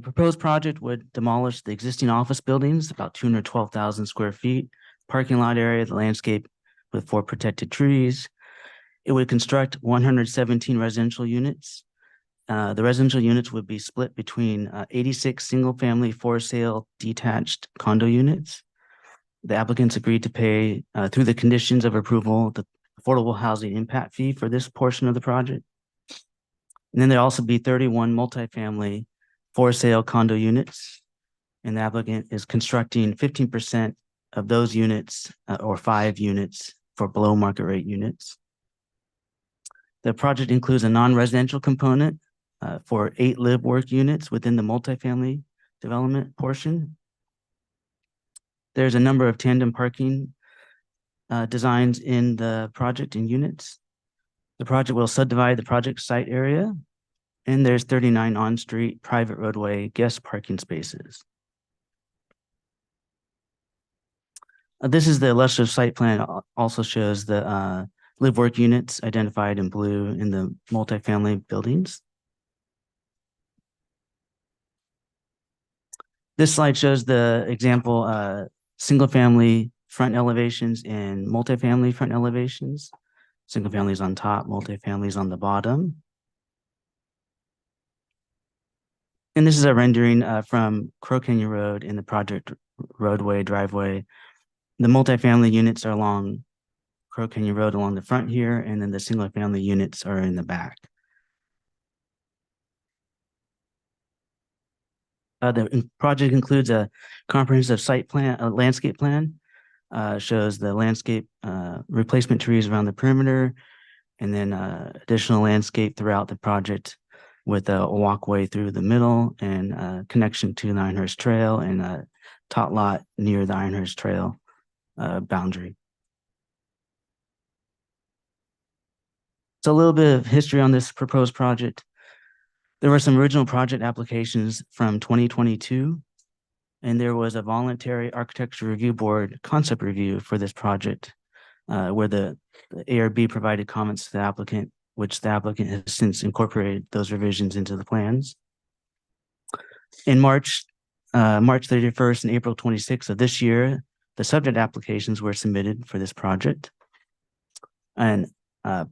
proposed project would demolish the existing office buildings, about 212,000 square feet, parking lot area, the landscape with 4 protected trees. It would construct 117 residential units. The residential units would be split between 86 single-family for-sale detached condo units. The applicants agreed to pay, through the conditions of approval, the affordable housing impact fee for this portion of the project. And then there'll also be 31 multifamily for-sale condo units, and the applicant is constructing 15% of those units, or 5 units for below market rate units. The project includes a non-residential component for 8 live work units within the multifamily development portion. There's a number of tandem parking designs in the project and units. The project will subdivide the project site area, and there's 39 on-street private roadway guest parking spaces. This is the illustrative site plan. Also shows the live work units identified in blue in the multifamily buildings. This slide shows the example single family front elevations and multifamily front elevations. Single family is on top, multifamily is on the bottom. And this is a rendering from Crow Canyon Road in the project roadway driveway. The multifamily units are along Crow Canyon Road along the front here, and then the single family units are in the back. The project includes a comprehensive site plan, a landscape plan, shows the landscape replacement trees around the perimeter, and then additional landscape throughout the project with a walkway through the middle and connection to the Ironhurst Trail and a tot lot near the Ironhurst Trail boundary. So a little bit of history on this proposed project. There were some original project applications from 2022, and there was a voluntary architecture review board concept review for this project, where the ARB provided comments to the applicant, which the applicant has since incorporated those revisions into the plans. In March 31st and April 26th of this year, the subject applications were submitted for this project. And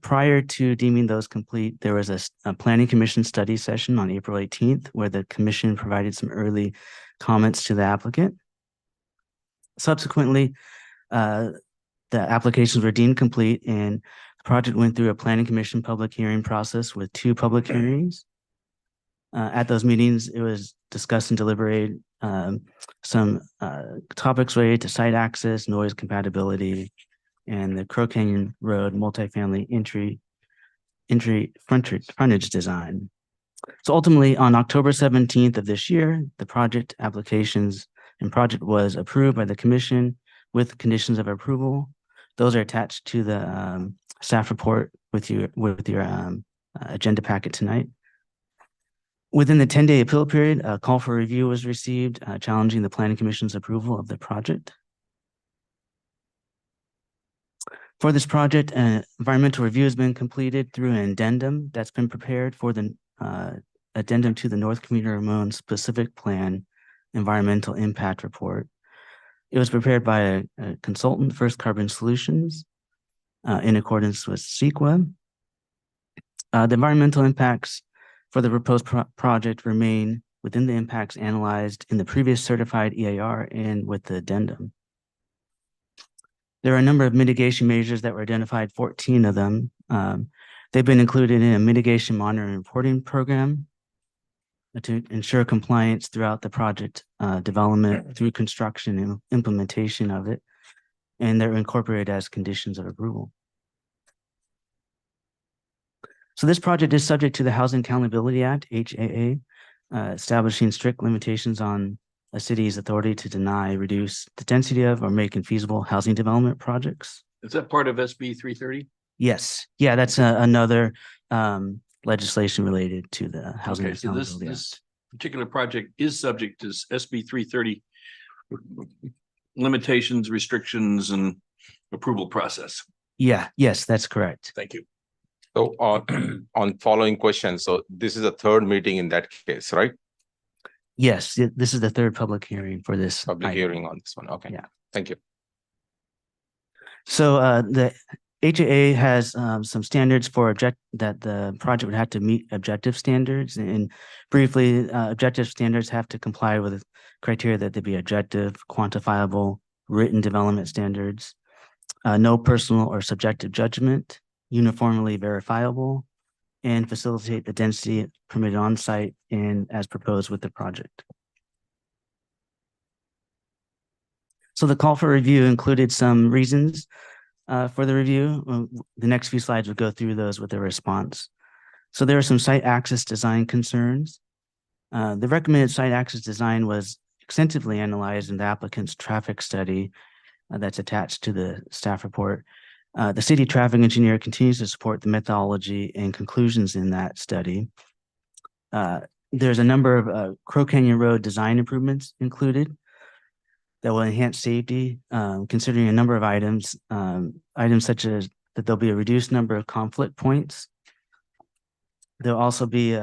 prior to deeming those complete, there was a planning commission study session on April 18th, where the commission provided some early comments to the applicant. Subsequently, the applications were deemed complete, and the project went through a planning commission public hearing process with 2 public hearings. At those meetings, it was discussed and deliberated some topics related to site access, noise compatibility, and the Crow Canyon Road multifamily entry frontage design. So ultimately, on October 17th of this year, the project applications and project was approved by the commission with conditions of approval. Those are attached to the staff report with your agenda packet tonight. Within the 10-day appeal period, a call for review was received, challenging the planning commission's approval of the project. For this project, an environmental review has been completed through an addendum that's been prepared for the addendum to the North Community Ramon Specific Plan Environmental Impact Report. It was prepared by a consultant, First Carbon Solutions, in accordance with CEQA. The environmental impacts for the proposed project remain within the impacts analyzed in the previous certified EAR and with the addendum. There are a number of mitigation measures that were identified, 14 of them. They've been included in a mitigation monitoring and reporting program to ensure compliance throughout the project development through construction and implementation of it, and they're incorporated as conditions of approval. So this project is subject to the Housing Accountability Act, HAA, establishing strict limitations on a city's authority to deny, reduce the density of, or make infeasible housing development projects. Is that part of SB 330? Yes. Yeah, that's another legislation related to the Housing Accountability Act. This particular project is subject to SB 330 limitations, restrictions, and approval process. Yeah, yes, that's correct. Thank you. So on following question, so this is a third meeting in that case, right? Yes, this is the third public hearing for this. Public item. hearing on this one. Okay. Yeah. Thank you. So the HAA has some standards for that the project would have to meet objective standards. And briefly, objective standards have to comply with criteria that they be objective, quantifiable, written development standards, no personal or subjective judgment, uniformly verifiable, and facilitate the density permitted on site and as proposed with the project. So the call for review included some reasons for the review. The next few slides will go through those with a response. So there are some site access design concerns. The recommended site access design was extensively analyzed in the applicant's traffic study that's attached to the staff report. The city traffic engineer continues to support the methodology and conclusions in that study. There's a number of Crow Canyon Road design improvements included that will enhance safety, considering a number of items, items such as that there'll be a reduced number of conflict points. There'll also be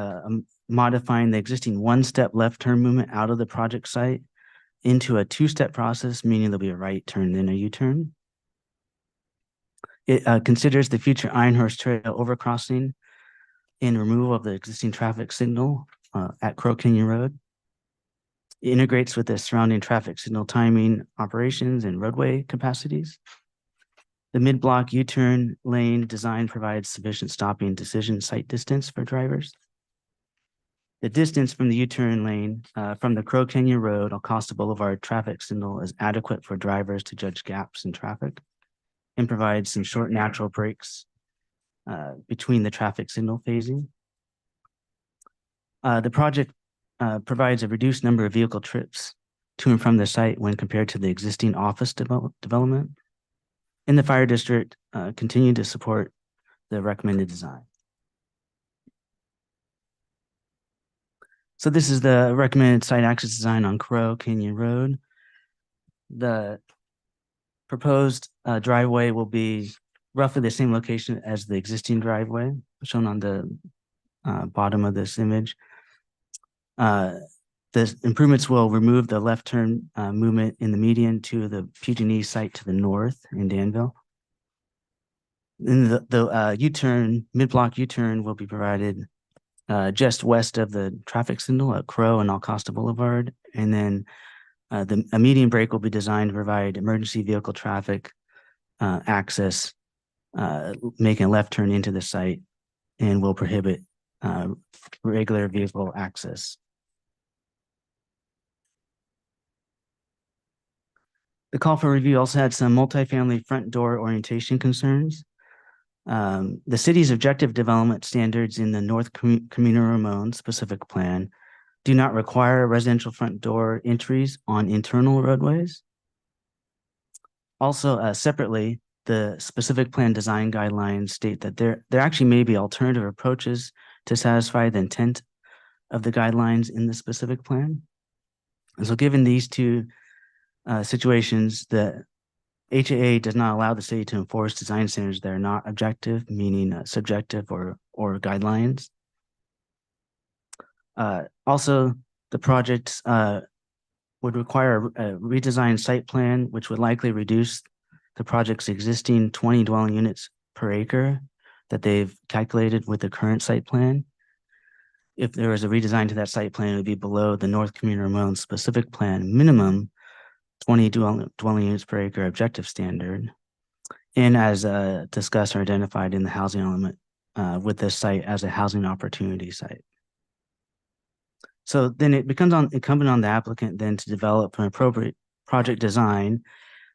modifying the existing one-step left turn movement out of the project site into a two-step process, meaning there'll be a right turn, then a U-turn. It considers the future Iron Horse Trail overcrossing and removal of the existing traffic signal at Crow Canyon Road. It integrates with the surrounding traffic signal timing, operations, and roadway capacities. The mid-block U-turn lane design provides sufficient stopping decision sight distance for drivers. The distance from the U-turn lane from the Crow Canyon Road, Acosta Boulevard traffic signal is adequate for drivers to judge gaps in traffic and provides some short natural breaks between the traffic signal phasing. The project provides a reduced number of vehicle trips to and from the site when compared to the existing office development. And the fire district continued to support the recommended design. So this is the recommended site access design on Crow Canyon Road. The proposed driveway will be roughly the same location as the existing driveway shown on the bottom of this image. The improvements will remove the left turn movement in the median to the PG&E site to the north in Danville. And the U-turn, mid-block U-turn will be provided just west of the traffic signal at Crow and Acosta Boulevard. And then a median break will be designed to provide emergency vehicle traffic access, making a left turn into the site, and will prohibit regular vehicle access. The call for review also had some multifamily front door orientation concerns. The city's objective development standards in the North Camino Ramon specific plan do not require residential front door entries on internal roadways. Also, separately, the specific plan design guidelines state that there actually may be alternative approaches to satisfy the intent of the guidelines in the specific plan. And so given these two situations, the HAA does not allow the city to enforce design standards that are not objective, meaning subjective or guidelines. Also, the project would require a redesigned site plan, which would likely reduce the project's existing 20 dwelling units per acre that they've calculated with the current site plan. If there was a redesign to that site plan, it would be below the North Camino Ramon specific plan minimum 20 dwelling units per acre objective standard. And as discussed or identified in the housing element with this site as a housing opportunity site. So then it becomes incumbent on the applicant then to develop an appropriate project design,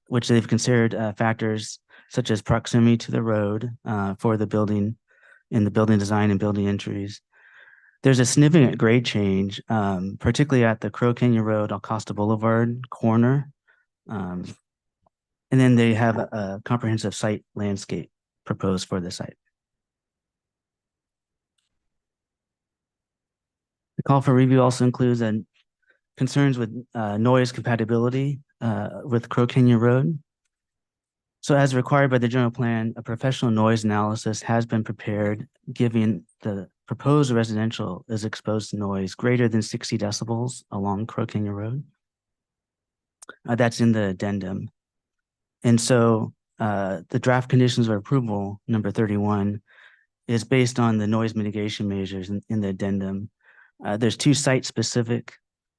which they've considered factors such as proximity to the road for the building in the building design and building entries. There's a significant grade change, particularly at the Crow Canyon Road, Acosta Boulevard corner. And then they have a comprehensive site landscape proposed for the site. The call for review also includes concerns with noise compatibility with Crow Canyon Road. So as required by the general plan, a professional noise analysis has been prepared, giving the proposed residential is exposed to noise greater than 60 decibels along Crow Canyon Road. That's in the addendum. And so the draft conditions of approval, number 31, is based on the noise mitigation measures in the addendum. There's two site-specific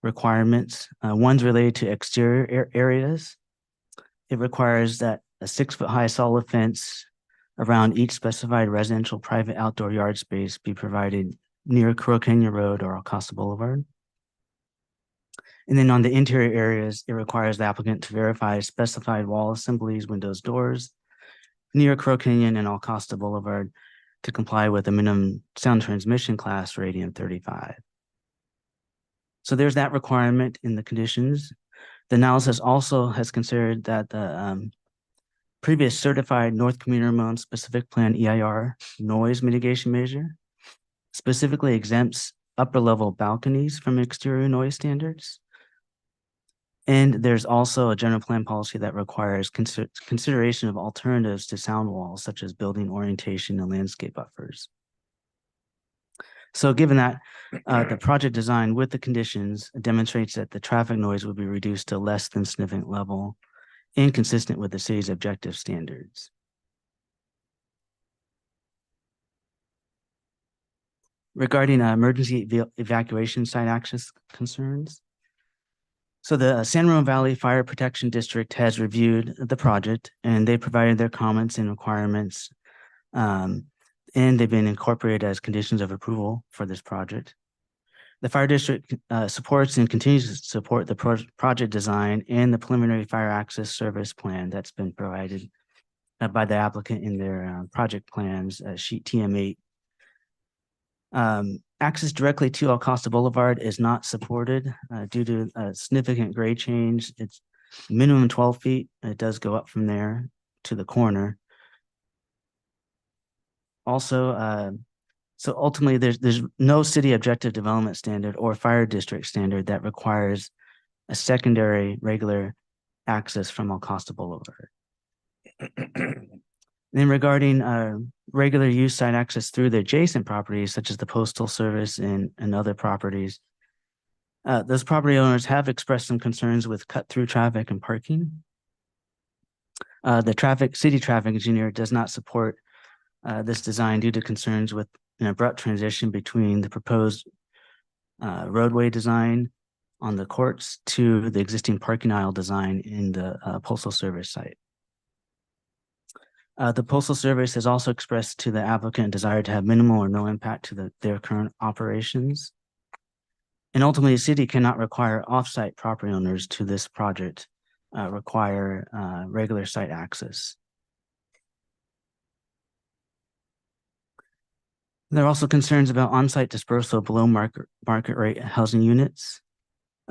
requirements. One's related to exterior areas. It requires that a 6-foot-high solid fence around each specified residential private outdoor yard space be provided near Crow Canyon Road or Acosta Boulevard. And then on the interior areas, it requires the applicant to verify specified wall assemblies, windows, doors near Crow Canyon and Acosta Boulevard to comply with the minimum sound transmission class rating 35. So there's that requirement in the conditions. The analysis also has considered that the previous certified North Community Ramon specific plan EIR noise mitigation measure specifically exempts upper level balconies from exterior noise standards. And there's also a general plan policy that requires consideration of alternatives to sound walls, such as building orientation and landscape buffers. So given that, the project design with the conditions demonstrates that the traffic noise would be reduced to less than significant level, inconsistent with the city's objective standards. Regarding emergency evacuation site access concerns. So the San Ramon Valley Fire Protection District has reviewed the project and they provided their comments and requirements. And they've been incorporated as conditions of approval for this project. The fire district supports and continues to support the project design and the preliminary fire access service plan that's been provided by the applicant in their project plans, sheet TM8. Access directly to Acosta Boulevard is not supported due to a significant grade change. It's minimum 12 feet. It does go up from there to the corner. Also, so ultimately there's no city objective development standard or fire district standard that requires a secondary regular access from Acosta Boulevard. Then regarding regular use site access through the adjacent properties, such as the Postal Service and other properties, those property owners have expressed some concerns with cut-through traffic and parking. The city traffic engineer does not support this design due to concerns with an abrupt transition between the proposed roadway design on the courts to the existing parking aisle design in the Postal Service site. The Postal Service has also expressed to the applicant a desire to have minimal or no impact to their current operations. And ultimately, the city cannot require off-site property owners to this project require regular site access. There are also concerns about on-site dispersal below market rate housing units.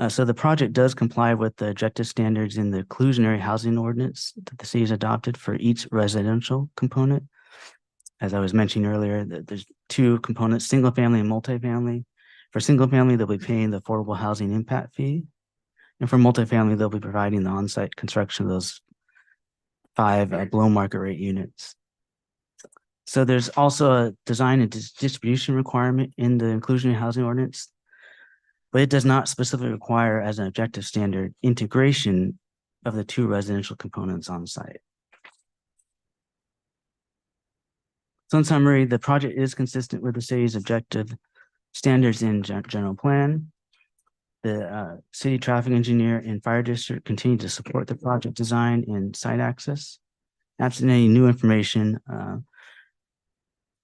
So the project does comply with the objective standards in the inclusionary housing ordinance that the city has adopted for each residential component. As I was mentioning earlier, there's two components, single family and multifamily. For single family, they'll be paying the affordable housing impact fee. And for multifamily, they'll be providing the on-site construction of those 5 below market rate units. So there's also a design and distribution requirement in the inclusionary housing ordinance, but it does not specifically require as an objective standard integration of the 2 residential components on site. So in summary, the project is consistent with the city's objective standards in general plan. The city traffic engineer and fire district continue to support the project design and site access. Absent any new information,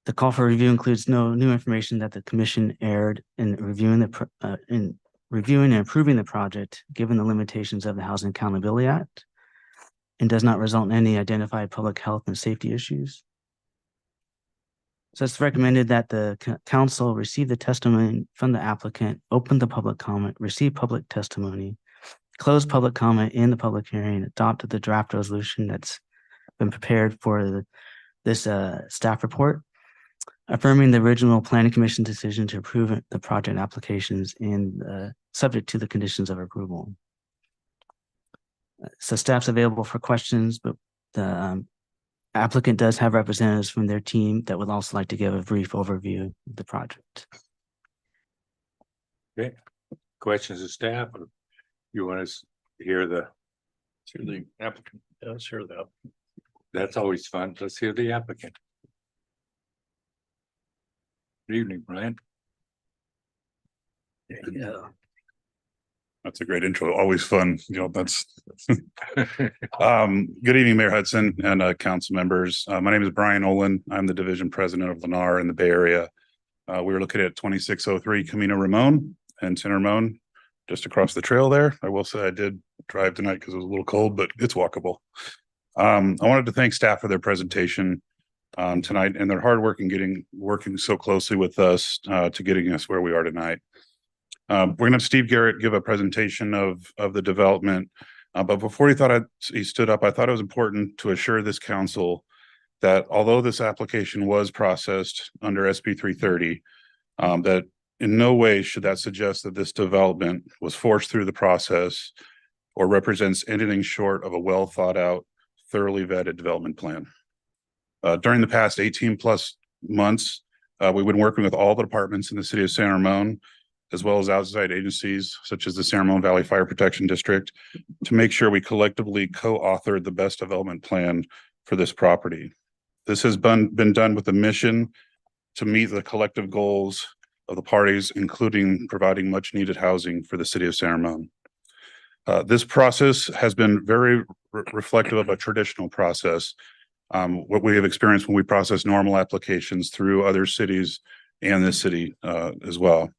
the call for review includes no new information that the commission aired in reviewing and approving the project, given the limitations of the Housing Accountability Act, and does not result in any identified public health and safety issues. So it's recommended that the council receive the testimony from the applicant, open the public comment, receive public testimony, close public comment in the public hearing, adopt the draft resolution that's been prepared for this staff report, affirming the original planning commission decision to approve the project applications and subject to the conditions of approval. So staff's available for questions, but the Applicant does have representatives from their team that would also like to give a brief overview of the project. Okay, questions of staff, or you want us to hear To the applicant. Yeah, let's hear that. that's always fun. Let's hear the applicant. Good evening, Brian. Yeah. That's a great intro. Always fun. That's good evening, Mayor Hudson and council members. My name is Brian Olin. I'm the division president of Lennar in the Bay Area. We're located at 2603 Camino Ramon and San Ramon, just across the trail there. I will say I did drive tonight because it was a little cold, but it's walkable. I wanted to thank staff for their presentation tonight and their hard work in working so closely with us to getting us where we are tonight. We're going to have Steve Garrett give a presentation of the development. But before he stood up, I thought it was important to assure this council that although this application was processed under SB 330, that in no way should that suggest that this development was forced through the process or represents anything short of a well thought out, thoroughly vetted development plan. During the past 18 plus months, we've been working with all the departments in the city of San Ramon, as well as outside agencies such as the San Ramon Valley Fire Protection District, to make sure we collectively co-authored the best development plan for this property. This has been done with a mission to meet the collective goals of the parties, including providing much needed housing for the city of San Ramon. This process has been very reflective of a traditional process, what we have experienced when we process normal applications through other cities and this city as well.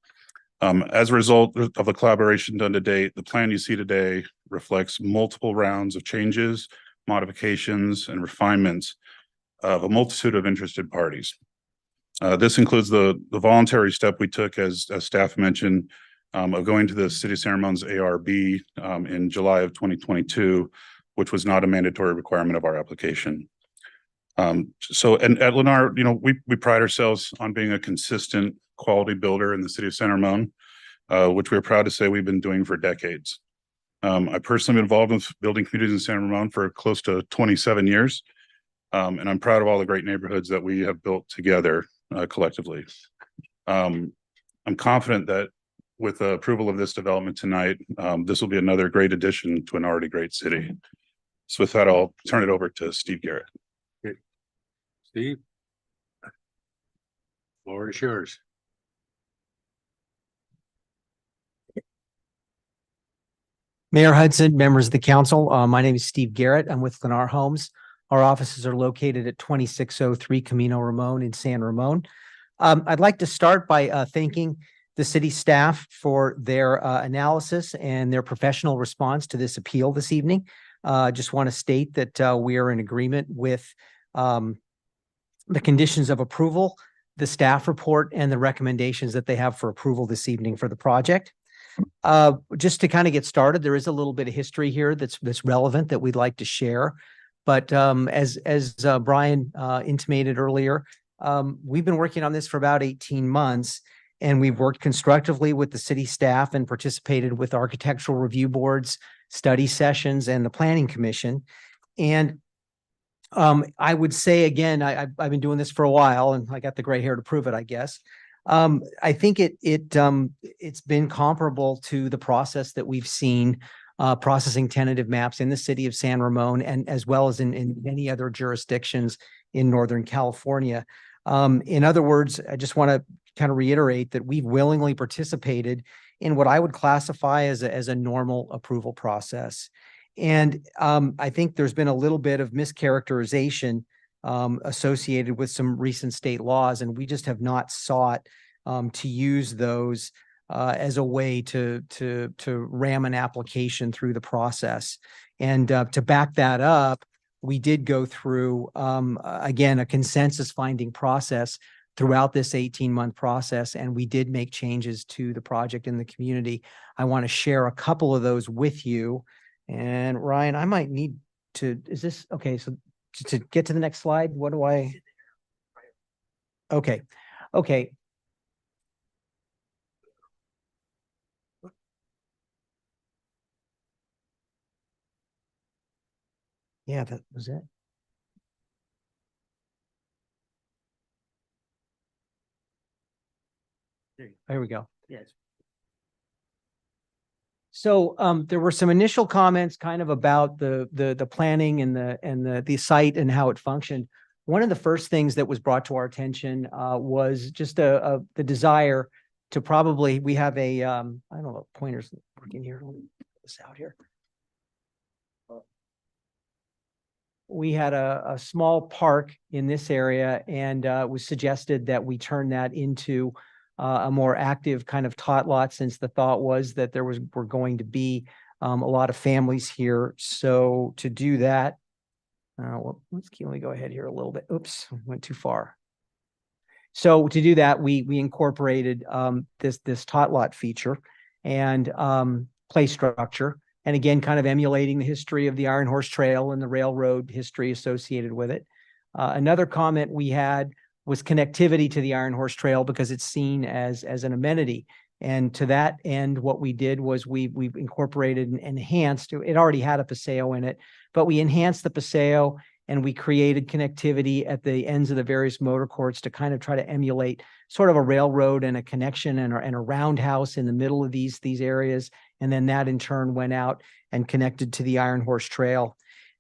As a result of the collaboration done to date, the plan you see today reflects multiple rounds of changes, modifications, and refinements of a multitude of interested parties. This includes the voluntary step we took, as staff mentioned, of going to the City of San Ramon's ARB in July of 2022, which was not a mandatory requirement of our application. And at Lennar, we pride ourselves on being a consistent quality builder in the city of San Ramon, which we're proud to say we've been doing for decades. I personally been involved with building communities in San Ramon for close to 27 years. And I'm proud of all the great neighborhoods that we have built together collectively. I'm confident that with the approval of this development tonight, this will be another great addition to an already great city. So with that, I'll turn it over to Steve Garrett. Steve? Floor is yours. Mayor Hudson, members of the council, my name is Steve Garrett. I'm with Lennar Homes. Our offices are located at 2603 Camino Ramon in San Ramon. I'd like to start by thanking the city staff for their analysis and their professional response to this appeal this evening. Just want to state that we are in agreement with the conditions of approval, the staff report, and the recommendations that they have for approval this evening for the project. Just to kind of get started, there is a little bit of history here that's relevant that we'd like to share. But as Brian intimated earlier, we've been working on this for about 18 months, and we've worked constructively with the city staff and participated with architectural review boards, study sessions, and the planning commission. And I would say again, I've been doing this for a while, and I got the gray hair to prove it, I guess. I think it's been comparable to the process that we've seen processing tentative maps in the city of San Ramon, and as well as in many other jurisdictions in Northern California. In other words, I just want to kind of reiterate that we've willingly participated in what I would classify as a normal approval process. And I think there's been a little bit of mischaracterization associated with some recent state laws, and we just have not sought to use those as a way to ram an application through the process. And to back that up, we did go through again a consensus finding process throughout this 18-month process, and we did make changes to the project in the community. I want to share a couple of those with you. And Ryan, I might need to, is this, okay, so to get to the next slide, what do I? Okay. Yeah, that was it. Here we go. Yes. So there were some initial comments kind of about the planning and the site and how it functioned. One of the first things that was brought to our attention was just the desire to probably, we have a I don't know, pointers working here. Let me put this out here. We had a small park in this area, and it was suggested that we turn that into a more active kind of tot lot, since the thought was that were going to be a lot of families here. So to do that, well, let me go ahead here a little bit. Oops, went too far. So to do that, we incorporated this tot lot feature and play structure. And again, kind of emulating the history of the Iron Horse Trail and the railroad history associated with it. Another comment we had was connectivity to the Iron Horse Trail, because it's seen as an amenity. And to that end, what we did was we've incorporated and enhanced. It already had a paseo in it, but we enhanced the paseo and we created connectivity at the ends of the various motor courts to kind of try to emulate sort of a railroad and a connection and a roundhouse in the middle of these areas. And then that in turn went out and connected to the Iron Horse Trail.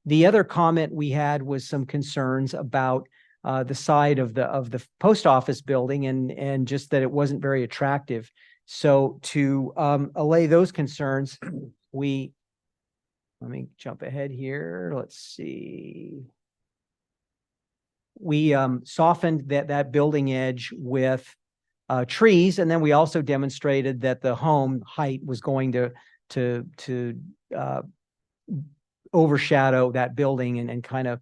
The other comment we had was some concerns about the side of the post office building and just that it wasn't very attractive. So to allay those concerns, let me jump ahead here. Let's see. We softened that building edge with trees, and then we also demonstrated that the home height was going to overshadow that building and kind of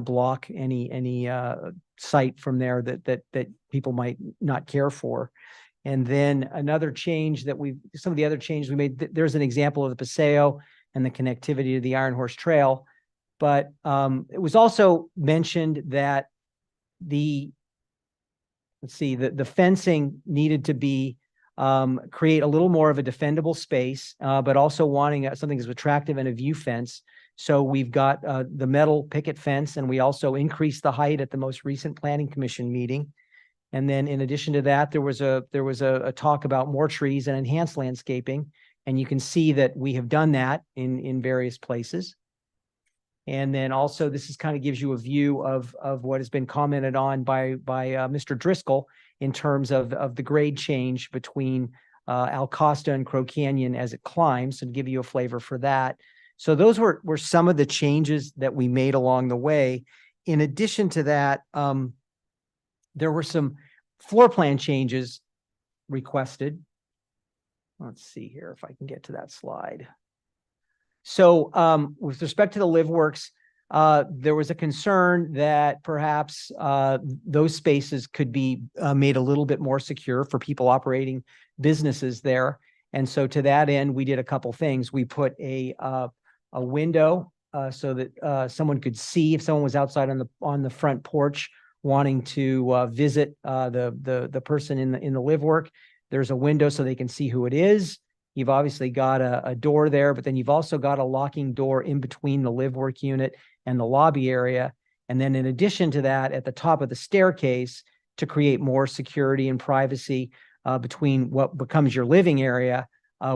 block any sight from there that people might not care for. And then another change that some of the other changes we made, there's an example of the paseo and the connectivity to the Iron Horse Trail. But it was also mentioned that the fencing needed to be create a little more of a defendable space, but also wanting something that's attractive and a view fence. So we've got the metal picket fence, and we also increased the height at the most recent Planning Commission meeting. And then in addition to that, there was a talk about more trees and enhanced landscaping. And you can see that we have done that in various places. And then also this is kind of gives you a view of what has been commented on by Mr. Driscoll in terms of the grade change between Al Costa and Crow Canyon as it climbs, and give you a flavor for that. So those were some of the changes that we made along the way. In addition to that, there were some floor plan changes requested. Let's see here if I can get to that slide. So with respect to the LiveWorks, there was a concern that perhaps those spaces could be made a little bit more secure for people operating businesses there. And so to that end, we did a couple things. We put a window so that someone could see if someone was outside on the front porch wanting to visit the person in the LiveWork. There's a window so they can see who it is. You've obviously got a door there, but then you've also got a locking door in between the LiveWork unit and the lobby area. And then in addition to that, at the top of the staircase, to create more security and privacy between what becomes your living area,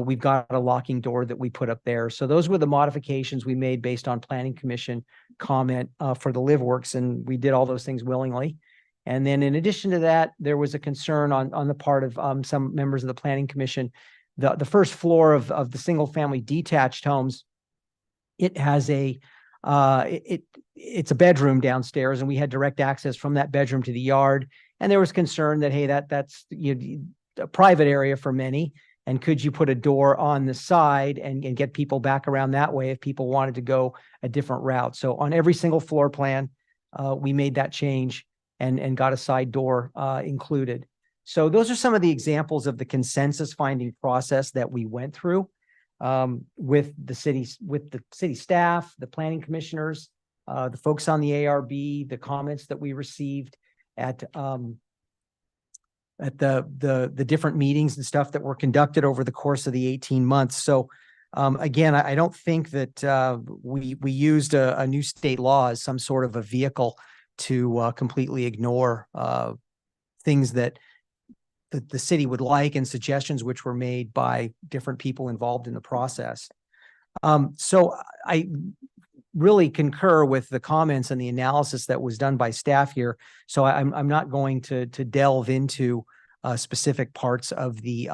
we've got a locking door that we put up there. So those were the modifications we made based on Planning Commission comment for the LiveWorks, and we did all those things willingly. And then in addition to that, there was a concern on the part of some members of the Planning Commission. The first floor of the single family detached homes, it has it's a bedroom downstairs, and we had direct access from that bedroom to the yard. And there was concern that, hey, that's a private area for many. And could you put a door on the side and get people back around that way if people wanted to go a different route? So on every single floor plan, we made that change and got a side door included. So those are some of the examples of the consensus finding process that we went through with the city staff, the planning commissioners, the folks on the ARB, the comments that we received at the different meetings and stuff that were conducted over the course of the 18 months. So again, I don't think that we used a new state law as some sort of a vehicle to completely ignore things that the city would like and suggestions which were made by different people involved in the process. So I really concur with the comments and the analysis that was done by staff here. So I'm not going to delve into specific parts of the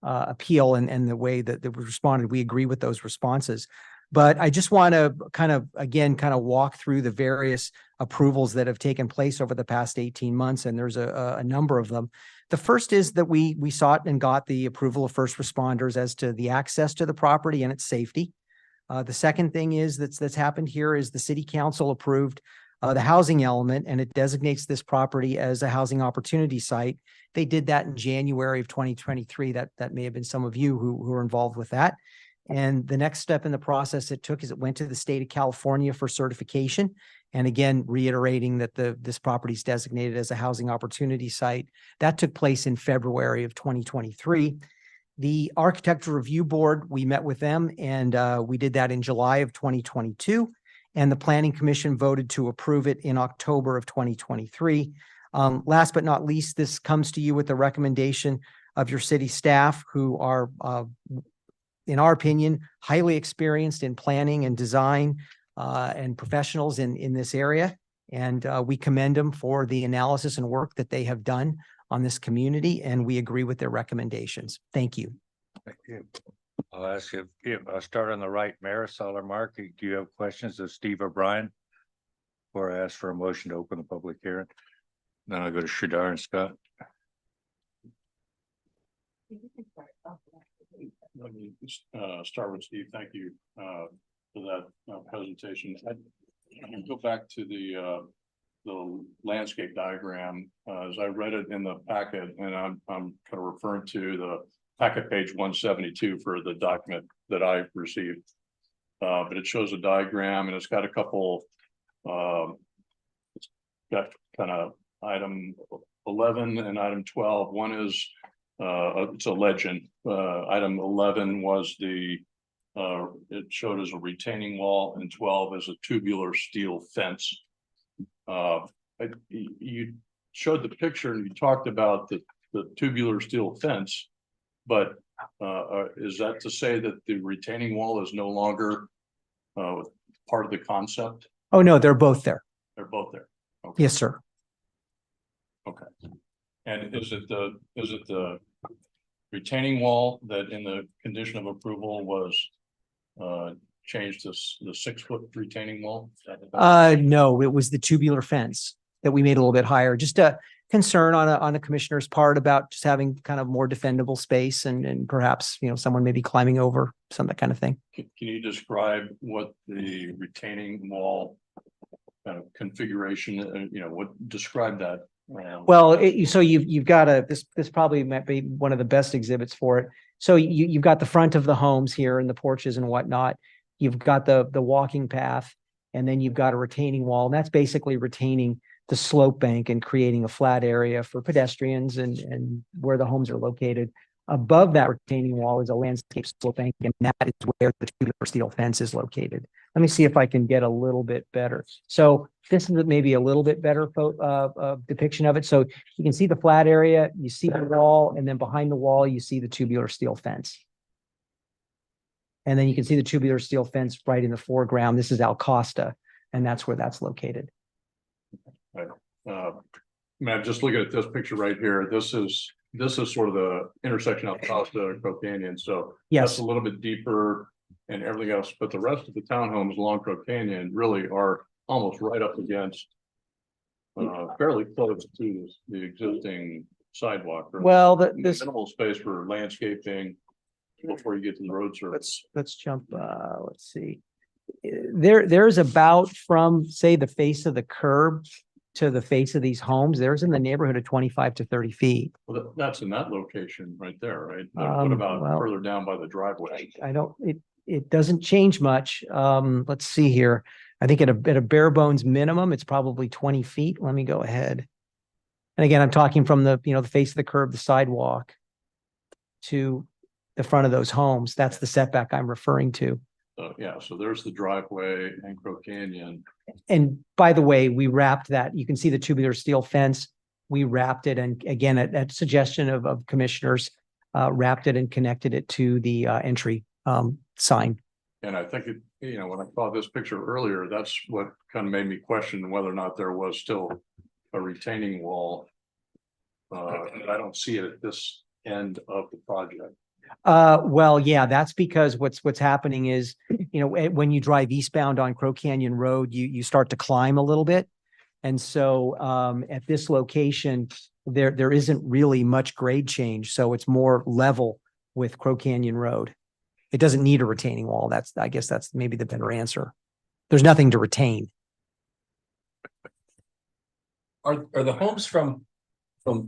appeal and the way that was responded. We agree with those responses. But I just want to kind of walk through the various approvals that have taken place over the past 18 months. And there's a number of them. The first is that we sought and got the approval of first responders as to the access to the property and its safety. The second thing is that's happened here is the city council approved the housing element, and it designates this property as a housing opportunity site. They did that in January of 2023. That may have been some of you who were involved with that. And the next step in the process it took is it went to the state of California for certification. And again, reiterating that this property is designated as a housing opportunity site. That took place in February of 2023. The Architecture Review Board, we met with them, and we did that in July of 2022. And the Planning Commission voted to approve it in October of 2023. Last but not least, this comes to you with the recommendation of your city staff, who are, in our opinion, highly experienced in planning and design and professionals in this area. And we commend them for the analysis and work that they have done on this community, and we agree with their recommendations. Thank you. Thank you. I'll ask if I'll start on the right, Marisol or Mark, do you have questions of Steve or Brian? Before I ask for a motion to open the public hearing, then I'll go to Shadar and Scott. Let me start with Steve. Thank you for that presentation. I go back to the landscape diagram as I read it in the packet, and I'm kind of referring to the packet page 172 for the document that I received. But it shows a diagram, and it's got a couple. It's got kind of item 11 and item 12. One is it's a legend. Item 11 was it showed as a retaining wall, and 12 as a tubular steel fence. You showed the picture and you talked about the tubular steel fence, but is that to say that the retaining wall is no longer part of the concept? Oh, no, they're both there. They're both there. Okay. Yes, sir. Okay. And is it the retaining wall that in the condition of approval was changed to the 6-foot retaining wall? No, it was the tubular fence that we made a little bit higher. Just a concern on a commissioner's part about just having kind of more defendable space and perhaps, someone maybe climbing over that kind of thing. Can you describe what the retaining wall kind of configuration, describe that? Well, so you've got this probably might be one of the best exhibits for it. So you've got the front of the homes here and the porches and whatnot. You've got the walking path, and then you've got a retaining wall. And that's basically retaining the slope bank and creating a flat area for pedestrians and where the homes are located. Above that retaining wall is a landscape slope bank, and that is where the tubular steel fence is located. Let me see if I can get a little bit better. So this is maybe a little bit better depiction of it. So you can see the flat area, you see the wall, and then behind the wall, you see the tubular steel fence. And then you can see the tubular steel fence right in the foreground. This is Al Costa, and that's where that's located. Right. I'm just looking at this picture right here. This is sort of the intersection of Costa and Crow Canyon. So yes, that's a little bit deeper and everything else, but the rest of the townhomes along Crow Canyon really are almost right up against fairly close to the existing sidewalk. Well, this minimal space for landscaping before you get to the road surface. let's jump. Let's see. There's about from say the face of the curb to the face of these homes. There's in the neighborhood of 25 to 30 feet. Well, that's in that location right there, right? What about further down by the driveway? I don't. It doesn't change much. Let's see here. I think at a bare bones minimum, it's probably 20 feet. Let me go ahead. And again, I'm talking from the face of the curb, the sidewalk to the front of those homes. That's the setback I'm referring to. Yeah, so there's the driveway and Crow Canyon. And by the way, we wrapped that. You can see the tubular steel fence we wrapped it, and again, at suggestion of commissioners, wrapped it and connected it to the entry sign. And I think when I saw this picture earlier, that's what kind of made me question whether or not there was still a retaining wall. And I don't see it at this end of the project. Well, yeah, that's because what's happening is, when you drive eastbound on Crow Canyon Road, you start to climb a little bit. And so at this location, there isn't really much grade change. So it's more level with Crow Canyon Road. It doesn't need a retaining wall. I guess that's maybe the better answer. There's nothing to retain. Are the homes from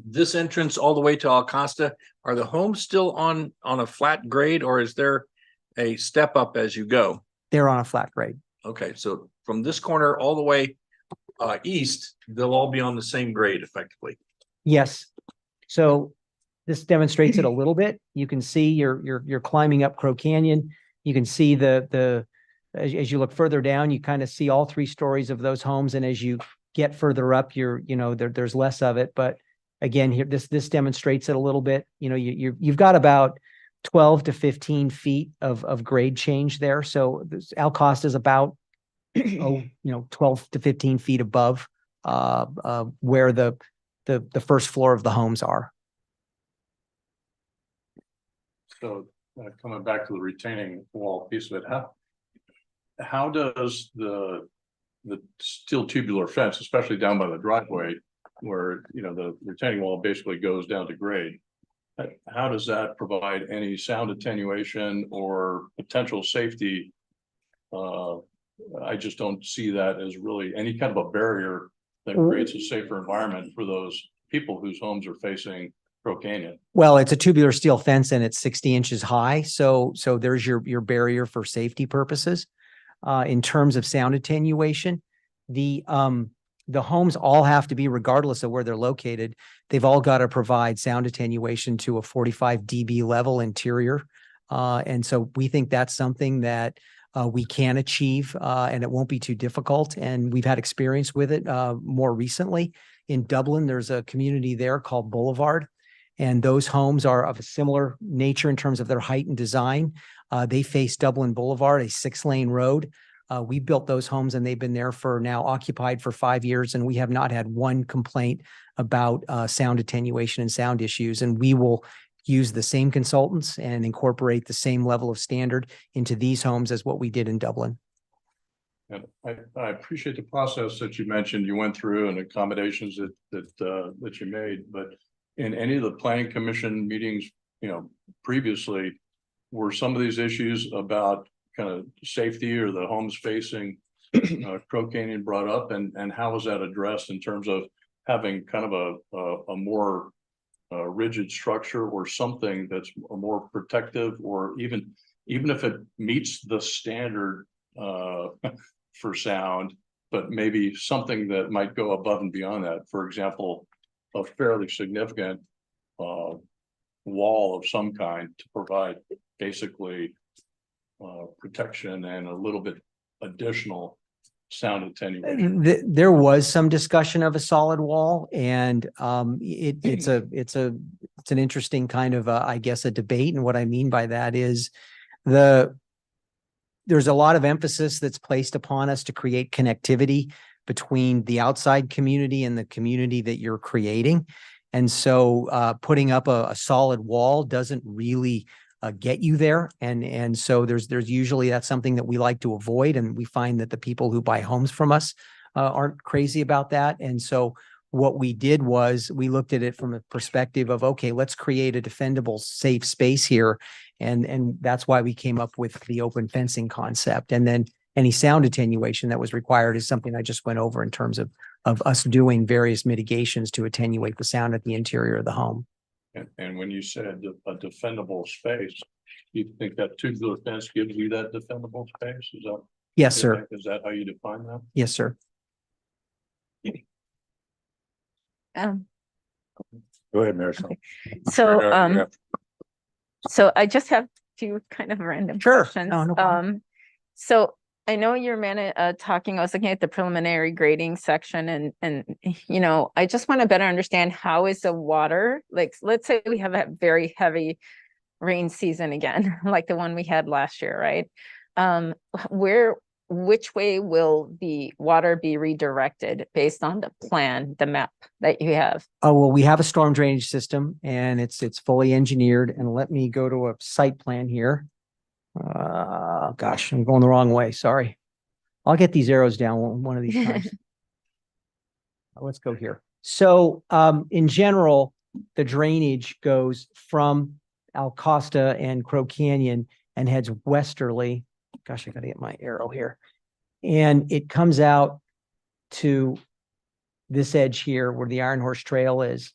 this entrance all the way to Acosta, are the homes still on a flat grade, or is there a step up as you go? They're on a flat grade. Okay, so from this corner all the way east, they'll all be on the same grade effectively. Yes. So this demonstrates it a little bit. You can see you're climbing up Crow Canyon. You can see as you look further down, you kind of see all 3 stories of those homes. And as you get further up, there's less of it. But again, here, this demonstrates it a little bit. You've got about 12 to 15 feet of grade change there. So Acosta is about 12 to 15 feet above where the first floor of the homes are. So coming back to the retaining wall piece of it, how does the steel tubular fence, especially down by the driveway, where the retaining wall basically goes down to grade, how does that provide any sound attenuation or potential safety? I just don't see that as really any kind of a barrier that creates a safer environment for those people whose homes are facing Crow Canyon. Well, it's a tubular steel fence and it's 60 inches high. So there's your barrier for safety purposes. In terms of sound attenuation, the homes all have to be, regardless of where they're located, they've all got to provide sound attenuation to a 45 dB level interior. And so we think that's something that we can achieve, and it won't be too difficult. And we've had experience with it more recently. In Dublin, there's a community there called Boulevard, and those homes are of a similar nature in terms of their height and design. They face Dublin Boulevard, a 6-lane road. We built those homes and they've been there for now occupied for 5 years, and we have not had one complaint about sound attenuation and sound issues. And we will use the same consultants and incorporate the same level of standard into these homes as what we did in Dublin. And I appreciate the process that you mentioned you went through and accommodations that you made, but in any of the planning commission meetings, previously, were some of these issues about kind of safety or the homes facing Crow Canyon brought up, and how was that addressed in terms of having kind of a more rigid structure or something that's more protective, or even if it meets the standard for sound, but maybe something that might go above and beyond that? For example, a fairly significant wall of some kind to provide basically protection and a little bit additional sound attenuation. There was some discussion of a solid wall, and it's an interesting kind of I guess a debate. And what I mean by that is there's a lot of emphasis that's placed upon us to create connectivity between the outside community and the community that you're creating. And so putting up a solid wall doesn't really get you there. And so there's usually that's something that we like to avoid. And we find that the people who buy homes from us aren't crazy about that. And so what we did was we looked at it from a perspective of, okay, let's create a defendable, safe space here. And that's why we came up with the open fencing concept. And then any sound attenuation that was required is something I just went over in terms of us doing various mitigations to attenuate the sound at the interior of the home. And when you said a defendable space, you think that tubular fence gives you that defendable space? Is that? Yes, sir. Is that how you define that? Yes, sir. Go ahead, Marisol. Okay. So, Yeah. so I just have 2 kind of random Sure. questions. No problem. So I know you're talking, I was looking at the preliminary grading section and, you know, I just want to better understand how is the water, like, let's say we have a very heavy rain season again, like the one we had last year, right? Which way will the water be redirected based on the plan, the map that you have? Oh, well, we have a storm drainage system and it's fully engineered. And let me go to a site plan here. Gosh, I'm going the wrong way. Sorry. I'll get these arrows down one of these times. Let's go here. So, in general, the drainage goes from Alcosta and Crow Canyon and heads westerly. Gosh, I gotta get my arrow here. And it comes out to this edge here where the Iron Horse Trail is.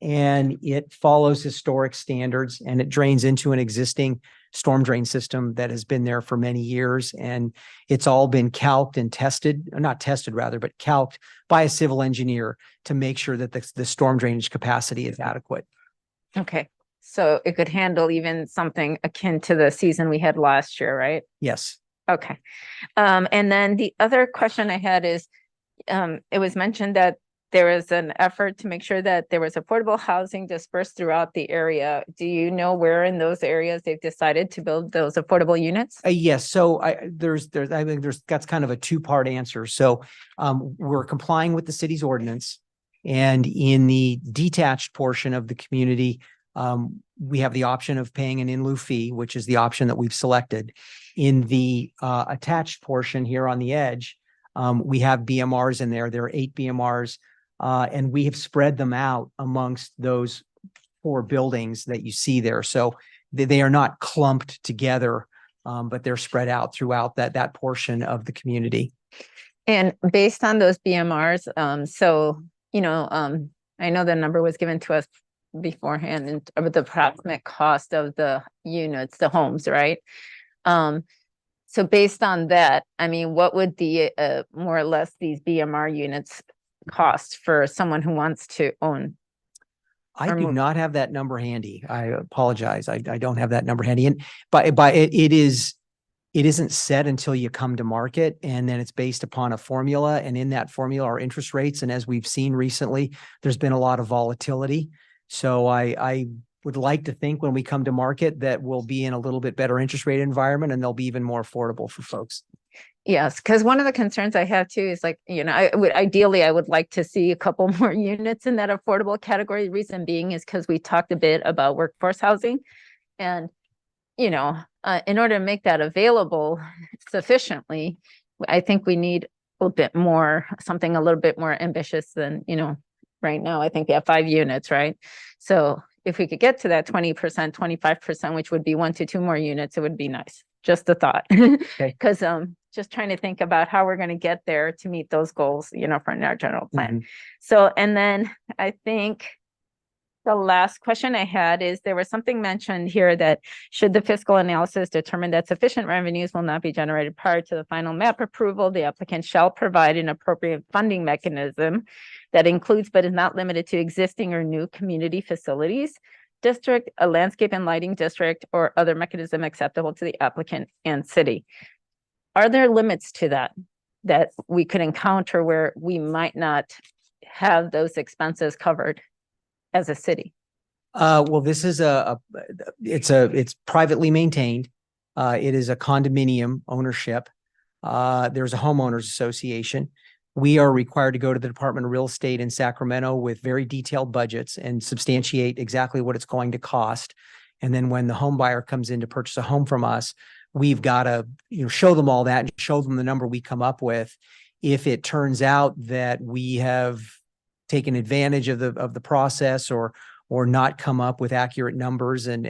And it follows historic standards and it drains into an existing storm drain system that has been there for many years. And it's all been calced and tested, not tested rather, but calced by a civil engineer to make sure that the storm drainage capacity is adequate. Okay, so it could handle even something akin to the season we had last year, right? Yes. Okay. And then the other question I had is, it was mentioned that there is an effort to make sure that there was affordable housing dispersed throughout the area. Do you know where in those areas they've decided to build those affordable units? Yes. So I think that's kind of a two-part answer. So we're complying with the city's ordinance. And in the detached portion of the community, we have the option of paying an in lieu fee, which is the option that we've selected. In the attached portion here on the edge, we have BMRs in there. There are 8 BMRs, and we have spread them out amongst those 4 buildings that you see there. So they are not clumped together, but they're spread out throughout that portion of the community. And based on those BMRs, so, you know, I know the number was given to us beforehand and of the approximate cost of the units, the homes, right? So based on that, I mean, what would the more or less these BMR units cost for someone who wants to own? I Or do move. not have that number handy. I apologize. I don't have that number handy. And but it isn't set until you come to market, and then it's based upon a formula. And in that formula are interest rates. And as we've seen recently, there's been a lot of volatility. So I would like to think when we come to market that we'll be in a little bit better interest rate environment and they'll be even more affordable for folks. Yes, because one of the concerns I have too is like, you know, I would like to see a couple more units in that affordable category. The reason being is because we talked a bit about workforce housing. And, you know, in order to make that available sufficiently, I think we need a little bit more, something a little bit more ambitious than, you know, right now. I think we have 5 units, right? So if we could get to that 20%, 25%, which would be 1 to 2 more units, it would be nice. Just a thought. Okay. Because just trying to think about how we're going to get there to meet those goals, you know, for our general plan. So, and then I think the last question I had is there was something mentioned here that should the fiscal analysis determine that sufficient revenues will not be generated prior to the final map approval, the applicant shall provide an appropriate funding mechanism that includes but is not limited to existing or new community facilities, district, a landscape and lighting district, or other mechanism acceptable to the applicant and city. Are there limits to that we could encounter where we might not have those expenses covered as a city? Well, this is it's privately maintained. It is a condominium ownership. There's a homeowners association. We are required to go to the Department of Real Estate in Sacramento with very detailed budgets and substantiate exactly what it's going to cost. And then when the home buyer comes in to purchase a home from us, we've got to, you know, show them all that and show them the number we come up with. If it turns out that we have taken advantage of the process or not come up with accurate numbers and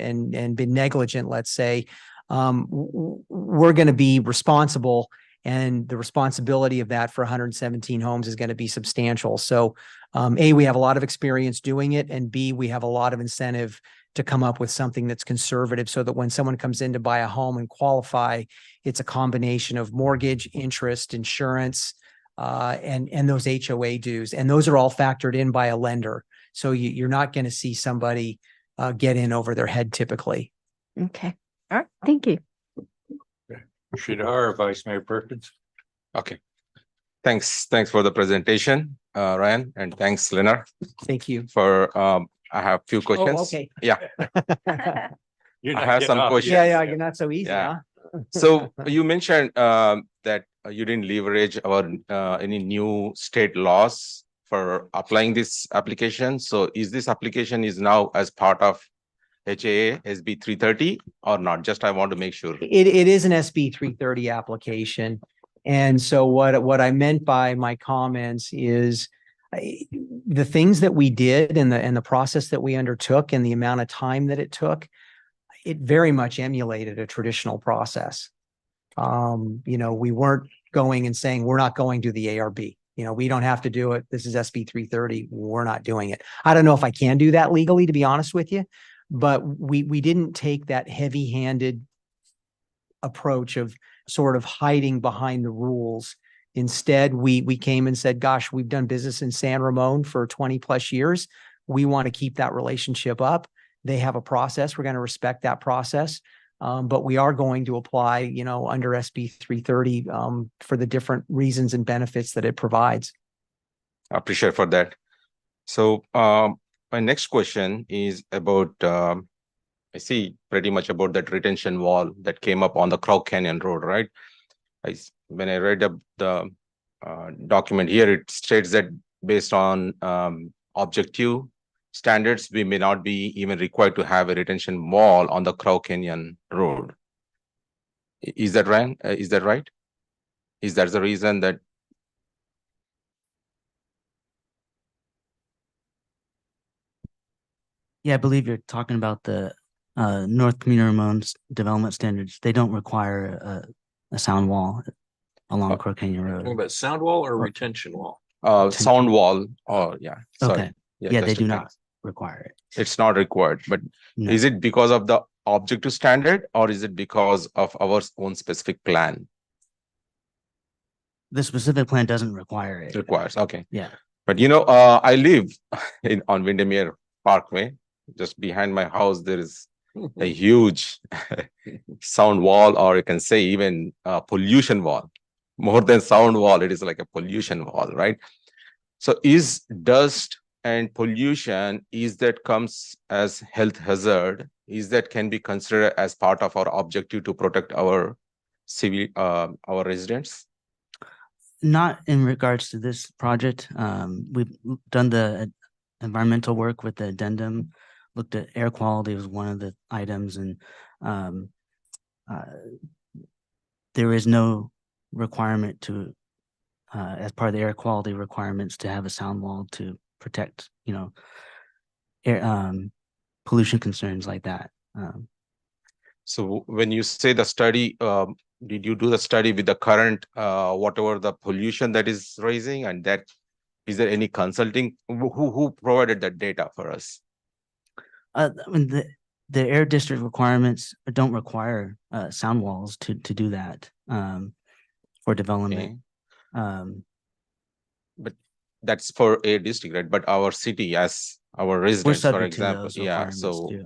been negligent, let's say, we're going to be responsible, and the responsibility of that for 117 homes is going to be substantial. So A, we have a lot of experience doing it, and B, we have a lot of incentive to come up with something that's conservative so that when someone comes in to buy a home and qualify, it's a combination of mortgage, interest, insurance, and those HOA dues. And those are all factored in by a lender. So you're not going to see somebody get in over their head typically. Okay. All right. Thank you. Shadar, Vice Mayor Perkins. Okay. Thanks for the presentation, Ryan, and thanks, Leonard, Thank you. for, I have few Oh, questions. okay. Yeah, You're I not have getting some off questions. yet. Yeah, you're not so easy, Yeah. huh? So you mentioned that you didn't leverage our any new state laws for applying this application. So is this application is now as part of HAA SB 330 or not? Just I want to make sure. It is an SB 330 application. And so what I meant by my comments is the things that we did and the process that we undertook and the amount of time that it took, it very much emulated a traditional process. We weren't going and saying, we're not going to the ARB. We don't have to do it. This is SB 330. We're not doing it. I don't know if I can do that legally, to be honest with you, but we didn't take that heavy-handed approach of sort of hiding behind the rules. Instead, we came and said, gosh, we've done business in San Ramon for 20 plus years. We want to keep that relationship up. They have a process. We're going to respect that process. But we are going to apply, under SB 330 for the different reasons and benefits that it provides. I appreciate for that. So my next question is about, I see pretty much about that retention wall that came up on the Crow Canyon Road, right? When I read the document here, it states that based on objective standards, we may not be even required to have a retention wall on the Crow Canyon Road. Is that right? Is that right? Is that the reason that? Yeah, I believe you're talking about the North Camino Ramon's development standards. They don't require a sound wall along Crow Canyon Talking Road. about sound wall or retention wall? Sound wall, oh yeah. Sorry. Okay, yeah, they just do a not thing. require it. It's not required, but No. is it because of the objective standard or is it because of our own specific plan The specific plan doesn't require it. requires? Okay. Yeah. But I live on Windermere Parkway. Just behind my house, there is a huge sound wall, or you can say even a pollution wall. More than sound wall, it is like a pollution wall, right? So is dust and pollution, is that comes as health hazard? Is that can be considered as part of our objective to protect our our residents? Not in regards to this project. We've done the environmental work with the addendum, looked at air quality was one of the items, and there is no requirement to, as part of the air quality requirements, to have a sound wall to protect, air, pollution concerns like that. So when you say the study, did you do the study with the current, whatever the pollution that is raising, and that is there any consulting? Who provided that data for us? I mean, the air district requirements don't require sound walls to do that for development. But that's for a district, right? But our city, as our We're residents, for subject to example, those yeah. requirements So too.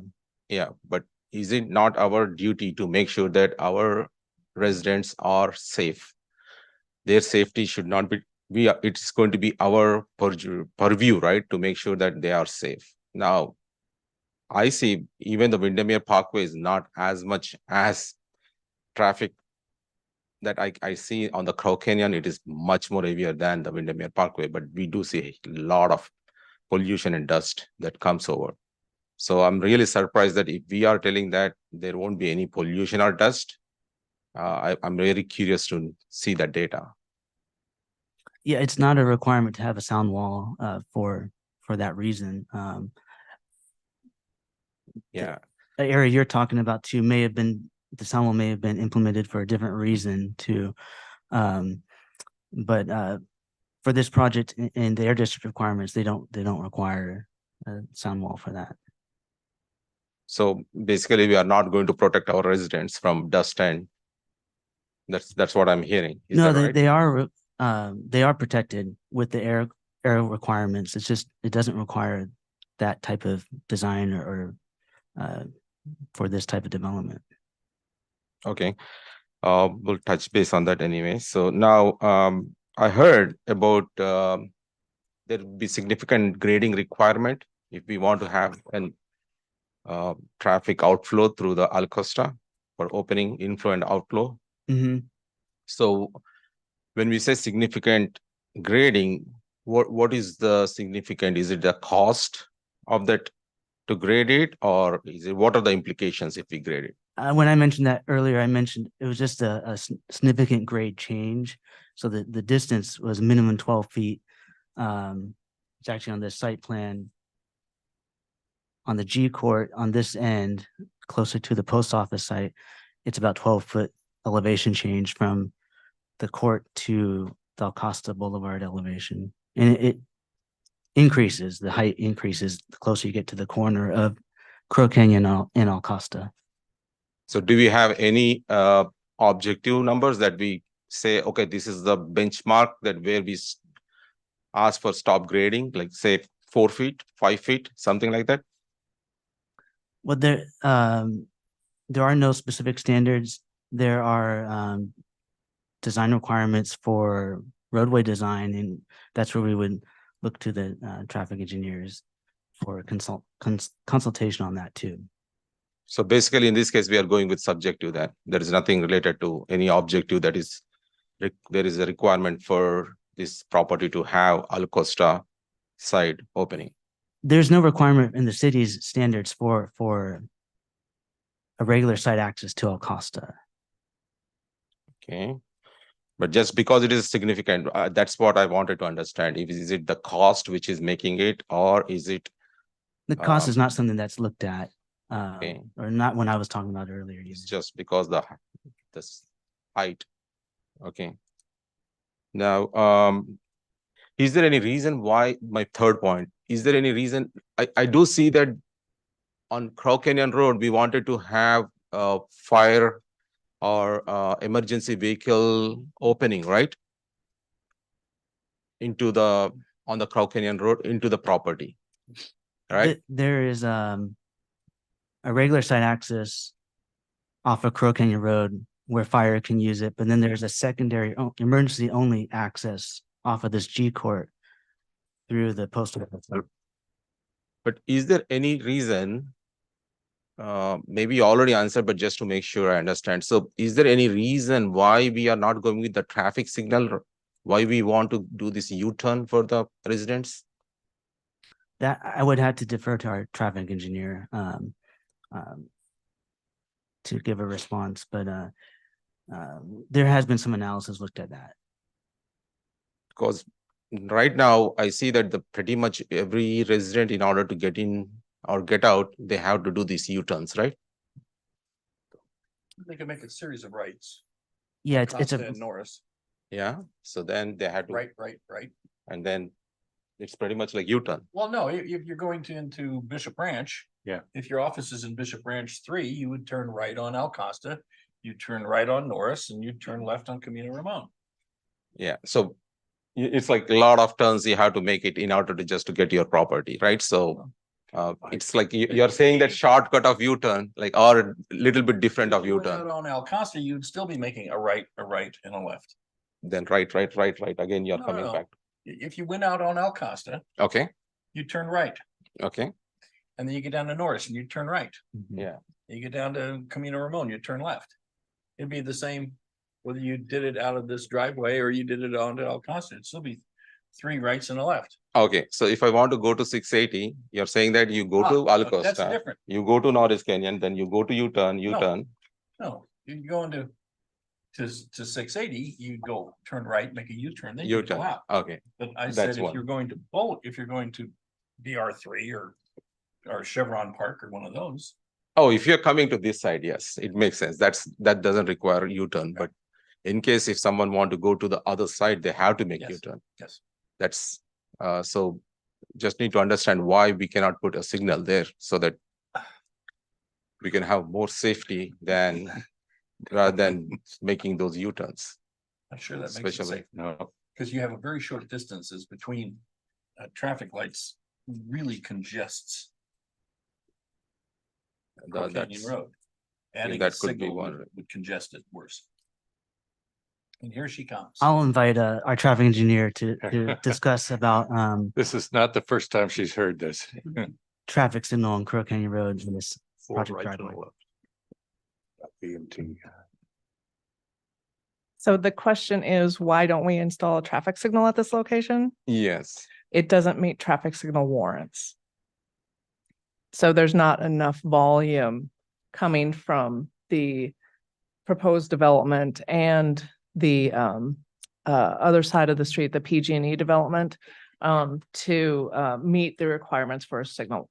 yeah, but is it not our duty to make sure that our residents are safe? Their safety should not be. It's going to be our purview, right, to make sure that they are safe. Now, I see even the Windermere Parkway is not as much as traffic that I see on the Crow Canyon. It is much more heavier than the Windermere Parkway, but we do see a lot of pollution and dust that comes over. So I'm really surprised that if we are telling that there won't be any pollution or dust, I'm very curious to see that data. Yeah, it's not a requirement to have a sound wall for that reason. Yeah. The area you're talking about too may have been, the sound wall may have been implemented for a different reason too. But for this project and the air district requirements, they don't require a sound wall for that. So basically, we are not going to protect our residents from dust, and that's what I'm hearing. Is No, that right? they are protected with the air requirements. It's just, it doesn't require that type of design or for this type of development. Okay. We'll touch base on that anyway. So now, I heard about, there will be significant grading requirement if we want to have an traffic outflow through the Al Costa for opening inflow and outflow. Hmm. So when we say significant grading, what is the significant? Is it the cost of that to grade it, or is it, what are the implications if we grade it? When I mentioned that earlier, I mentioned it was just a significant grade change. So the distance was minimum 12 feet. It's actually on the site plan. On the G court, on this end, closer to the post office site, it's about 12-foot elevation change from the court to the Alcosta Boulevard elevation. And it increases, the height increases the closer you get to the corner of Crow Canyon and Alcosta. So do we have any objective numbers that we say, okay, this is the benchmark that where we ask for stop grading, like say 4 feet, 5 feet, something like that? Well, there are no specific standards. There are design requirements for roadway design, and that's where we would look to the traffic engineers for consultation on that too. So basically, in this case, we are going with subjective that there is nothing related to any objective that is, there is a requirement for this property to have Al Costa side opening. There's no requirement in the city's standards for a regular site access to Alcosta. Okay. But just because it is significant, that's what I wanted to understand. Is it the cost which is making it, or is it? The cost is not something that's looked at, Okay. or not when I was talking about earlier. It's just because the height. Okay. Now, is there any reason why, my third point, is there any reason, I do see that on Crow Canyon Road, we wanted to have a fire or emergency vehicle opening, right? On the Crow Canyon Road into the property, right? There is a regular site access off of Crow Canyon Road where fire can use it, but then there's a secondary emergency only access off of this G court through the post office. But is there any reason, maybe you already answered, but just to make sure I understand. So is there any reason why we are not going with the traffic signal? Why we want to do this U-turn for the residents? That I would have to defer to our traffic engineer to give a response, but there has been some analysis looked at that. Because right now I see that pretty much every resident, in order to get in or get out, they have to do these U-turns, right? They can make a series of rights. Yeah, it's Costa a and Norris, Yeah, so then they had to, right. and then it's pretty much like U-turn. Well, no, if you're going into Bishop Ranch. Yeah. If your office is in Bishop Ranch 3, you would turn right on Alcosta, you turn right on Norris, and you turn left on Camino Ramon. Yeah, so it's like a lot of turns you have to make it in order to just to get your property, right? So it's like you're saying that shortcut of U-turn, like, or a little bit different of If you went U-turn. out on Alcosta, you'd still be making a right, and a left. Then right. Again, you're No, coming no. back. If you went out on Alcosta, Okay, you turn right, okay, and then you get down to Norris and you turn right. yeah. You get down to Camino Ramon, you turn left. It'd be the same whether you did it out of this driveway or you did it onto Alcosta. It'd still be 3 rights and a left. Okay, so if I want to go to 680, you're saying that you go to Al That's Costa, different. you go to Norris Canyon, then you go to U-turn. No, you go into to 680, you go turn right, make a U-turn, then you U-turn. go out. Okay, But I That's said, if one. you're going to BR3 or Chevron Park or one of those. oh, if you're coming to this side, yes, it makes sense. That doesn't require U-turn, but in case if someone want to go to the other side, they have to make Yes. U-turn. Yes. That's so just need to understand why we cannot put a signal there so that we can have more safety than rather than making those U-turns. I'm sure that makes it Especially, safe, because you have a very short distances between traffic lights really congests Crow Canyon that's, Road. Adding a that could be signal one. would congest it worse. And here she comes. I'll invite our traffic engineer to discuss about This is not the first time she's heard this. traffic signal on Crow Canyon Road in this Four project right to the driveway. left. BMT. So the question is, why don't we install a traffic signal at this location? Yes. It doesn't meet traffic signal warrants. So there's not enough volume coming from the proposed development and the other side of the street, the PG&E development, to meet the requirements for a signal.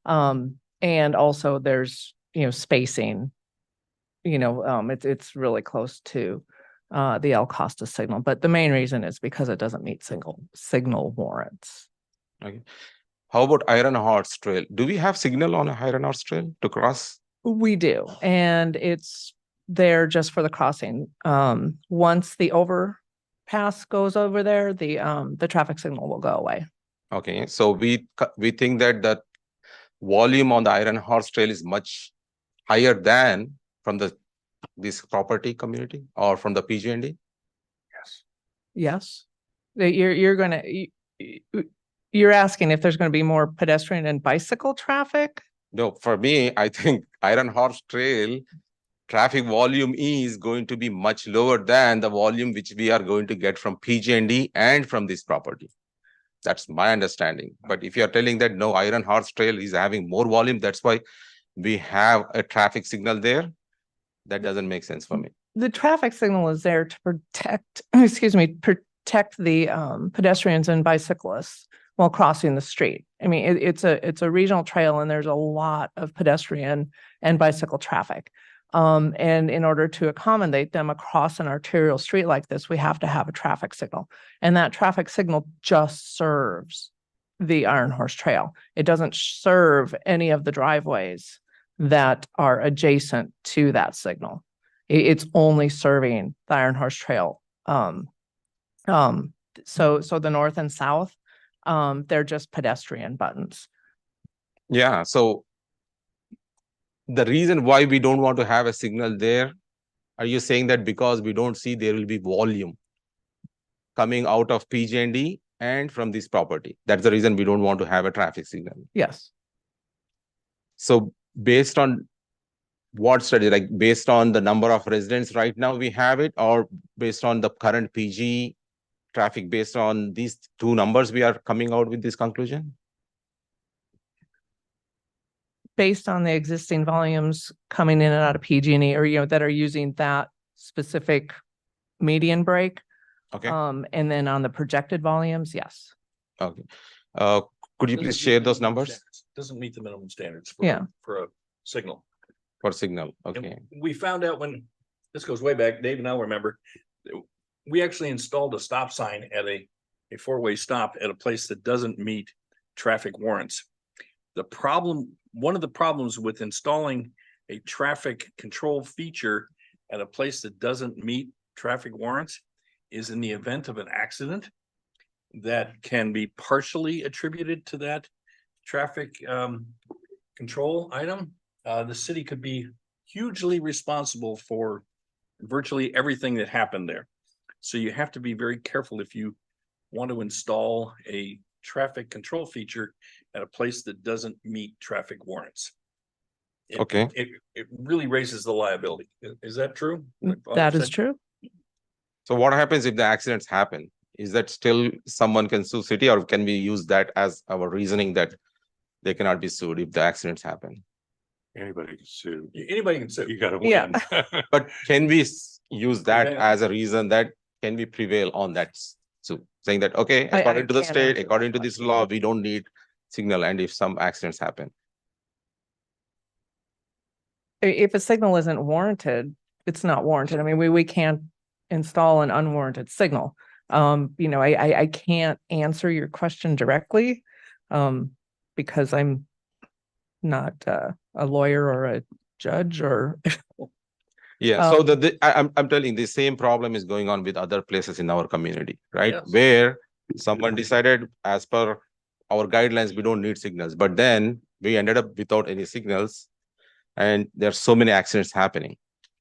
And also there's, spacing, it's really close to the El Costa signal, but the main reason is because it doesn't meet signal warrants. Okay. How about Iron Horse Trail? Do we have signal on Iron Horse Trail to cross? We do, and it's there just for the crossing. Once the overpass goes over there, the traffic signal will go away. Okay, so we think that the volume on the Iron Horse Trail is much higher than from this property community or from the PG&E? Yes. Yes, you're asking if there's going to be more pedestrian and bicycle traffic? No, for me, I think Iron Horse Trail traffic volume is going to be much lower than the volume which we are going to get from PG&E and from this property. That's my understanding. But if you're telling that no, Iron Horse Trail is having more volume, that's why we have a traffic signal there, that doesn't make sense for me. The traffic signal is there to protect, protect the pedestrians and bicyclists while crossing the street. I mean, it's a regional trail and there's a lot of pedestrian and bicycle traffic. And in order to accommodate them across an arterial street like this, we have to have a traffic signal. And that traffic signal just serves the Iron Horse Trail. It doesn't serve any of the driveways that are adjacent to that signal. It's only serving the Iron Horse Trail. So the north and south, they're just pedestrian buttons. Yeah, so the reason why we don't want to have a signal there, are you saying that because we don't see there will be volume coming out of PG&E and from this property? That's the reason we don't want to have a traffic signal. Yes. So based on what study, like based on the number of residents right now we have it, or based on the current PG traffic, based on these two numbers we are coming out with this conclusion? Based on the existing volumes coming in and out of PG&E, or, that are using that specific median break. Okay, And then on the projected volumes, yes. okay. Could you Doesn't please meet share the those minimum numbers standards. Doesn't meet the minimum standards Yeah. for a signal. for signal? And Okay, we found out when, this goes way back, Dave and I remember, we actually installed a stop sign at a four-way stop at a place that doesn't meet traffic warrants. The problem, one of the problems with installing a traffic control feature at a place that doesn't meet traffic warrants is in the event of an accident that can be partially attributed to that traffic control item. The city could be hugely responsible for virtually everything that happened there. So you have to be very careful if you want to install a traffic control feature at a place that doesn't meet traffic warrants. Okay. It really raises the liability. Is that true? That is true. so what happens if the accidents happen? Is that still someone can sue city, or can we use that as our reasoning that they cannot be sued if the accidents happen? Anybody can sue. Anybody can sue. You gotta Yeah. win. But can we use that Prevail. as a reason that can we prevail on that? So saying that, okay, I according to the can't state, answer according to that this law, we don't need signal, and if some accidents happen. If a signal isn't warranted, it's not warranted. I mean, we can't install an unwarranted signal. I can't answer your question directly, because I'm not a lawyer or a judge or. Yeah, so I'm telling the same problem is going on with other places in our community, right? Yes. Where someone decided as per our guidelines, we don't need signals, but then we ended up without any signals. And there are so many accidents happening.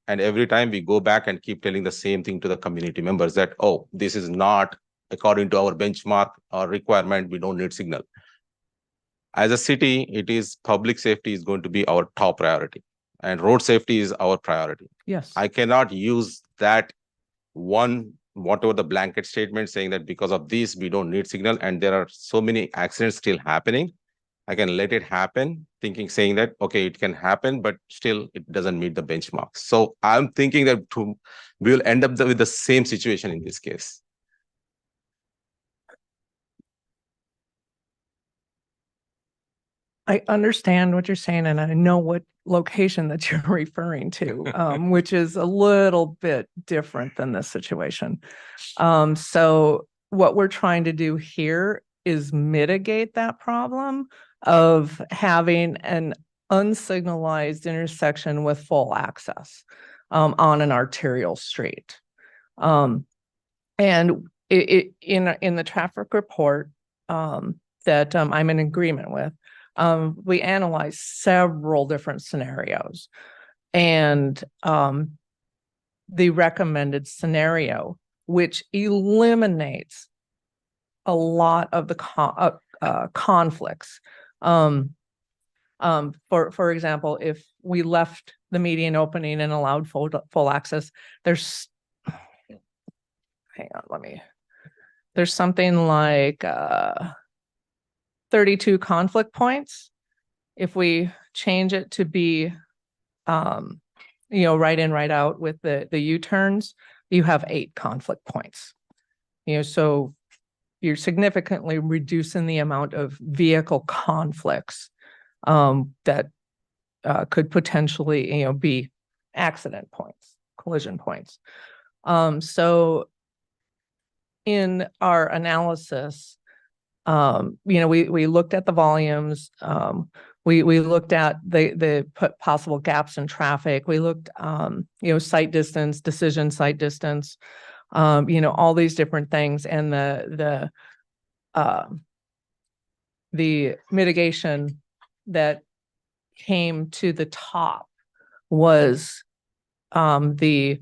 And every time we go back and keep telling the same thing to the community members that, oh, this is not according to our benchmark or requirement, we don't need signal. As a city, it is public safety is going to be our top priority, and road safety is our priority. Yes. I cannot use that one, whatever the blanket statement saying that because of this, we don't need signal, and there are so many accidents still happening. I can let it happen, saying that, okay, it can happen, but still it doesn't meet the benchmarks. So I'm thinking that we will end up with the same situation in this case. I understand what you're saying, and I know what location that you're referring to, which is a little bit different than this situation. So what we're trying to do here is mitigate that problem of having an unsignalized intersection with full access on an arterial street. And in the traffic report that I'm in agreement with, we analyzed several different scenarios, and the recommended scenario, which eliminates a lot of the conflicts. For example, if we left the median opening and allowed full access, there's there's something like 32 conflict points. If we change it to be, right in, right out with the U-turns, you have 8 conflict points. So you're significantly reducing the amount of vehicle conflicts that could potentially, be accident points, collision points. So in our analysis, we looked at the volumes. We looked at the possible gaps in traffic. We looked, site distance, decision site distance, all these different things, and the mitigation that came to the top was the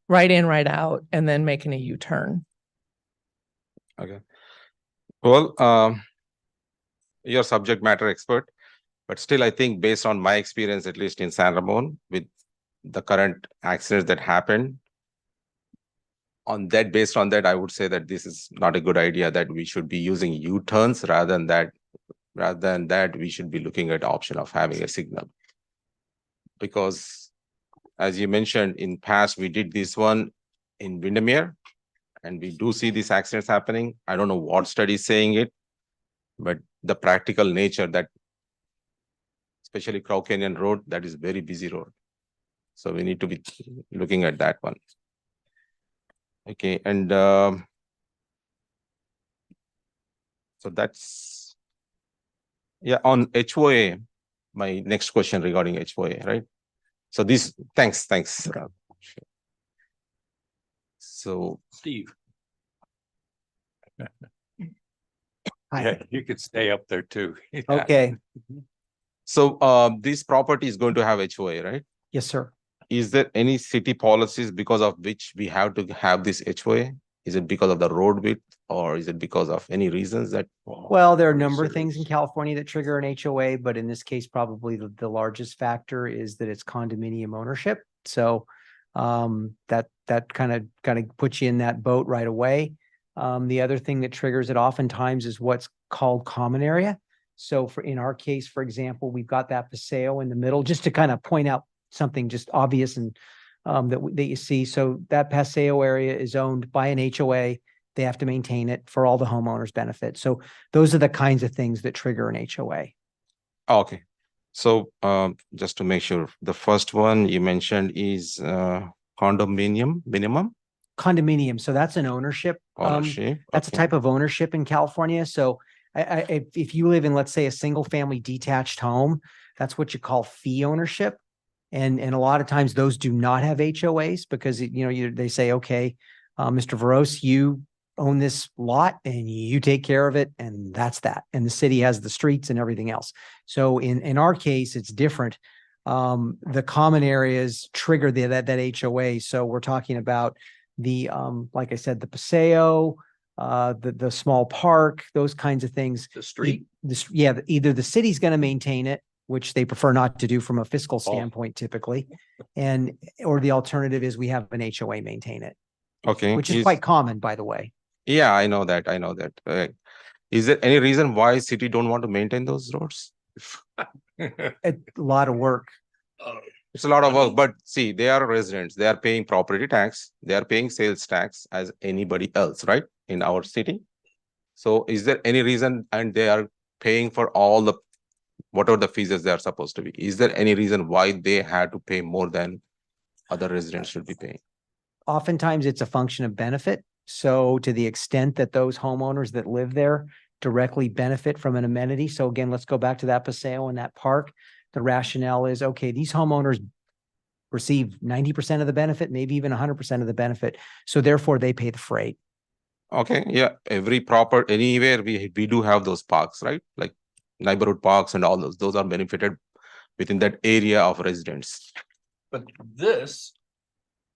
right in, right out, and then making a U-turn. Okay. Well, you're subject matter expert, but still, I think based on my experience, at least in San Ramon, with the current accidents that happened, based on that, I would say that this is not a good idea, that we should be using U-turns rather than that, we should be looking at the option of having a signal. Because as you mentioned, in past, we did this one in Windermere, and we do see these accidents happening. I don't know what study is saying it, but the practical nature that, especially Crow Canyon Road, that is very busy road. So we need to be looking at that one. Okay, and so that's, yeah, on HOA, my next question regarding HOA, right? So this, thanks. So Steve. Yeah, you could stay up there too. Okay. So this property is going to have HOA, right? Yes, sir. Is there any city policies because of which we have to have this HOA? Is it because of the road width, or is it because of any reasons that? Well, there are a number of things in California that trigger an HOA, but in this case, probably the largest factor is that it's condominium ownership. So that kind of puts you in that boat right away. The other thing that triggers it oftentimes is what's called common area. So in our case, for example, we've got that paseo in the middle, just to kind of point out something just obvious and that you see. So that paseo area is owned by an HOA. They have to maintain it for all the homeowners' benefit. So those are the kinds of things that trigger an HOA. Okay. So just to make sure, the first one you mentioned is condominium minimum? Condominium. So that's an ownership. Ownership. That's a type of ownership in California. So if you live in, let's say, a single family detached home, that's what you call fee ownership. And a lot of times those do not have HOAs because, they say, okay, Mr. Veros, you own this lot and you take care of it. And that's that. And the city has the streets and everything else. So in our case, it's different. the common areas trigger that HOA. So we're talking about the, like I said, the Paseo, the small park, those kinds of things. The street. Either the city's going to maintain it, which they prefer not to do from a fiscal standpoint typically. Or the alternative is we have an HOA maintain it, Okay. which is quite common, by the way. Yeah, I know that. I know that. Is there any reason why city don't want to maintain those roads? A lot of work. It's a lot of work, but see, they are residents. They are paying property tax. They are paying sales tax as anybody else, right? In our city. So is there any reason, and they are paying for all the, whatever the fees they are supposed to be? Is there any reason why they had to pay more than other residents should be paying? Oftentimes it's a function of benefit. So to the extent that those homeowners that live there directly benefit from an amenity. So again, let's go back to that Paseo and that park. The rationale is, okay, these homeowners receive 90% of the benefit, maybe even 100% of the benefit. So therefore they pay the freight. Okay, yeah, anywhere we do have those parks, right? Like neighborhood parks and all those are benefited within that area of residents. But this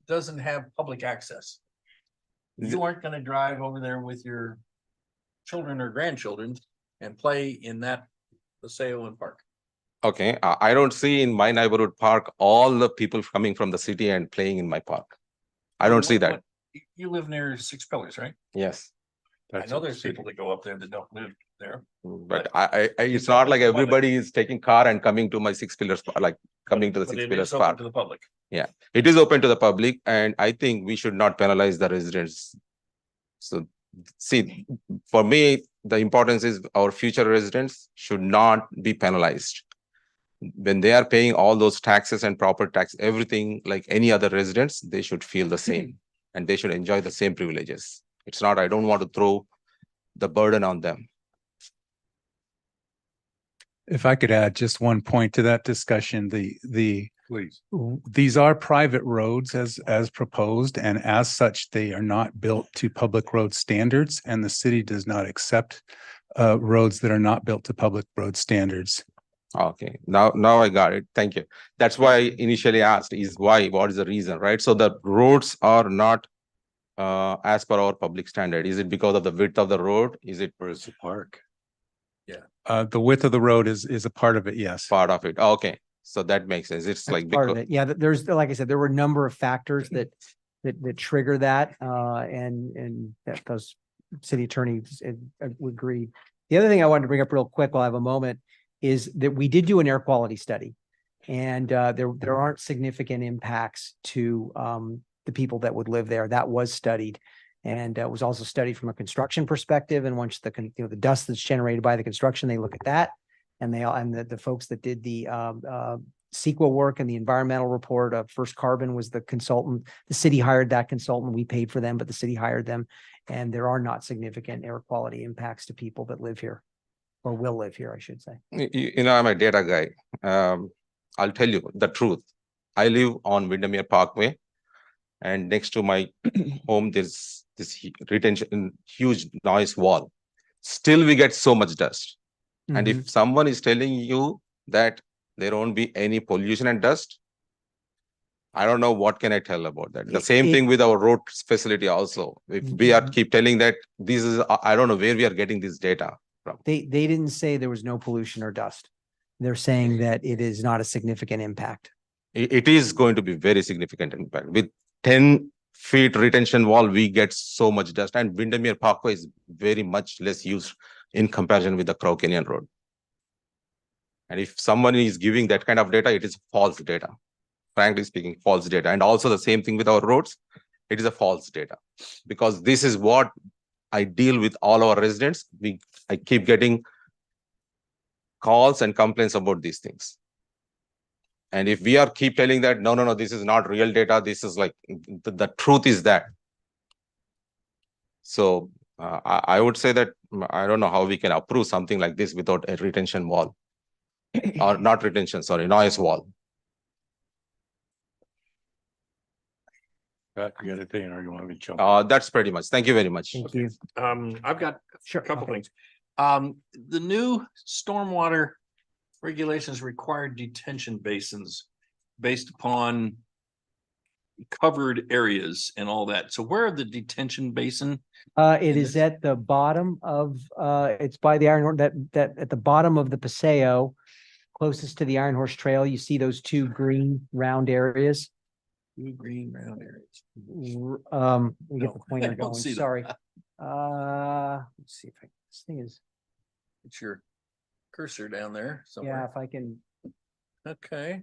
doesn't have public access. You aren't gonna drive over there with your children or grandchildren and play in that Paseo and park. Okay, I don't see in my neighborhood park all the people coming from the city and playing in my park. I don't see that. You live near Six Pillars, right? Yes, I know there's people that go up there that don't live there. but it's not like everybody is taking car and coming to my Six Pillars, like coming to the But Six it Pillars is open park. to the public. It is open to the public, and I think we should not penalize the residents. So, see, for me, the importance is our future residents should not be penalized. When they are paying all those taxes and proper tax, everything like any other residents, they should feel the same and they should enjoy the same privileges. It's not, I don't want to throw the burden on them. If I could add just one point to that discussion, Please. these are private roads as proposed, and as such, they are not built to public road standards, and the city does not accept roads that are not built to public road standards. Okay, now I got it. Thank you. That's why I initially asked is why, what is the reason, right? So the roads are not as per our public standard. Is it because of the width of the road? Is it Or it's a park. The width of the road is a part of it, yes. part of it? Okay, so that makes sense. It's That's like part of because it. Yeah, there's, like I said, there were a number of factors that trigger that, and that those city attorneys would agree. The other thing I wanted to bring up real quick while I have a moment is that we did do an air quality study, and there aren't significant impacts to the people that would live there. That was studied. And it was also studied from a construction perspective. And once the dust that's generated by the construction, they look at that. And the folks that did the CEQA work and the environmental report of First Carbon was the consultant. The city hired that consultant. We paid for them, but the city hired them. And there are not significant air quality impacts to people that live here, or will live here, I should say. you know, I'm a data guy. I'll tell you the truth. I live on Windermere Parkway, and next to my home, there's this huge noise wall. Still, we get so much dust. And if someone is telling you that there won't be any pollution and dust, I don't know what can I tell about that. The same thing with our road facility also. If we are keep telling that this is, I don't know where we are getting this data from. They didn't say there was no pollution or dust. They're saying that it is not a significant impact. It is going to be very significant impact. With 10 feet retention wall, we get so much dust, and Windermere Parkway is very much less used in comparison with the Crow Canyon Road. And if someone is giving that kind of data, it is false data. Frankly speaking, false data. And also the same thing with our roads. It is a false data, because this is what I deal with all our residents. I keep getting calls and complaints about these things. And if we are keep telling that, no, this is not real data, this is like, the truth is that. So I would say that, I don't know how we can approve something like this without a retention wall. Or not retention, sorry, noise wall. You got anything, or you want me to jump? That's pretty much. Thank you very much. Thank you. I've got Sure. a couple Okay. things. The new stormwater regulations require detention basins based upon covered areas and all that. So where are the detention basin? It In is this- at the bottom of, it's by the Iron Horse, that at the bottom of the Paseo, closest to the Iron Horse Trail, you see those two green round areas. Two green round areas. Let me get the No, I pointer don't going, see them. sorry. Let's see if I, this thing is, It's your cursor down there yeah, somewhere. if I can, Okay.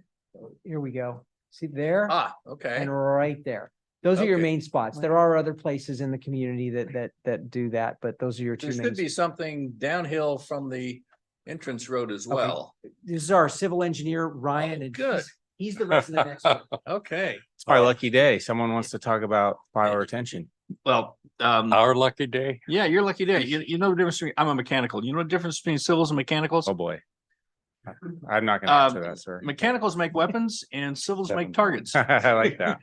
here we go. See there? Ah, okay. And right there. Those are your Okay. main spots. There are other places in the community that do that, but those are your two There main. should be something downhill from the entrance road as Okay. well. This is our civil engineer, Ryan, Oh, and good. he's the resident expert. Okay. It's my lucky day. Someone wants to talk about fire retention. Well, Our lucky day. yeah, you're lucky day. You know the difference between, I'm a mechanical. You know the difference between civils and mechanicals? Oh, boy. I'm not gonna answer Um, that, sir. Mechanicals make weapons and civils make targets. I like that.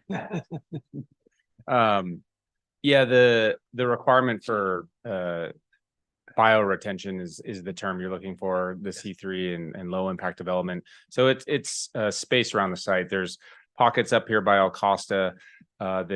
Yeah, the requirement for bioretention is the term you're looking for, the C3 and low impact development. So it's space around the site. There's pockets up here by El Costa. We have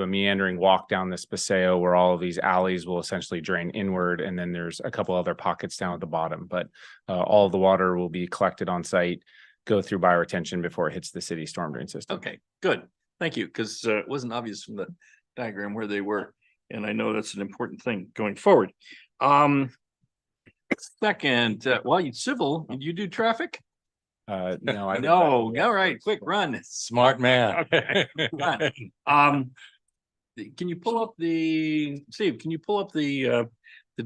a meandering walk down this Paseo where all of these alleys will essentially drain inward, and then there's a couple other pockets down at the bottom. But all of the water will be collected on site, go through bioretention before it hits the city storm drain system. Okay, good. Thank you, because it wasn't obvious from the diagram where they were. And I know that's an important thing going forward. Second, well, you civil, you do traffic? No, I No, all right, quick, run. Smart man. Okay. Can you pull up Steve, can you pull up the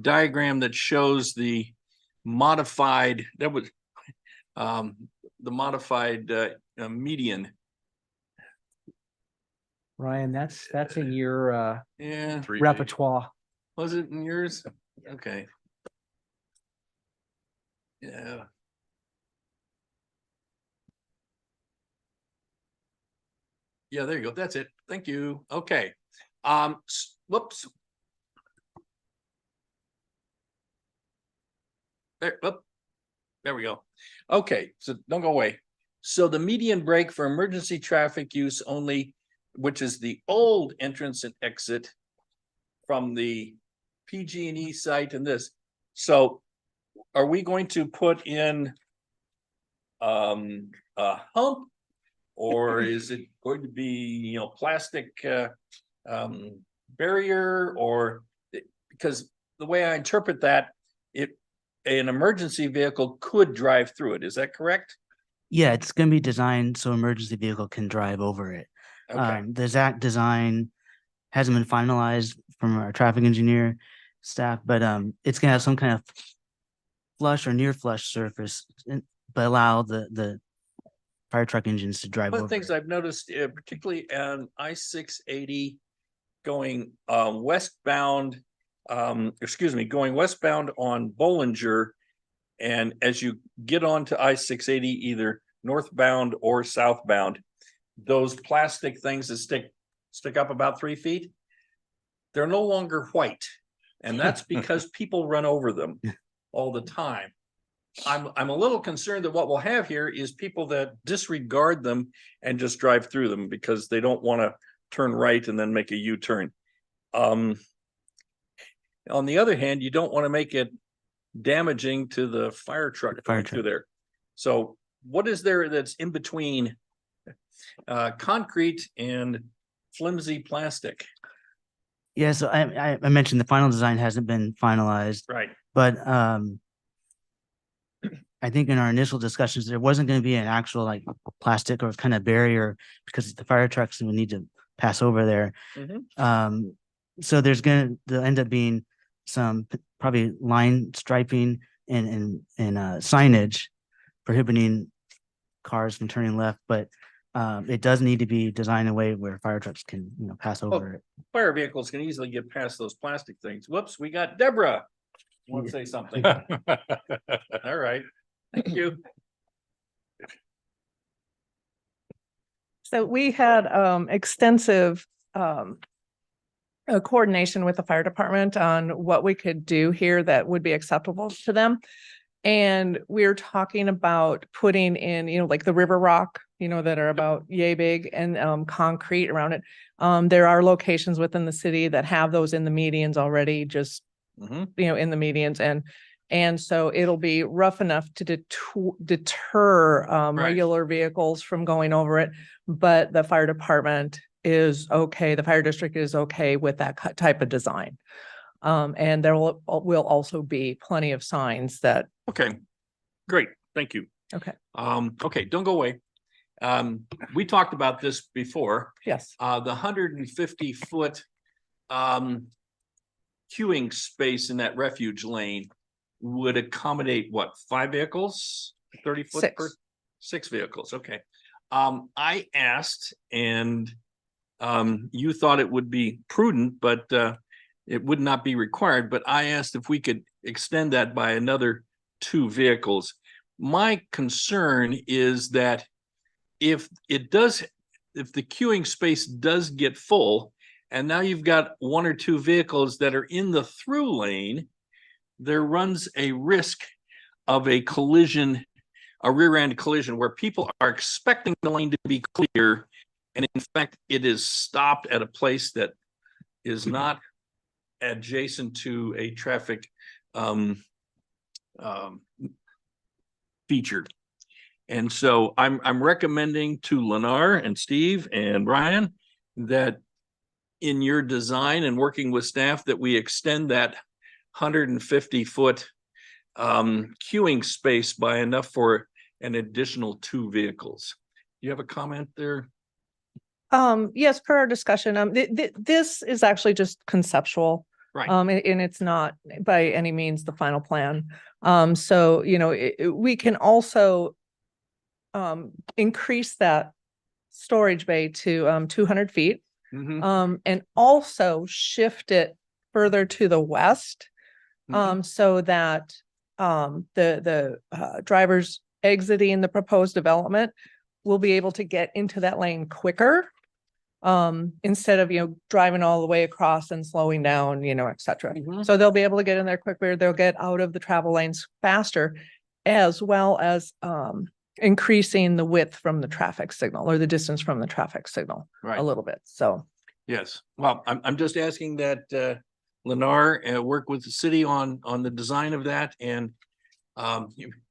diagram that shows the modified, the modified median? Ryan, that's in your Yeah, repertoire. was it in yours? Okay. Yeah. Yeah, there you go. That's it. Thank you. Okay. Whoops. There, whoop. There we go. Okay, so don't go away. So the median break for emergency traffic use only, which is the old entrance and exit from the PG&E site and this. So are we going to put in a hump? Or is it going to be, plastic barrier, or because the way I interpret that, an emergency vehicle could drive through it. Is that correct? Yeah, it's gonna be designed so emergency vehicle can drive over it. Okay, The exact design hasn't been finalized from our traffic engineer staff, but it's gonna have some kind of flush or near flush surface, but allow the fire truck engines to drive one over of the things it. I've noticed, particularly on I-680 going westbound, going westbound on Bollinger. And as you get onto I-680, either northbound or southbound, those plastic things that stick up about 3 feet, they're no longer white. And that's because people run over them all the time. I'm a little concerned that what we'll have here is people that disregard them and just drive through them because they don't want to turn right and then make a U-turn. On the other hand, you don't want to make it damaging to the fire truck going through there. So what is there that's in between concrete and flimsy plastic? Yeah, so I mentioned the final design hasn't been finalized, Right. but I think in our initial discussions, there wasn't going to be an actual like plastic or kind of barrier because the fire trucks would need to pass over there. Mhm. So there's going to end up being some probably line striping and signage prohibiting cars from turning left, but it does need to be designed in a way where fire trucks can, pass over it. Fire vehicles can easily get past those plastic things. Whoops, we got Deborah. Want to say something? All right. Thank you. So we had extensive coordination with the fire department on what we could do here that would be acceptable to them. And we're talking about putting in, like the river rock, that are about yay big, and concrete around it. There are locations within the city that have those in the medians already, just, Mhm. in the medians, and so it'll be rough enough to deter Right. regular vehicles from going over it. But the fire department is okay, the fire district is okay with that type of design. And there will also be plenty of signs that, Okay, great, thank you. okay, Okay, don't go away. We talked about this before, yes, the 150-foot queuing space in that refuge lane would accommodate what, 5 vehicles? 30 foot per? 6 vehicles, okay. I asked and you thought it would be prudent, but it would not be required, but I asked if we could extend that by another 2 vehicles. My concern is that if the queuing space does get full, and now you've got 1 or 2 vehicles that are in the through lane, there runs a risk of a collision, a rear end collision, where people are expecting the lane to be clear. And in fact, it is stopped at a place that is not adjacent to a traffic feature. And so I'm recommending to Lennar and Steve and Brian that in your design and working with staff that we extend that 150-foot queuing space by enough for an additional 2 vehicles. You have a comment there? yes, per our discussion, this is actually just conceptual. Right. And it's not by any means the final plan. So, we can also increase that storage bay to 200 feet. Mhm. And also shift it further to the west. So that the drivers exiting the proposed development will be able to get into that lane quicker. Instead of, driving all the way across and slowing down, et cetera. Mhm. So they'll be able to get in there quicker, they'll get out of the travel lanes faster, as well as increasing the width from the traffic signal, or the distance from the traffic signal Right. a little bit, so. Yes, well, I'm just asking that Lennar work with the city on the design of that, and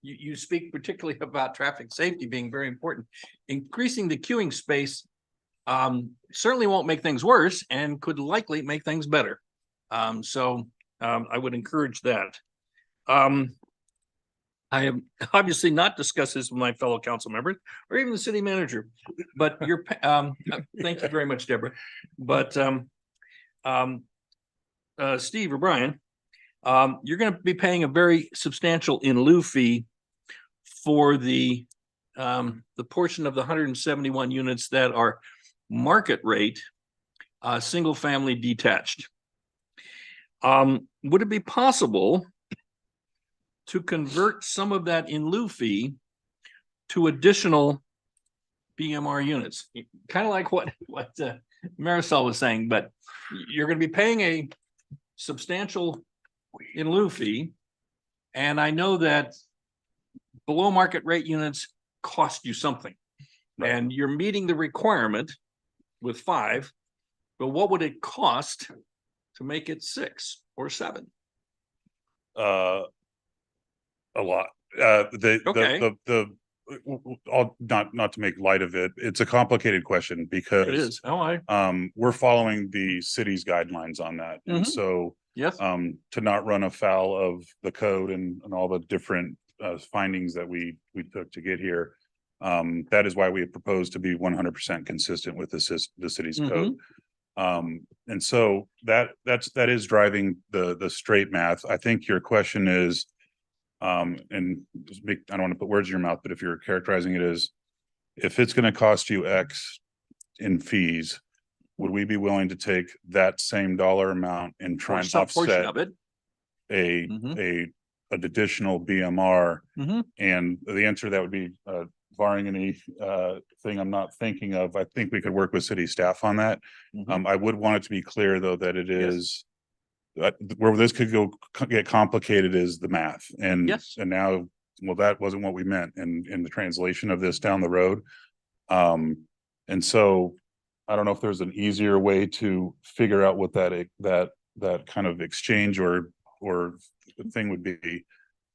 you speak particularly about traffic safety being very important. Increasing the queuing space certainly won't make things worse and could likely make things better. So I would encourage that. I have obviously not discussed this with my fellow council members or even the city manager, but thank you very much, Deborah. But Steve or Brian, you're going to be paying a very substantial in lieu fee for the portion of the 171 units that are market rate, single family detached. Would it be possible to convert some of that in lieu fee to additional BMR units? Kind of like what Marisol was saying, but you're going to be paying a substantial in lieu fee. And I know that below market rate units cost you something. Right. And you're meeting the requirement with 5, but what would it cost to make it 6 or 7? A lot. Okay. I'll not to make light of it. It's a complicated question It because is. Oh, we're following the city's guidelines on that. And Mhm. so yes. to not run afoul of the code and all the different findings that we took to get here. That is why we have proposed to be 100% consistent with the city's code. And so that is driving the straight math. I think your question is, and I don't want to put words in your mouth, but if you're characterizing it as, if it's going to cost you X in fees, would we be willing to take that same dollar amount and try Or and some portion offset of it. an additional BMR? Mhm. And the answer to that would be, barring any thing I'm not thinking of, I think we could work with city staff on that. Mhm. I would want it to be clear, though, that it Yes. is where this could get complicated is the math and Yes. and now, well, that wasn't what we meant in the translation of this down the road. And so I don't know if there's an easier way to figure out what that kind of exchange or thing would be.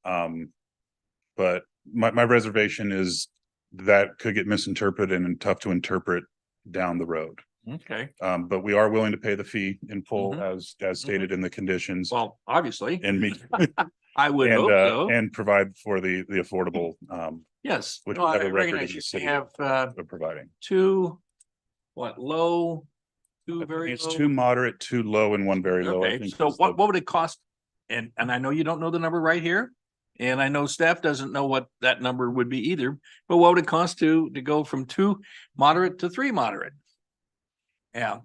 But my reservation is that could get misinterpreted and tough to interpret down the road. Okay, But we are willing to pay the fee in full Mhm. as stated in the conditions well, obviously, and meet I would hope so. and provide for the affordable Yes, which no, we have I a record in recognize the you city have of providing. two, low, two very It's low? two moderate, two low, and one very low. I Okay, think so is what the- would it cost? And I know you don't know the number right here. And I know staff doesn't know what that number would be either, but what would it cost to go from 2 moderate to 3 moderate? Yeah,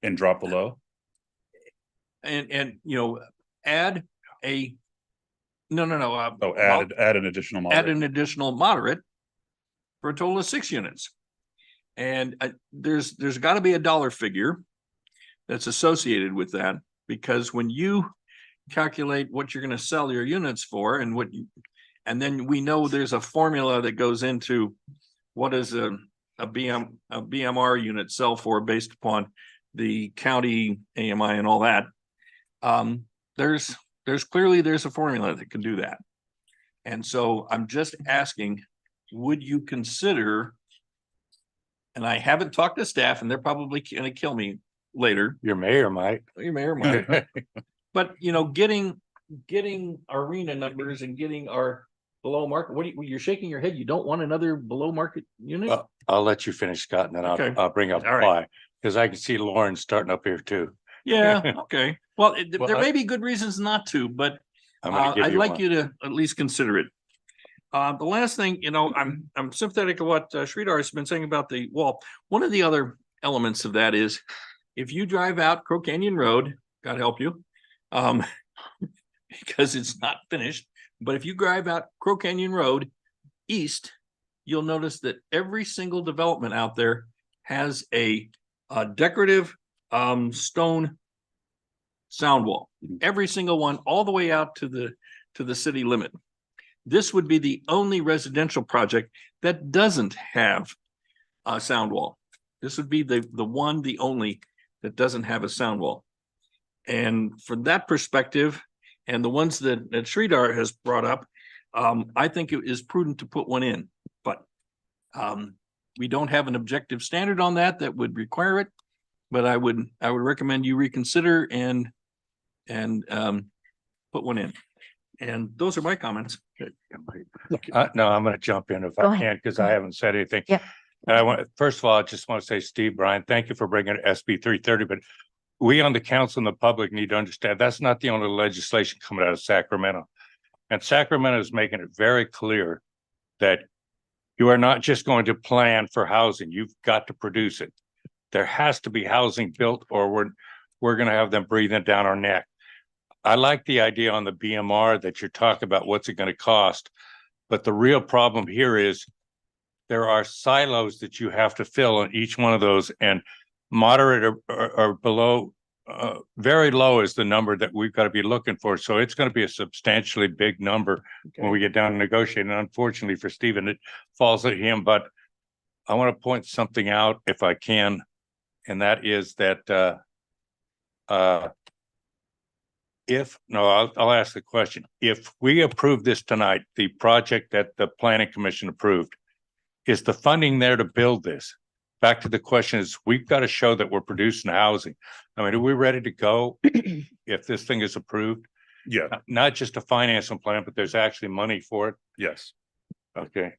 and drop the low? and add a, no, Oh, well, add an additional add moderate. an additional moderate for a total of 6 units. And there's got to be a dollar figure that's associated with that, because when you calculate what you're going to sell your units for and then we know there's a formula that goes into what is a BMR unit sell for based upon the county AMI and all that. There's clearly a formula that can do that. And so I'm just asking, would you consider, and I haven't talked to staff and they're probably going to kill me later. Your mayor might. Your mayor might. But getting arena numbers and getting our below market, you're shaking your head. You don't want another below market unit? Well, I'll let you finish, Scott, and then Okay. I'll bring up All right. why, because I can see Lauren starting up here too. Yeah, okay. Well, Well, there may be good reasons not to, but I'm gonna give I'd you like one. you to at least consider it. The last thing, I'm sympathetic to what Sridhar has been saying about the wall. One of the other elements of that is if you drive out Crow Canyon Road, God help you, because it's not finished. But if you drive out Crow Canyon Road east, you'll notice that every single development out there has a decorative stone sound wall. Every single one, all the way out to the city limit. This would be the only residential project that doesn't have a sound wall. This would be the only that doesn't have a sound wall. And from that perspective, and the ones that Sridhar has brought up, I think it is prudent to put one in, but we don't have an objective standard on that would require it. But I would recommend you reconsider and put one in. And those are my comments. No, I'm gonna jump in if Go I ahead. can, because Go I ahead. haven't said anything. Yeah. And first of all, I just want to say, Steve, Brian, thank you for bringing SB 330, but we on the council and the public need to understand that's not the only legislation coming out of Sacramento. And Sacramento is making it very clear that you are not just going to plan for housing, you've got to produce it. There has to be housing built, or we're going to have them breathing down our neck. I like the idea on the BMR that you're talking about what's it going to cost. But the real problem here is there are silos that you have to fill in each one of those, and moderate or below, very low is the number that we've got to be looking for. So it's going to be a substantially big number when we get down to negotiating. And unfortunately for Stephen, it falls at him. But I want to point something out if I can, and that is that I'll ask the question. If we approve this tonight, the project that the planning commission approved, is the funding there to build this? Back to the question is, we've got to show that we're producing housing. I mean, are we ready to go if this thing is approved? Yeah, Not just a financial plan, but there's actually money for it. yes. Okay.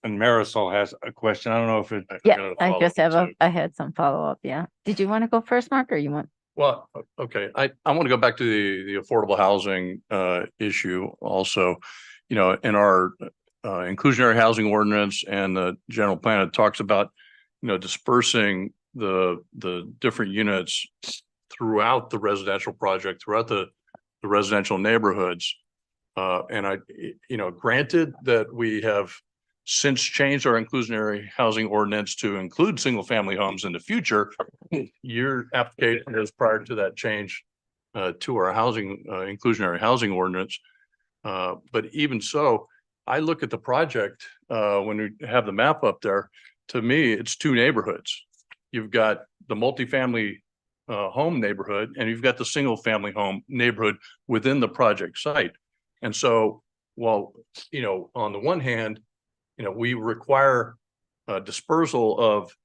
And Marisol has a question. I don't know if it. Yeah, I just I had some follow-up, yeah. Did you want to go first, Mark, or you want? Well, okay, I want to go back to the affordable housing issue also. In our inclusionary housing ordinance and the general plan, it talks about, dispersing the different units throughout the residential project, throughout the residential neighborhoods. And granted that we have since changed our inclusionary housing ordinance to include single family homes in the future, your application is prior to that change to our housing, inclusionary housing ordinance. But even so, I look at the project, when we have the map up there, to me, it's two neighborhoods. You've got the multifamily home neighborhood, and you've got the single family home neighborhood within the project site. And so, while, you know, on the one hand, you know, we require dispersal of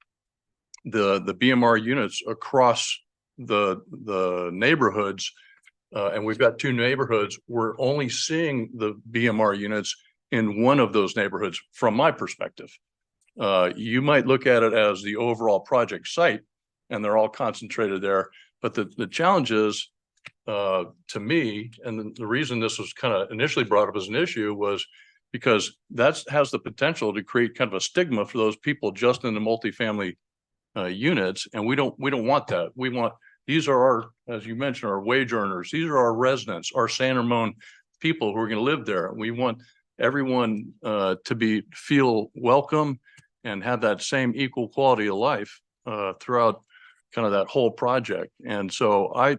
the BMR units across the neighborhoods, and we've got two neighborhoods, we're only seeing the BMR units in one of those neighborhoods from my perspective. You might look at it as the overall project site, and they're all concentrated there. But the challenge is, to me, and the reason this was kind of initially brought up as an issue was because that has the potential to create kind of a stigma for those people just in the multifamily units, and we don't want that. We want, these are our, as you mentioned, our wage earners. These are our residents, our San Ramon people who are going to live there. We want everyone to feel welcome and have that same equal quality of life throughout kind of that whole project. And so I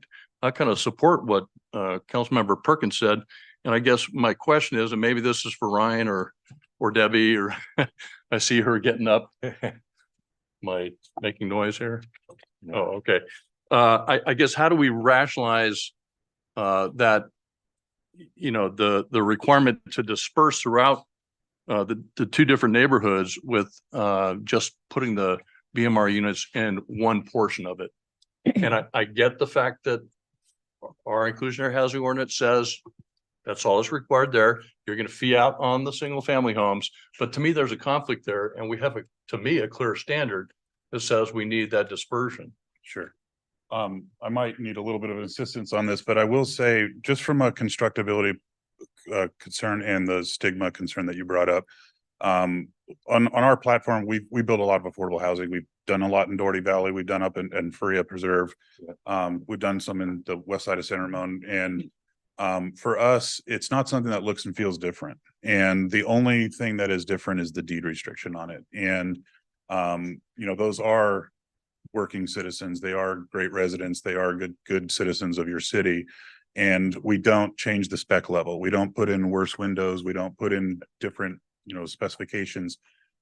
kind of support what Councilmember Perkins said. And I guess my question is, and maybe this is for Ryan or Debbie, or I see her getting up. Am I making noise here? Oh, okay. I guess, how do we rationalize that, you know, the requirement to disperse throughout the two different neighborhoods with just putting the BMR units in one portion of it? And I get the fact that our inclusionary housing ordinance says that's all that's required there. You're going to fee out on the single family homes. But to me, there's a conflict there. And we have, to me, a clear standard that says we need that dispersion. Sure. I might need a little bit of assistance on this, but I will say, just from a constructability concern and the stigma concern that you brought up, on our platform, we build a lot of affordable housing. We've done a lot in Doherty Valley. We've done up in Faria Preserve. We've done some in the west side of San Ramon. And for us, it's not something that looks and feels different. And the only thing that is different is the deed restriction on it. And you know, those are working citizens. They are great residents. They are good citizens of your city. And we don't change the spec level. We don't put in worse windows. We don't put in different, you know, specifications.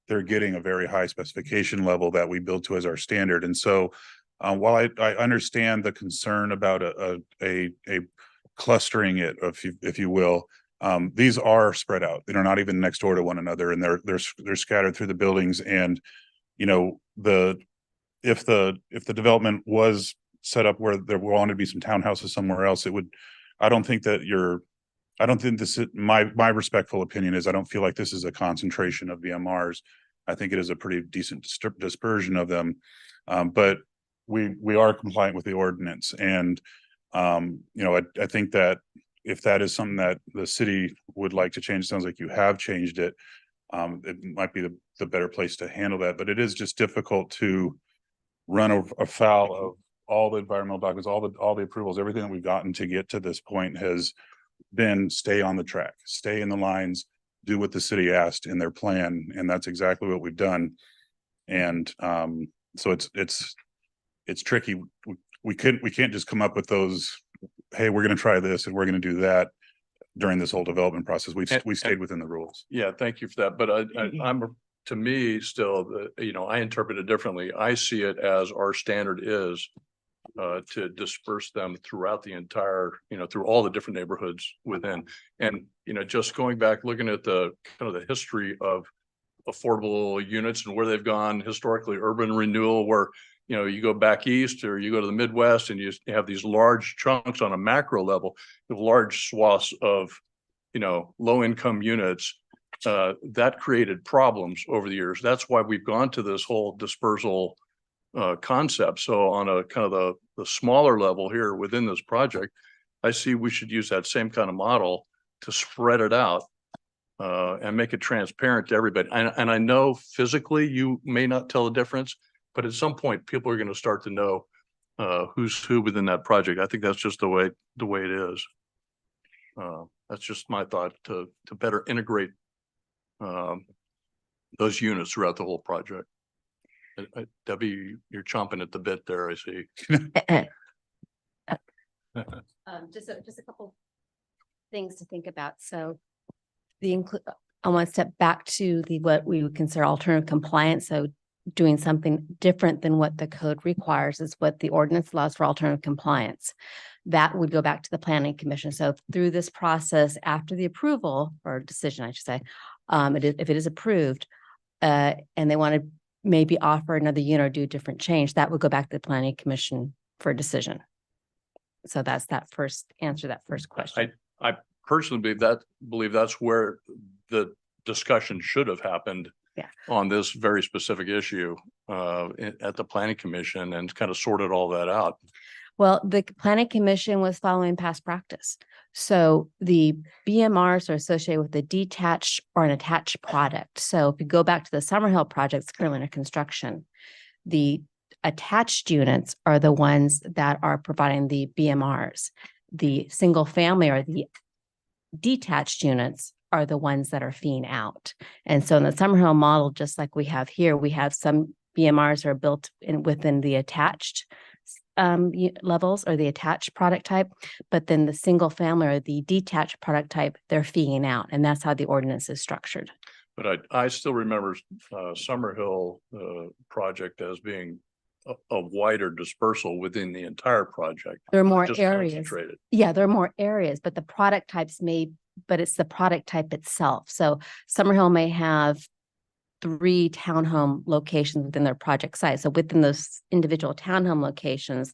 They're getting a very high specification level that we build to as our standard. And so while I understand the concern about a clustering it, if you will, these are spread out. They're not even next door to one another, and they're scattered through the buildings. And you know, if the development was set up where there wanted to be some townhouses somewhere else, it would, I don't think this is my respectful opinion is, I don't feel like this is a concentration of BMRs. I think it is a pretty decent dispersion of them. But we are compliant with the ordinance. And you know, I think that if that is something that the city would like to change, sounds like you have changed it. It might be the better place to handle that, but it is just difficult to run afoul of all the environmental documents, all the approvals, everything that we've gotten to get to this point has been stay on the track, stay in the lines, do what the city asked in their plan. And that's exactly what we've done. And so it's tricky. We can't just come up with those, hey, we're going to try this and we're going to do that during this whole development process. We stayed within the rules. Yeah, thank you for that. But I'm, to me, still, you know, I interpret it differently. I see it as our standard is to disperse them throughout the entire, you know, through all the different neighborhoods within. And, you know, just going back, looking at the kind of the history of affordable units and where they've gone historically, urban renewal, where, you know, you go back east or you go to the Midwest and you have these large chunks on a macro level, with large swaths of, you know, low income units. That created problems over the years. That's why we've gone to this whole dispersal concept. So on a kind of the smaller level here within this project, I see we should use that same kind of model to spread it out and make it transparent to everybody. And I know physically you may not tell the difference, but at some point people are going to start to know who's who within that project. I think that's just the way it is. That's just my thought to better integrate those units throughout the whole project. Debbie, you're chomping at the bit there, I see. Just a couple things to think about. So I want to step back to what we would consider alternative compliance. So doing something different than what the code requires is what the ordinance allows for alternative compliance. That would go back to the planning commission. So through this process, after the approval or decision, I should say, if it is approved, and they want to maybe offer another unit or do a different change, that would go back to the planning commission for a decision. So that's that first answer, that first question. I personally believe that's where the discussion should have happened. Yeah. On this very specific issue, at the planning commission, and kind of sorted all that out. Well, the planning commission was following past practice. So the BMRs are associated with a detached or an attached product. So if you go back to the Summerhill project, it's currently under construction. The attached units are the ones that are providing the BMRs. The single family or the detached units are the ones that are feeing out. And so in the Summerhill model, just like we have here, we have some BMRs are built within the attached levels or the attached product type, but then the single family or the detached product type, they're feeing out. And that's how the ordinance is structured. But I still remember Summerhill project as being a wider dispersal within the entire project. There are more Just areas. concentrated. Yeah, there are more areas, but the product types but it's the product type itself. So Summerhill may have 3 townhome locations within their project site. So within those individual townhome locations,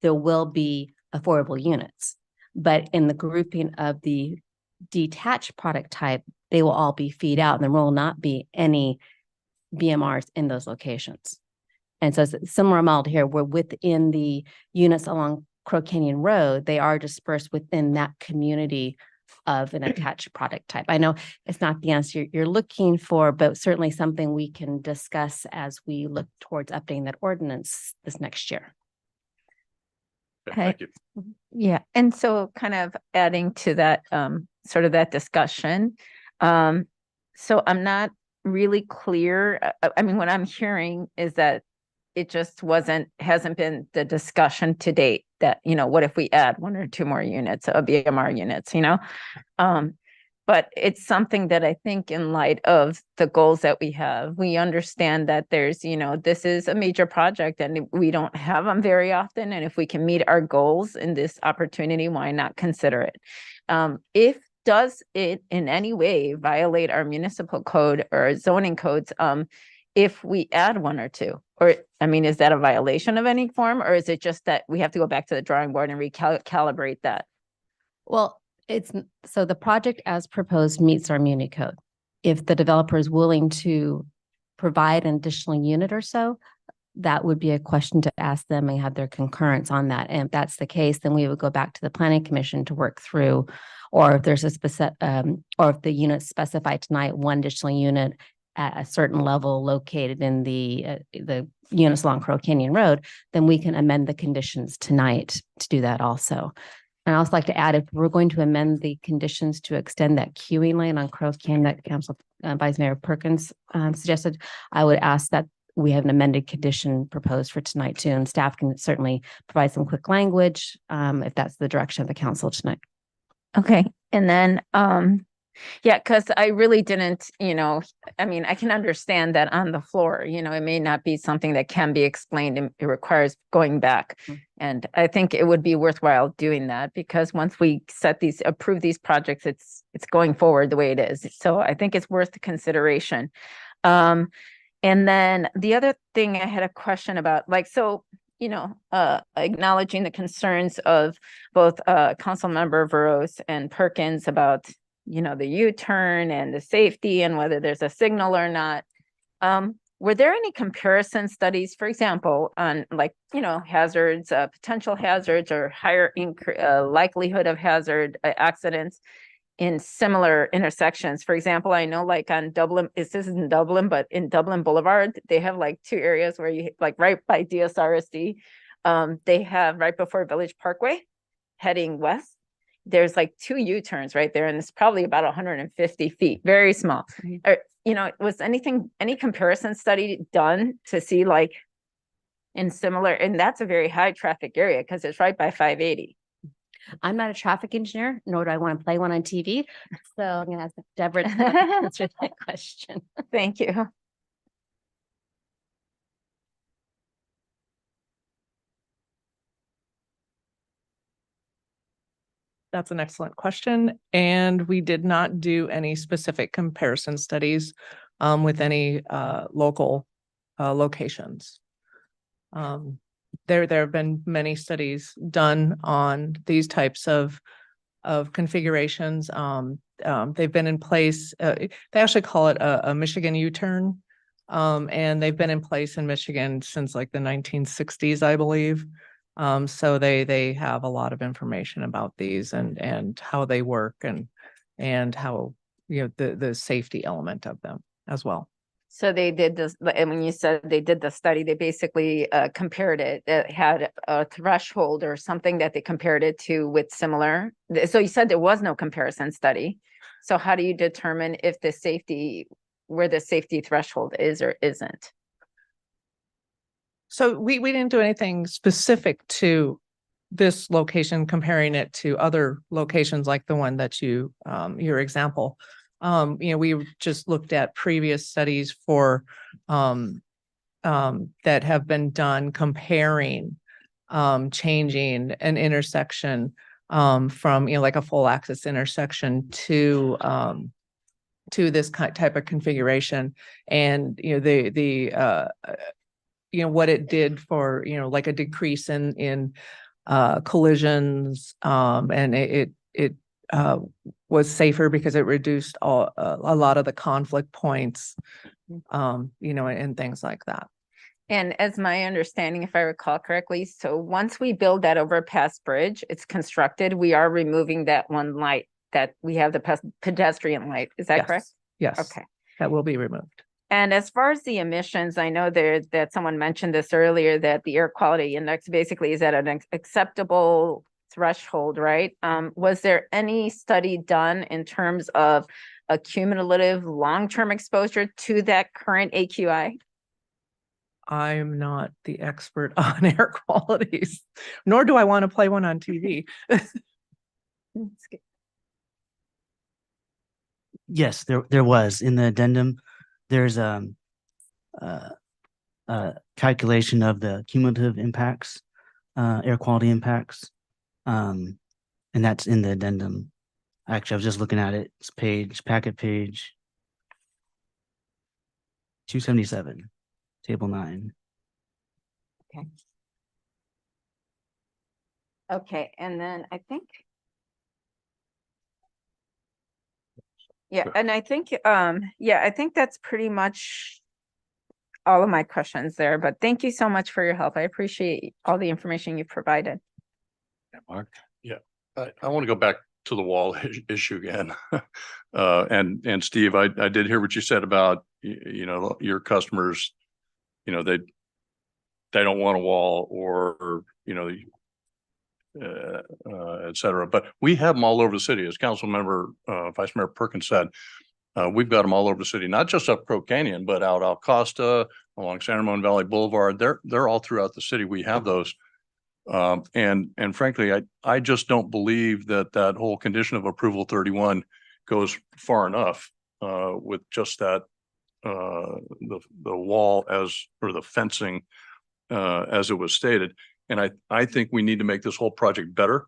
there will be affordable units. But in the grouping of the detached product type, they will all be feed out and there will not be any BMRs in those locations. And so it's a similar model here, where within the units along Crow Canyon Road, they are dispersed within that community of an attached product type. I know it's not the answer you're looking for, but certainly something we can discuss as we look towards updating that ordinance this next year. Thank you. Yeah, and so kind of adding to that, sort of that discussion. So I'm not really clear. I mean, what I'm hearing is that it just hasn't been the discussion to date that, what if we add 1 or 2 more units of BMR units, but it's something that I think in light of the goals that we have, we understand that there's, this is a major project and we don't have them very often. And if we can meet our goals in this opportunity, why not consider it? Does it in any way violate our municipal code or zoning codes? If we add 1 or 2, or, I mean, is that a violation of any form, or is it just that we have to go back to the drawing board and recalibrate that? Well, so the project as proposed meets our Muni code. If the developer is willing to provide an additional unit or so, that would be a question to ask them and have their concurrence on that. And if that's the case, then we would go back to the planning commission to work through, or if there's a specific, or if the unit specified tonight, 1 additional unit at a certain level located in the units along Crow Canyon Road, then we can amend the conditions tonight to do that also. And I also like to add, if we're going to amend the conditions to extend that queuing lane on Crow Canyon that Council Vice Mayor Perkins suggested, I would ask that we have an amended condition proposed for tonight too, and staff can certainly provide some quick language if that's the direction of the council tonight. Okay, and then, yeah, because I really didn't, I mean, I can understand that on the floor, it may not be something that can be explained and it requires going back. And I think it would be worthwhile doing that because once we approve these projects, it's going forward the way it is. So I think it's worth the consideration. And then the other thing I had a question about, acknowledging the concerns of both Councilmember Veros and Perkins about the U-turn and the safety and whether there's a signal or not. Were there any comparison studies, for example, on hazards, potential hazards or higher likelihood of hazard accidents in similar intersections? For example, I know on Dublin, this isn't Dublin, but in Dublin Boulevard, they have 2 areas where you right by DSRSD, they have right before Village Parkway heading west. There's 2 U-turns right there, and it's probably about 150 feet, very small. Was any comparison study done to see in similar, and that's a very high traffic area because it's right by 580. I'm not a traffic engineer, nor do I want to play one on TV. So I'm going to ask Deborah to answer that question. Thank you. That's an excellent question. And we did not do any specific comparison studies with any local locations. There have been many studies done on these types of configurations. They've been in place. They actually call it a Michigan U-turn. And they've been in place in Michigan since like the 1960s, I believe. So they have a lot of information about these and how they work and how, the safety element of them as well. So they did this, and when you said they did the study, they basically compared it, had a threshold or something that they compared it to with similar. So you said there was no comparison study. So how do you determine if the safety, where the safety threshold is or isn't? So we didn't do anything specific to this location, comparing it to other locations like the one that you, your example. We just looked at previous studies for that have been done comparing changing an intersection from like a full access intersection to this type of configuration, and what it did for like a decrease in collisions, and it was safer because it reduced a lot of the conflict points, and things like that. And as my understanding, if I recall correctly, so once we build that overpass bridge, it's constructed, we are removing that one light that we have, the pedestrian light. Is that correct? Yes. Okay. That will be removed. And as far as the emissions, I know that someone mentioned this earlier, that the air quality index basically is at an acceptable threshold, right? Was there any study done in terms of a cumulative long-term exposure to that current AQI? I'm not the expert on air qualities, nor do I want to play one on TV. Yes, there was in the addendum. There's calculation of the cumulative impacts, air quality impacts. And that's in the addendum. Actually, I was just looking at it. It's packet page 277, table 9. Okay. Okay, and then I think. Yeah, and I think, I think that's pretty much all of my questions there, but thank you so much for your help. I appreciate all the information you provided. Mark? I want to go back to the wall issue again. And Steve, I did hear what you said about, your customers, they don't want a wall or, et cetera, but we have them all over the city. As Councilmember, Vice Mayor Perkins said, we've got them all over the city, not just up Crow Canyon, but out Alcosta, along San Ramon Valley Boulevard. They're all throughout the city. We have those. And frankly, I just don't believe that whole condition of approval 31 goes far enough with just that the wall or the fencing as it was stated. And I think we need to make this whole project better.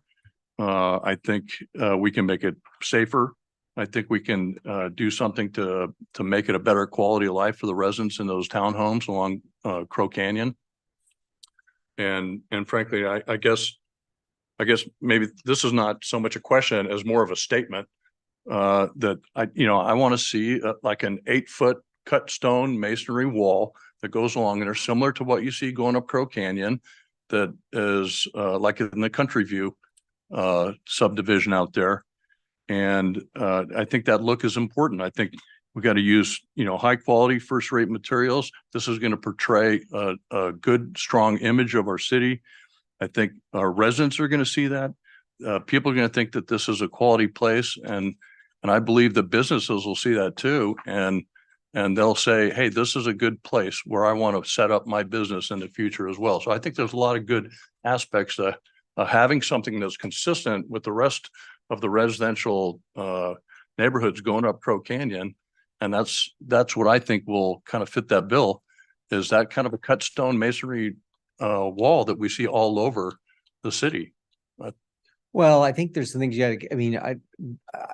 I think we can make it safer. I think we can do something to make it a better quality of life for the residents in those townhomes along Crow Canyon. And frankly, I guess maybe this is not so much a question as more of a statement that I want to see like an 8-foot cut stone masonry wall that goes along there, similar to what you see going up Crow Canyon, that is like in the Country View subdivision out there. And I think that look is important. I think we got to use, high quality, first rate materials. This is going to portray a good, strong image of our city. I think our residents are going to see that. People are going to think that this is a quality place. And I believe the businesses will see that too. And they'll say, hey, this is a good place where I want to set up my business in the future as well. So I think there's a lot of good aspects to having something that's consistent with the rest of the residential neighborhoods going up Crow Canyon. And that's what I think will kind of fit that bill, is that kind of a cut stone masonry wall that we see all over the city. Well, I think there's some things you gotta, I mean,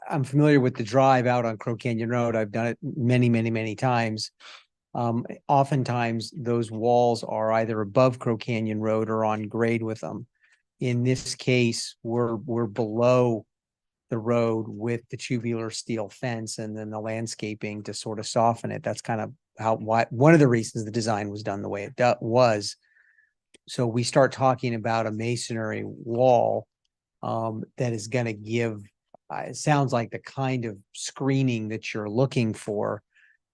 I'm familiar with the drive out on Crow Canyon Road. I've done it many, many, many times. Oftentimes those walls are either above Crow Canyon Road or on grade with them. In this case, we're below the road with the tubular steel fence and then the landscaping to sort of soften it. That's kind of one of the reasons the design was done the way it was. So we start talking about a masonry wall that is going to give, it sounds like the kind of screening that you're looking for.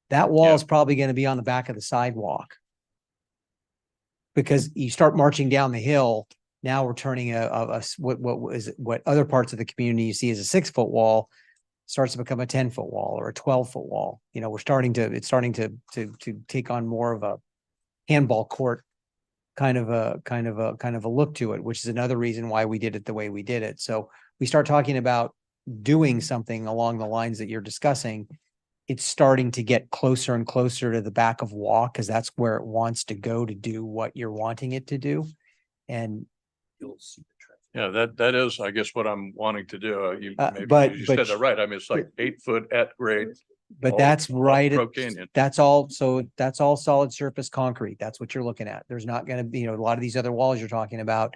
That wall is probably going to be on the back of the sidewalk. Because you start marching down the hill, now we're turning what other parts of the community you see as a 6-foot wall starts to become a 10-foot wall or a 12-foot wall. You know, it's starting to take on more of a handball court kind of a look to it, which is another reason why we did it the way we did it. So we start talking about doing something along the lines that you're discussing. It's starting to get closer and closer to the back of walk because that's where it wants to go to do what you're wanting it to do. And Yeah, that is, I guess, what I'm wanting to do. but You said that right. I mean, it's like 8 foot at grade. but all that's up right. Crow Canyon. That's all solid surface concrete. That's what you're looking at. There's not going to be, a lot of these other walls you're talking about.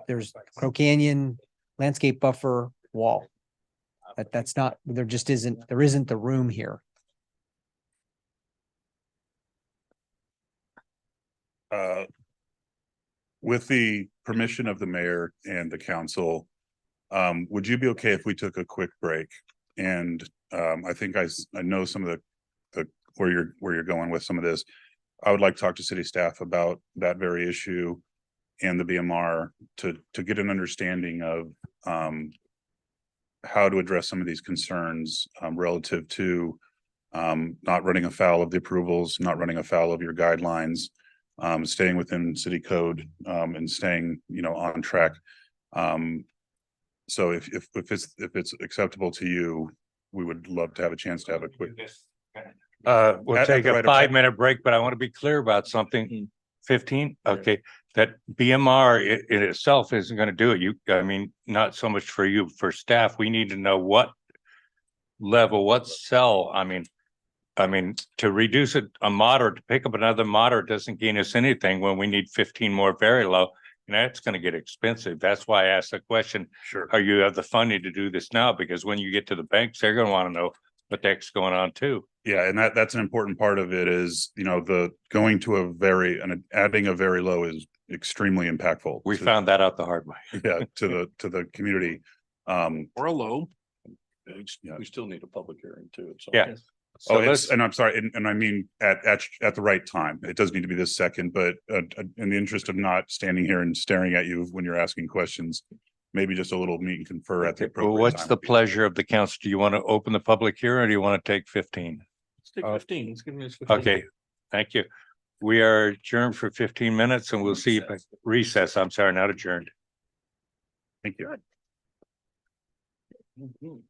There's Crow Canyon landscape buffer wall. That's not, there isn't the room here. With the permission of the mayor and the council, would you be okay if we took a quick break? And I think I know some of the where you're going with some of this. I would like to talk to city staff about that very issue and the BMR to get an understanding of how to address some of these concerns relative to not running afoul of the approvals, not running afoul of your guidelines, staying within city code and staying, on track. So if it's acceptable to you, we would love to have a chance to have a quick. We'll At take the a right- 5-minute break, but I want to be clear about something. 15? Okay, that BMR in itself isn't going to do it. I mean, not so much for you, for staff. We need to know what level, what cell. I mean, to reduce it a moderate, to pick up another moderate doesn't gain us anything when we need 15 more very low. And that's going to get expensive. That's why I asked the question. Sure. Are you have the funding to do this now? Because when you get to the banks, they're going to want to know what the heck's going on too. Yeah, and that's an important part of it is, the going to adding a very low is extremely impactful. We found that out the hard way. Yeah, to the community. Or a low. Yeah. We still need a public hearing too. So. Yeah. So And I'm sorry, and I mean at the right time. It does need to be this second, but in the interest of not standing here and staring at you when you're asking questions, maybe just a little meet and confer at the Well, appropriate what's time. the pleasure of the council? Do you want to open the public hearing or do you want to take 15? Let's take 15. Let's give me this 15. Okay, thank you. We are adjourned for 15 minutes and we'll see you recess. I'm sorry, not adjourned. Thank you. Mhm.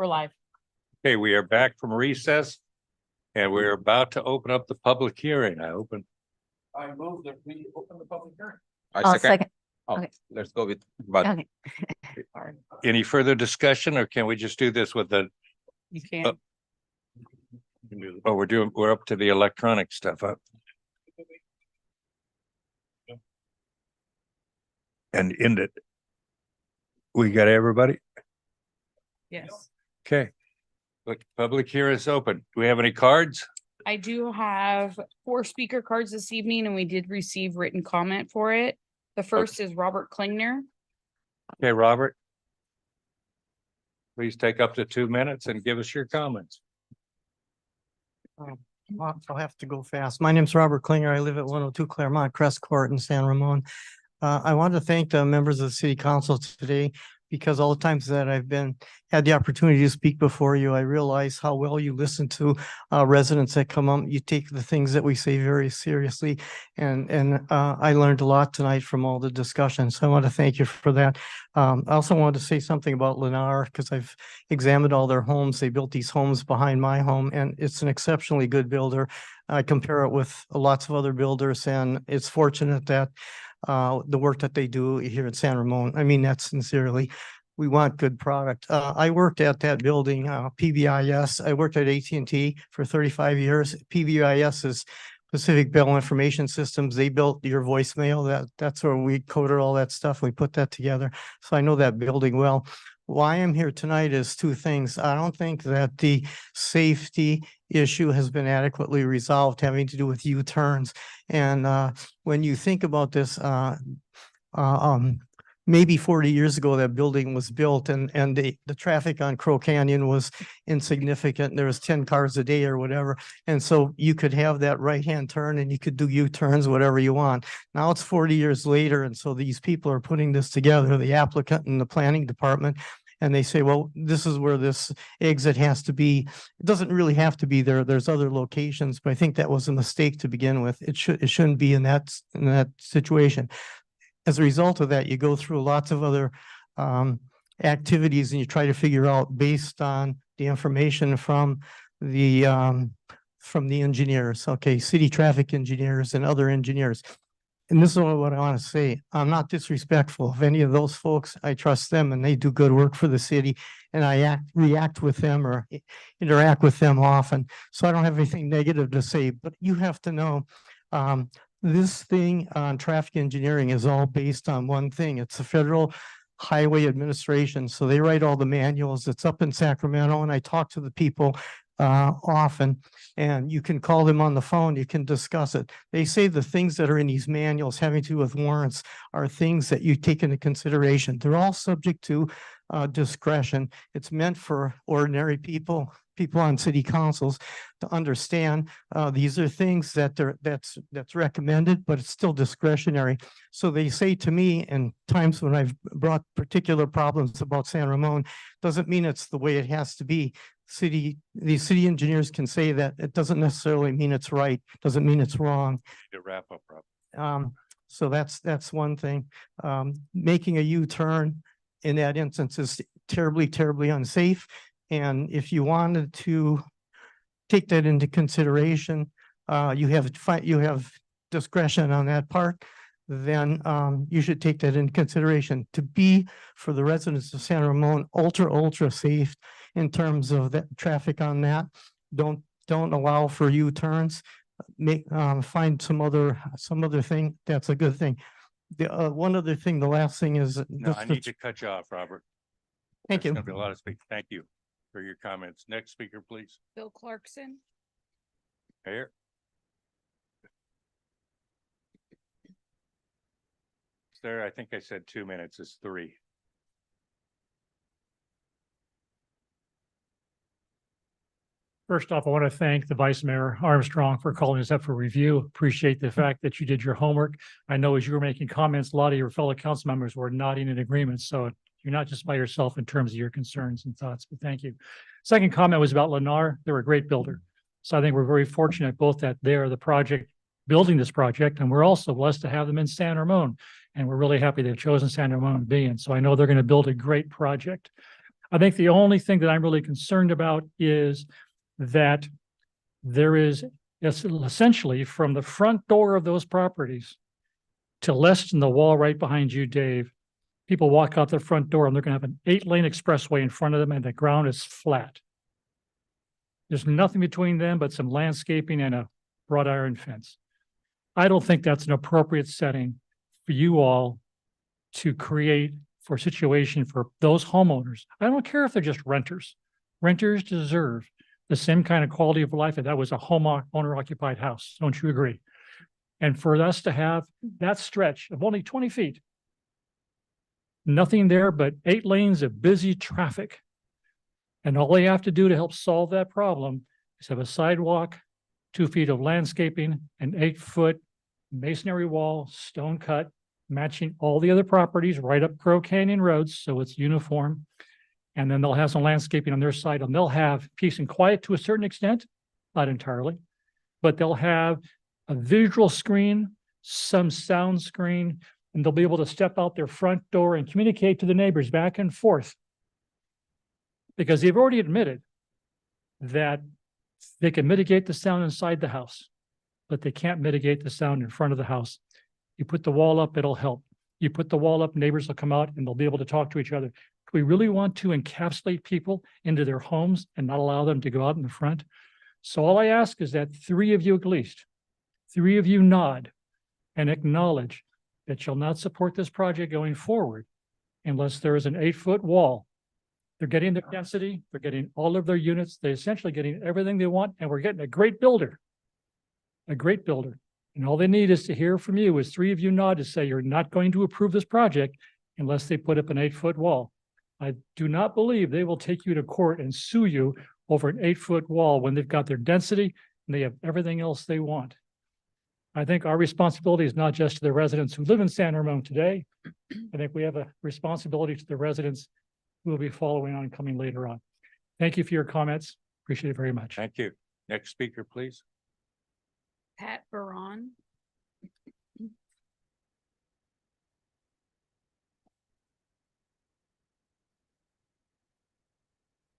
We're live. Okay, we are back from recess and we're about to open up the public hearing. I move that we open the public hearing. I second. Oh, Okay. let's go with, but Okay. Any further discussion or can we just do this with the, You can. oh, we're up to the electronic stuff up. And end it. We got everybody? Yes. Okay. Look, public hearing is open. Do we have any cards? I do have 4 speaker cards this evening and we did receive written comment for it. The first is Robert Klingner. Okay, Robert. Please take up to 2 minutes and give us your comments. I'll have to go fast. My name's Robert Klinger. I live at 102 Claremont Crest Court in San Ramon. I want to thank the members of the city council today because all the times that I've had the opportunity to speak before you, I realize how well you listen to residents that come up. You take the things that we say very seriously. And I learned a lot tonight from all the discussions. So I want to thank you for that. I also wanted to say something about Lennar because I've examined all their homes. They built these homes behind my home and it's an exceptionally good builder. I compare it with lots of other builders and it's fortunate that the work that they do here in San Ramon. I mean that sincerely. We want good product. I worked at that building, PBIS. I worked at AT&T for 35 years. PBIS is Pacific Bell Information Systems. They built your voicemail. That's where we coded all that stuff. We put that together. So I know that building well. Why I'm here tonight is 2 things. I don't think that the safety issue has been adequately resolved having to do with U-turns. And when you think about this, maybe 40 years ago, that building was built and the traffic on Crow Canyon was insignificant. There was 10 cars a day or whatever. And so you could have that right-hand turn and you could do U-turns, whatever you want. Now it's 40 years later. And so these people are putting this together, the applicant and the planning department. And they say, well, this is where this exit has to be. It doesn't really have to be there. There's other locations, but I think that was a mistake to begin with. It shouldn't be in that situation. As a result of that, you go through lots of other activities and you try to figure out based on the information from the engineers, okay, city traffic engineers and other engineers. And this is what I want to say. I'm not disrespectful of any of those folks. I trust them and they do good work for the city and I react with them or interact with them often. So I don't have anything negative to say, but you have to know this thing on traffic engineering is all based on one thing. It's the Federal Highway Administration. So they write all the manuals. It's up in Sacramento and I talk to the people often and you can call them on the phone. You can discuss it. They say the things that are in these manuals having to do with warrants are things that you take into consideration. They're all subject to discretion. It's meant for ordinary people on city councils to understand these are things that's recommended, but it's still discretionary. So they say to me in times when I've brought particular problems about San Ramon, doesn't mean it's the way it has to be. These city engineers can say that. It doesn't necessarily mean it's right, doesn't mean it's wrong. To wrap up, Rob. So that's one thing. Making a U-turn in that instance is terribly, terribly unsafe. And if you wanted to take that into consideration, you have discretion on that part, then you should take that into consideration to be for the residents of San Ramon ultra safe in terms of the traffic on that. Don't allow for U-turns. Find some other thing. That's a good thing. The one other thing, the last thing is. No, I need to cut you off, Robert. Thank you. There's gonna be a lot of speak. Thank you for your comments. Next speaker, please. Bill Clarkson. Here. There, I think I said 2 minutes is 3. First off, I want to thank the Vice Mayor Armstrong for calling us up for review. Appreciate the fact that you did your homework. I know as you were making comments, a lot of your fellow council members were nodding in agreement. So you're not just by yourself in terms of your concerns and thoughts, but thank you. Second comment was about Lennar. They're a great builder. So I think we're very fortunate both that they're the project building this project, and we're also blessed to have them in San Ramon. And we're really happy they've chosen San Ramon to be in. So I know they're going to build a great project. I think the only thing that I'm really concerned about is that there is essentially from the front door of those properties to less than the wall right behind you, Dave, people walk out the front door and they're going to have an 8-lane expressway in front of them and the ground is flat. There's nothing between them but some landscaping and a wrought iron fence. I don't think that's an appropriate setting for you all to create for a situation for those homeowners. I don't care if they're just renters. Renters deserve the same kind of quality of life if that was a owner occupied house. Don't you agree? And for us to have that stretch of only 20 feet, nothing there but 8 lanes of busy traffic. And all they have to do to help solve that problem is have a sidewalk, 2 feet of landscaping, an 8-foot masonry wall, stone cut, matching all the other properties right up Crow Canyon roads, so it's uniform. And then they'll have some landscaping on their side, and they'll have peace and quiet to a certain extent, not entirely, but they'll have a visual screen, some sound screen, and they'll be able to step out their front door and communicate to the neighbors back and forth. Because they've already admitted that they can mitigate the sound inside the house, but they can't mitigate the sound in front of the house. You put the wall up, it'll help. You put the wall up, neighbors will come out and they'll be able to talk to each other. Do we really want to encapsulate people into their homes and not allow them to go out in the front? So all I ask is that 3 of you at least, 3 of you nod and acknowledge that you'll not support this project going forward unless there is an 8-foot wall. They're getting their density, they're getting all of their units, they're essentially getting everything they want, and we're getting a great builder. A great builder. And all they need is to hear from you is 3 of you nod to say you're not going to approve this project unless they put up an 8-foot wall. I do not believe they will take you to court and sue you over an 8-foot wall when they've got their density and they have everything else they want. I think our responsibility is not just to the residents who live in San Ramon today. I think we have a responsibility to the residents who will be following on coming later on. Thank you for your comments. Appreciate it very much. Thank you. Next speaker, please. Pat Baron.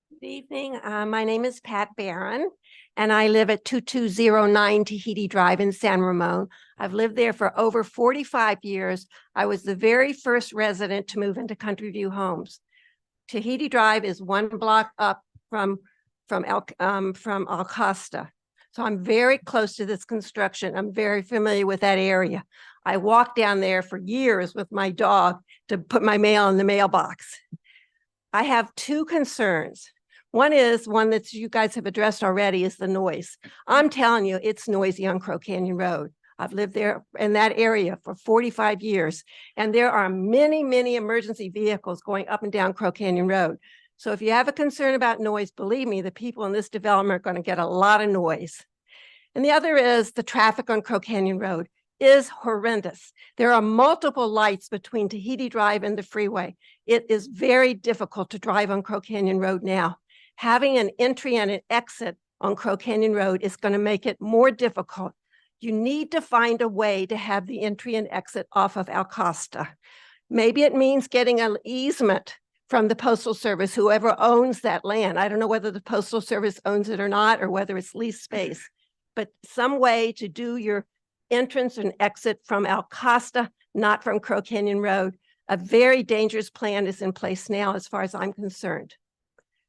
Good evening. My name is Pat Barron, and I live at 2209 Tahiti Drive in San Ramon. I've lived there for over 45 years. I was the very first resident to move into Country View Homes. Tahiti Drive is 1 block up from Al Costa. So I'm very close to this construction. I'm very familiar with that area. I walked down there for years with my dog to put my mail in the mailbox. I have 2 concerns. One is one that you guys have addressed already is the noise. I'm telling you, it's noisy on Crow Canyon Road. I've lived there in that area for 45 years, and there are many, many emergency vehicles going up and down Crow Canyon Road. So if you have a concern about noise, believe me, the people in this development are going to get a lot of noise. And the other is the traffic on Crow Canyon Road is horrendous. There are multiple lights between Tahiti Drive and the freeway. It is very difficult to drive on Crow Canyon Road now. Having an entry and an exit on Crow Canyon Road is going to make it more difficult. You need to find a way to have the entry and exit off of Al Costa. Maybe it means getting an easement from the Postal Service, whoever owns that land. I don't know whether the Postal Service owns it or not, or whether it's leased space, but some way to do your entrance and exit from Al Costa, not from Crow Canyon Road. A very dangerous plan is in place now, as far as I'm concerned.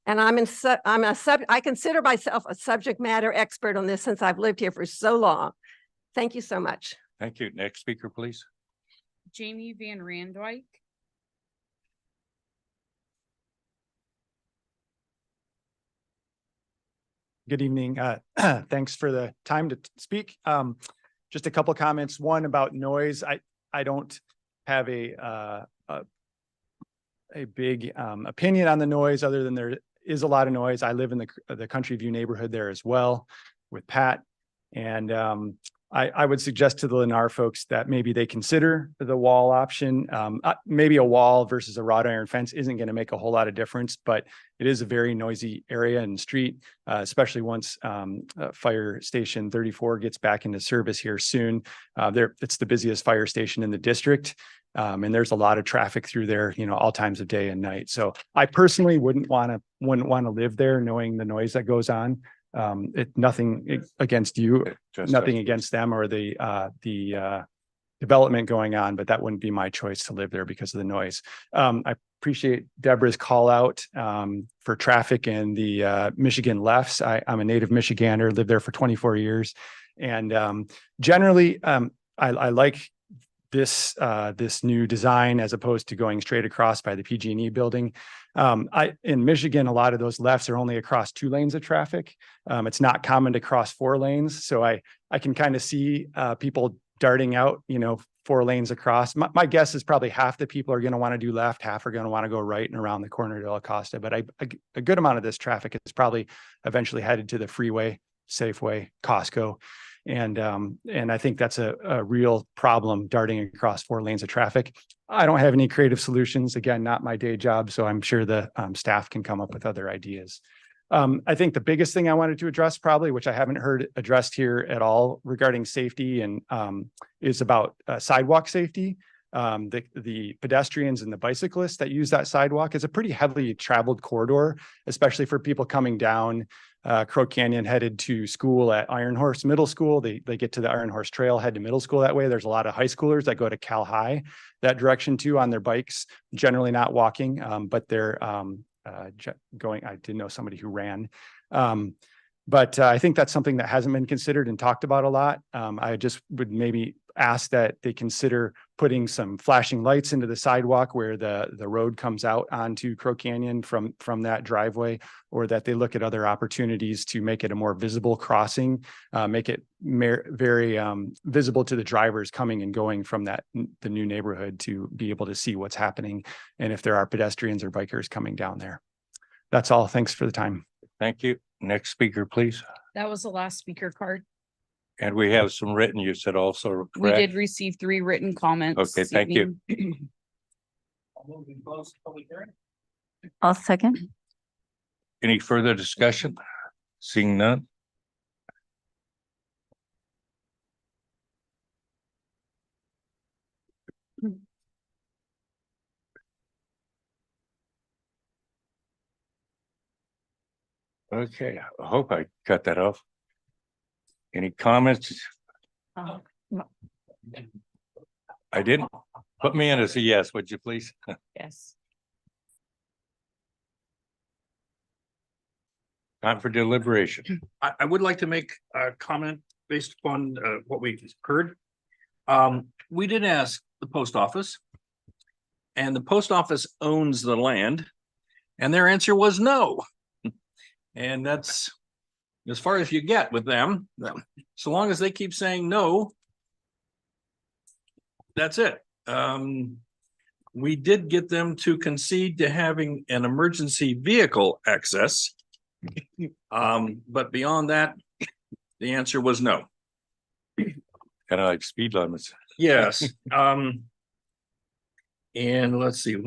And I consider myself a subject matter expert on this since I've lived here for so long. Thank you so much. Thank you. Next speaker, please. Jamie Van Randwyk. Good evening. Thanks for the time to speak. Just a couple comments. One about noise. I don't have a big opinion on the noise, other than there is a lot of noise. I live in the Country View neighborhood there as well with Pat. And I would suggest to the Lennar folks that maybe they consider the wall option. Maybe a wall versus a wrought iron fence isn't going to make a whole lot of difference, but it is a very noisy area and street, especially once Fire Station 34 gets back into service here soon. It's the busiest fire station in the district. And there's a lot of traffic through there, all times of day and night. So I personally wouldn't want to live there knowing the noise that goes on. Nothing against you, nothing against them or the development going on, but that wouldn't be my choice to live there because of the noise. I appreciate Deborah's call out for traffic in the Michigan lefts. I'm a native Michigander, lived there for 24 years. And generally, I like this new design as opposed to going straight across by the PG&E building. In Michigan, a lot of those lefts are only across 2 lanes of traffic. It's not common to cross 4 lanes. So I can kind of see people darting out, 4 lanes across. My guess is probably half the people are going to want to do left, half are going to want to go right and around the corner to Acosta. But a good amount of this traffic is probably eventually headed to the freeway, Safeway, Costco. And I think that's a real problem, darting across 4 lanes of traffic. I don't have any creative solutions. Again, not my day job. So I'm sure the staff can come up with other ideas. I think the biggest thing I wanted to address probably, which I haven't heard addressed here at all regarding safety and is about sidewalk safety. The pedestrians and the bicyclists that use that sidewalk is a pretty heavily traveled corridor, especially for people coming down Crow Canyon headed to school at Iron Horse Middle School. They get to the Iron Horse Trail, head to middle school that way. There's a lot of high schoolers that go to Cal High that direction too on their bikes, generally not walking, but they're going. I did know somebody who ran. But I think that's something that hasn't been considered and talked about a lot. I just would maybe ask that they consider putting some flashing lights into the sidewalk where the road comes out onto Crow Canyon from that driveway, or that they look at other opportunities to make it a more visible crossing, make it very visible to the drivers coming and going from the new neighborhood to be able to see what's happening and if there are pedestrians or bikers coming down there. That's all. Thanks for the time. Thank you. Next speaker, please. That was the last speaker card. And we have some written, you said also, We correct? did receive 3 written comments. Okay, this thank you. evening. I'll second. Any further discussion? Seeing none? Okay, I hope I cut that off. Any comments? I didn't. Put me in as a yes, would you please? Yes. Time for deliberation. I would like to make a comment based upon what we heard. We did ask the post office, and the post office owns the land, and their answer was no. And that's as far as you get with them. So long as they keep saying no, that's it. We did get them to concede to having an emergency vehicle access. But beyond that, the answer was no. Kind of like speed limits. Yes. And let's see,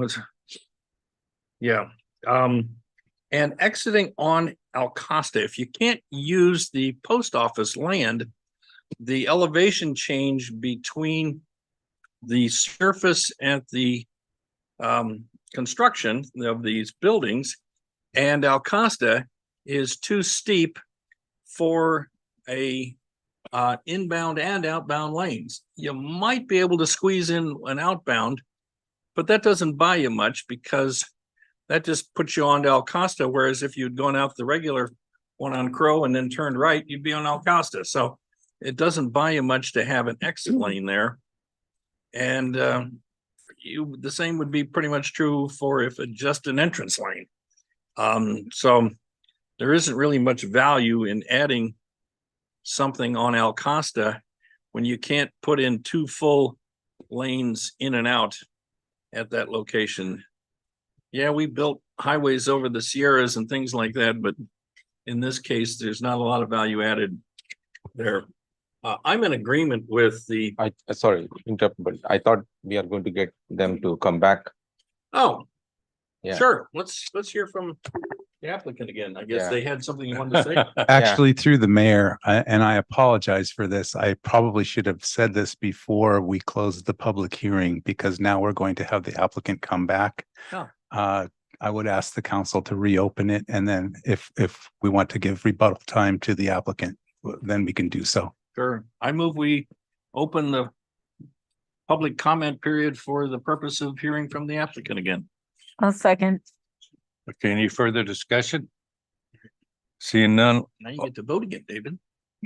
and exiting on Alcosta, if you can't use the post office land, the elevation change between the surface at the construction of these buildings and Alcosta is too steep for a inbound and outbound lanes. You might be able to squeeze in an outbound, but that doesn't buy you much because that just puts you on to Alcosta. Whereas if you'd gone out the regular one on Crow and then turned right, you'd be on Alcosta. So it doesn't buy you much to have an exit lane there. And the same would be pretty much true for if it's just an entrance lane. So there isn't really much value in adding something on Alcosta when you can't put in 2 full lanes in and out at that location. Yeah, we built highways over the Sierras and things like that, but in this case, there's not a lot of value added there. I'm in agreement with the. Sorry, interrupt, but I thought we are going to get them to come back. Oh, Yeah. sure. Let's hear from. the applicant again. I guess Yeah. they had something you wanted to say. Actually, through the mayor, and I apologize for this. I probably should have said this before we closed the public hearing because now we're going to have the applicant come back. Oh. I would ask the council to reopen it, and then if we want to give rebuttal time to the applicant, then we can do so. Sure. I move we open the public comment period for the purpose of hearing from the applicant again. I'll second. Okay, any further discussion? Seeing none. Now you get to vote again, David.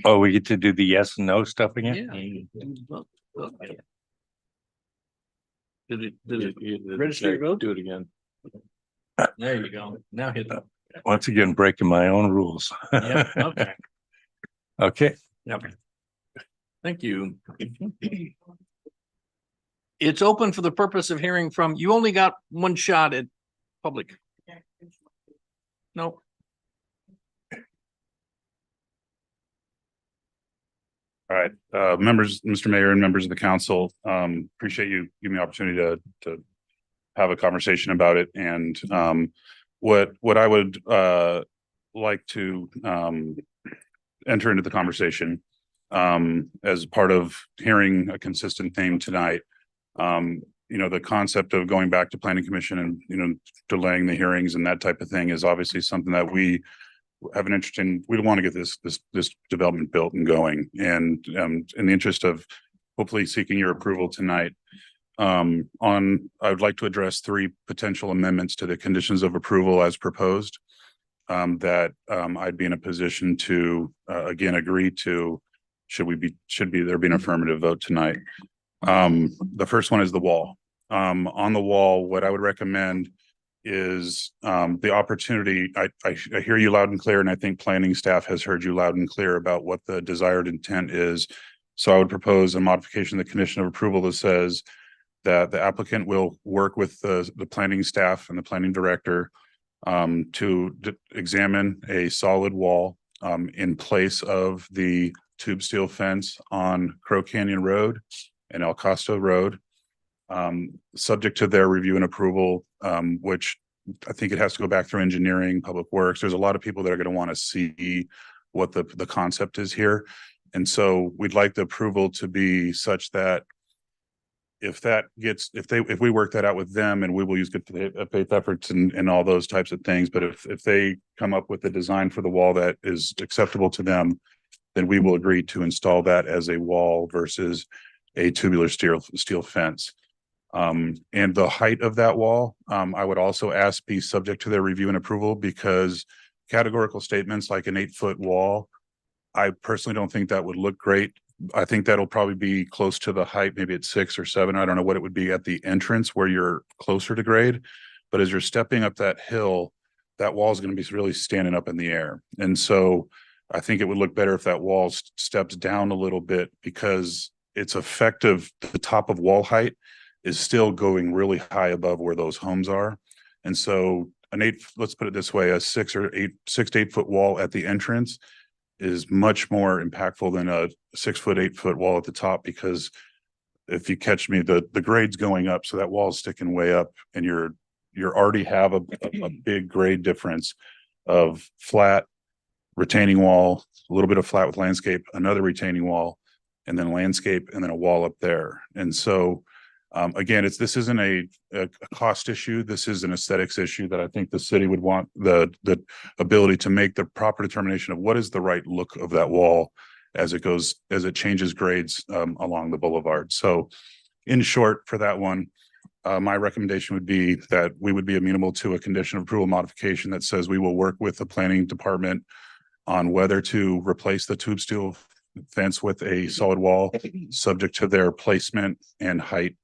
Oh, we get to do the yes and no stuff again? Yeah. Did it register your vote? Do it again. There you go. Now hit that. Once again, breaking my own rules. Yeah, okay. Okay. Yep. Thank you. It's open for the purpose of hearing from, you only got one shot at public. No. All right, members, Mr. Mayor and members of the council, appreciate you giving me the opportunity to have a conversation about it. And what I would like to enter into the conversation as part of hearing a consistent theme tonight. The concept of going back to planning commission and, delaying the hearings and that type of thing is obviously something that we have an interest in. We want to get this development built and going. And in the interest of hopefully seeking your approval tonight, I would like to address 3 potential amendments to the conditions of approval as proposed that I'd be in a position to again agree to should there be an affirmative vote tonight. The first one is the wall. On the wall, what I would recommend is the opportunity. I hear you loud and clear, and I think planning staff has heard you loud and clear about what the desired intent is. So I would propose a modification of the condition of approval that says that the applicant will work with the planning staff and the planning director to examine a solid wall in place of the tube steel fence on Crow Canyon Road and El Costo Road, subject to their review and approval, which I think it has to go back through engineering, public works. There's a lot of people that are going to want to see what the concept is here. And so we'd like the approval to be such that if we work that out with them, and we will use good faith efforts and all those types of things, but if they come up with a design for the wall that is acceptable to them, then we will agree to install that as a wall versus a tubular steel fence. And the height of that wall, I would also ask be subject to their review and approval, because categorical statements like an 8-foot wall, I personally don't think that would look great. I think that'll probably be close to the height, maybe at 6 or 7. I don't know what it would be at the entrance where you're closer to grade, but as you're stepping up that hill, that wall is going to be really standing up in the air. And so I think it would look better if that wall steps down a little bit, because it's effective. The top of wall height is still going really high above where those homes are. And so let's put it this way, a 6 to 8 foot wall at the entrance is much more impactful than a 6 foot, 8 foot wall at the top, because if you catch me, the grade's going up. So that wall is sticking way up, and you're already have a big grade difference of flat retaining wall, a little bit of flat with landscape, another retaining wall, and then landscape, and then a wall up there. And so again, this isn't a cost issue. This is an aesthetics issue that I think the city would want the ability to make the proper determination of what is the right look of that wall as it changes grades along the boulevard. So in short, for that one, my recommendation would be that we would be amenable to a condition of approval modification that says we will work with the planning department on whether to replace the tube steel fence with a solid wall, subject to their placement and height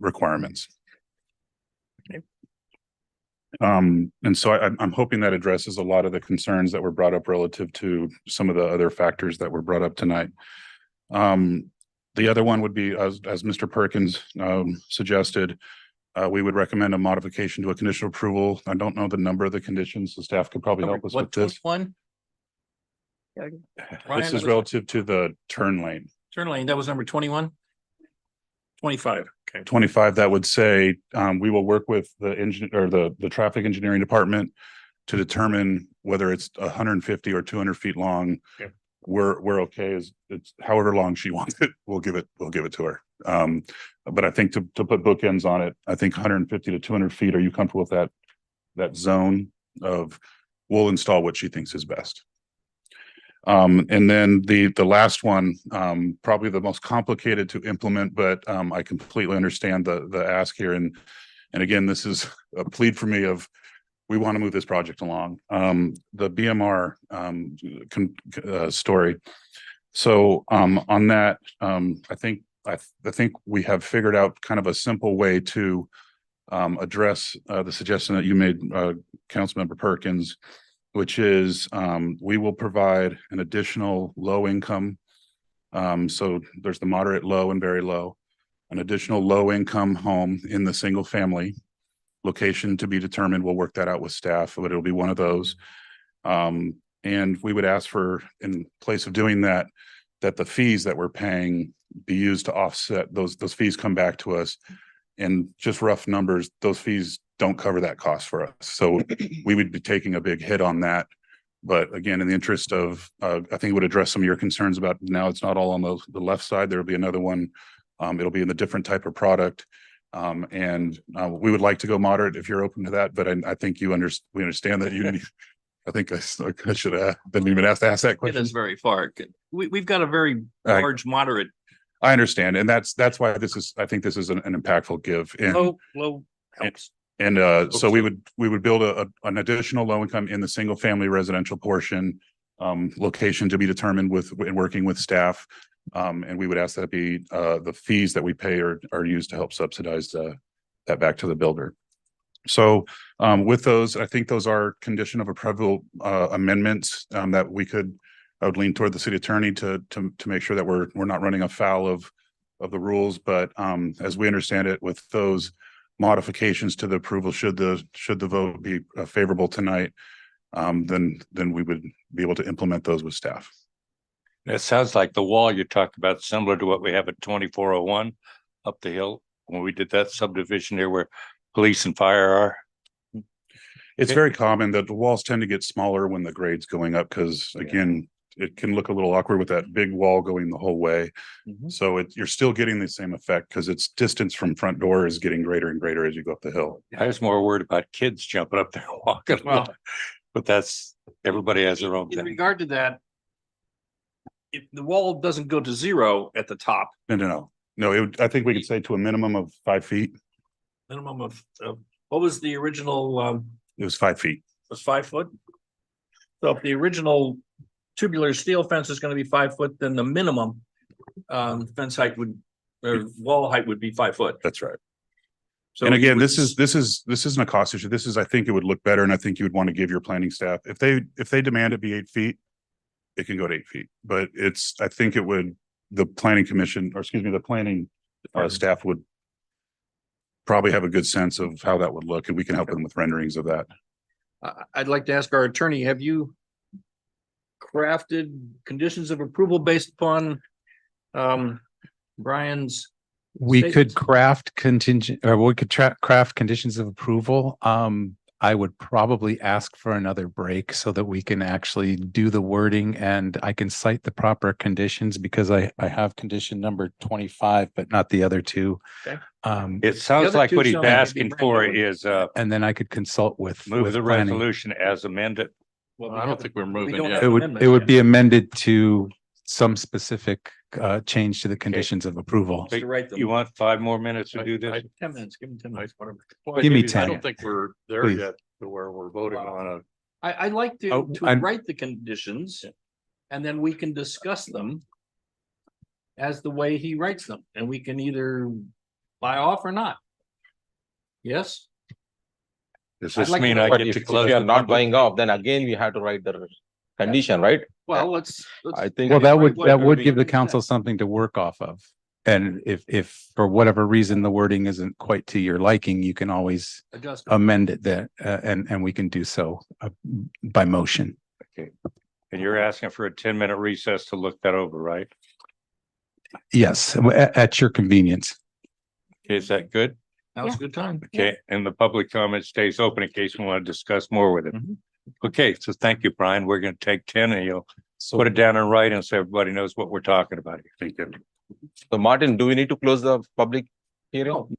requirements. Okay. And so I'm hoping that addresses a lot of the concerns that were brought up relative to some of the other factors that were brought up tonight. The other one would be, as Mr. Perkins suggested, we would recommend a modification to a conditional approval. I don't know the number of the conditions. The staff could probably help us with this. One? This is relative to the turn lane. Turn lane, that was number 21? 25, okay. 25, that would say we will work with the engine or the traffic engineering department to determine whether it's 150 or 200 feet long. Okay. We're okay, it's however long she wants it, we'll give it to her. But I think to put bookends on it, I think 150 to 200 feet, are you comfortable with that zone of, we'll install what she thinks is best. And then the last one, probably the most complicated to implement, but I completely understand the ask here. And again, this is a plead for me of, we want to move this project along. The BMR story. So on that, I think we have figured out kind of a simple way to address the suggestion that you made, Councilmember Perkins, which is we will provide an additional low income. So there's the moderate, low, and very low, an additional low income home in the single family location to be determined. We'll work that out with staff, but it'll be one of those. And we would ask for, in place of doing that, that the fees that we're paying be used to offset those fees come back to us. And just rough numbers, those fees don't cover that cost for us. So we would be taking a big hit on that. But again, in the interest of, I think it would address some of your concerns about, now it's not all on the left side. There'll be another one. It'll be in the different type of product. And we would like to go moderate if you're open to that, but I think we understand that you need, I think I should have been even asked to ask that It question. is very far. We've got a very large, moderate, I understand. And that's why I think this is an impactful give. And low helps. And so we would build an additional low income in the single family residential portion, location to be determined in working with staff. And we would ask that be the fees that we pay are used to help subsidize that back to the builder. So with those, I think those are condition of approval amendments that I would lean toward the city attorney to make sure that we're not running afoul of the rules. But as we understand it, with those modifications to the approval, should the vote be favorable tonight, then we would be able to implement those with staff. It sounds like the wall you talked about, similar to what we have at 2401 up the hill, when we did that subdivision there where police and fire are. It's very common that the walls tend to get smaller when the grade's going up, because again, it can look a little awkward with that big wall going the whole way. So you're still getting the same effect because its distance from front door is getting greater and greater as you go up the hill. I was more worried about kids jumping up there and walking. Well, but everybody has their own in thing. regard to that, if the wall doesn't go to 0 at the top, No, I think we could say to a minimum of 5 feet. minimum of what was the original? It was 5 feet. Was 5 foot. So if the original tubular steel fence is going to be 5 foot, then the minimum fence height or wall height would be 5 foot. That's right. So and again, you would this isn't a cost issue. I think it would look better, and I think you would want to give your planning staff, if they demand it be 8 feet, it can go to 8 feet. But I think the planning commission, or excuse me, the planning staff would probably have a good sense of how that would look, and we can help them with renderings of that. I'd like to ask our attorney, have you crafted conditions of approval based upon Brian's? We could statements? craft craft conditions of approval. I would probably ask for another break so that we can actually do the wording, and I can cite the proper conditions, because I have condition number 25, but not the other two. Okay. It sounds like what he's asking for is and then I could consult with move the planning. resolution as amended. Well, I don't think we're moving don't yet. have It amendments would yet. be amended to some specific change to the conditions of approval. To write them. You want 5 more minutes to do this? 10 minutes, give him 10 minutes, whatever. Well, Give me I 10. don't think we're there Please. yet to where we're voting on I'd like to Oh, I'm- write the conditions, and then we can discuss them as the way he writes them, and we can either buy off or not. Yes? Does I'd this like to mean know I But get to if close? you are the not public- buying off, then again, we have to write the condition, right? Well, let's. I think. Well, that would whatever give the we- council something to work off of. And if for whatever reason the wording isn't quite to your liking, you can always Adjust. amend it there, and we can do so by motion. Okay. And you're asking for a 10-minute recess to look that over, right? Yes, at your convenience. Okay, is that good? Now's a good time. Okay, and the public comment stays open in case we want to discuss more with it. Okay, so thank you, Brian. We're gonna take 10 and you'll put it down and write and so everybody knows what we're talking about here. Thank you. So Martin, do we need to close the public hearing?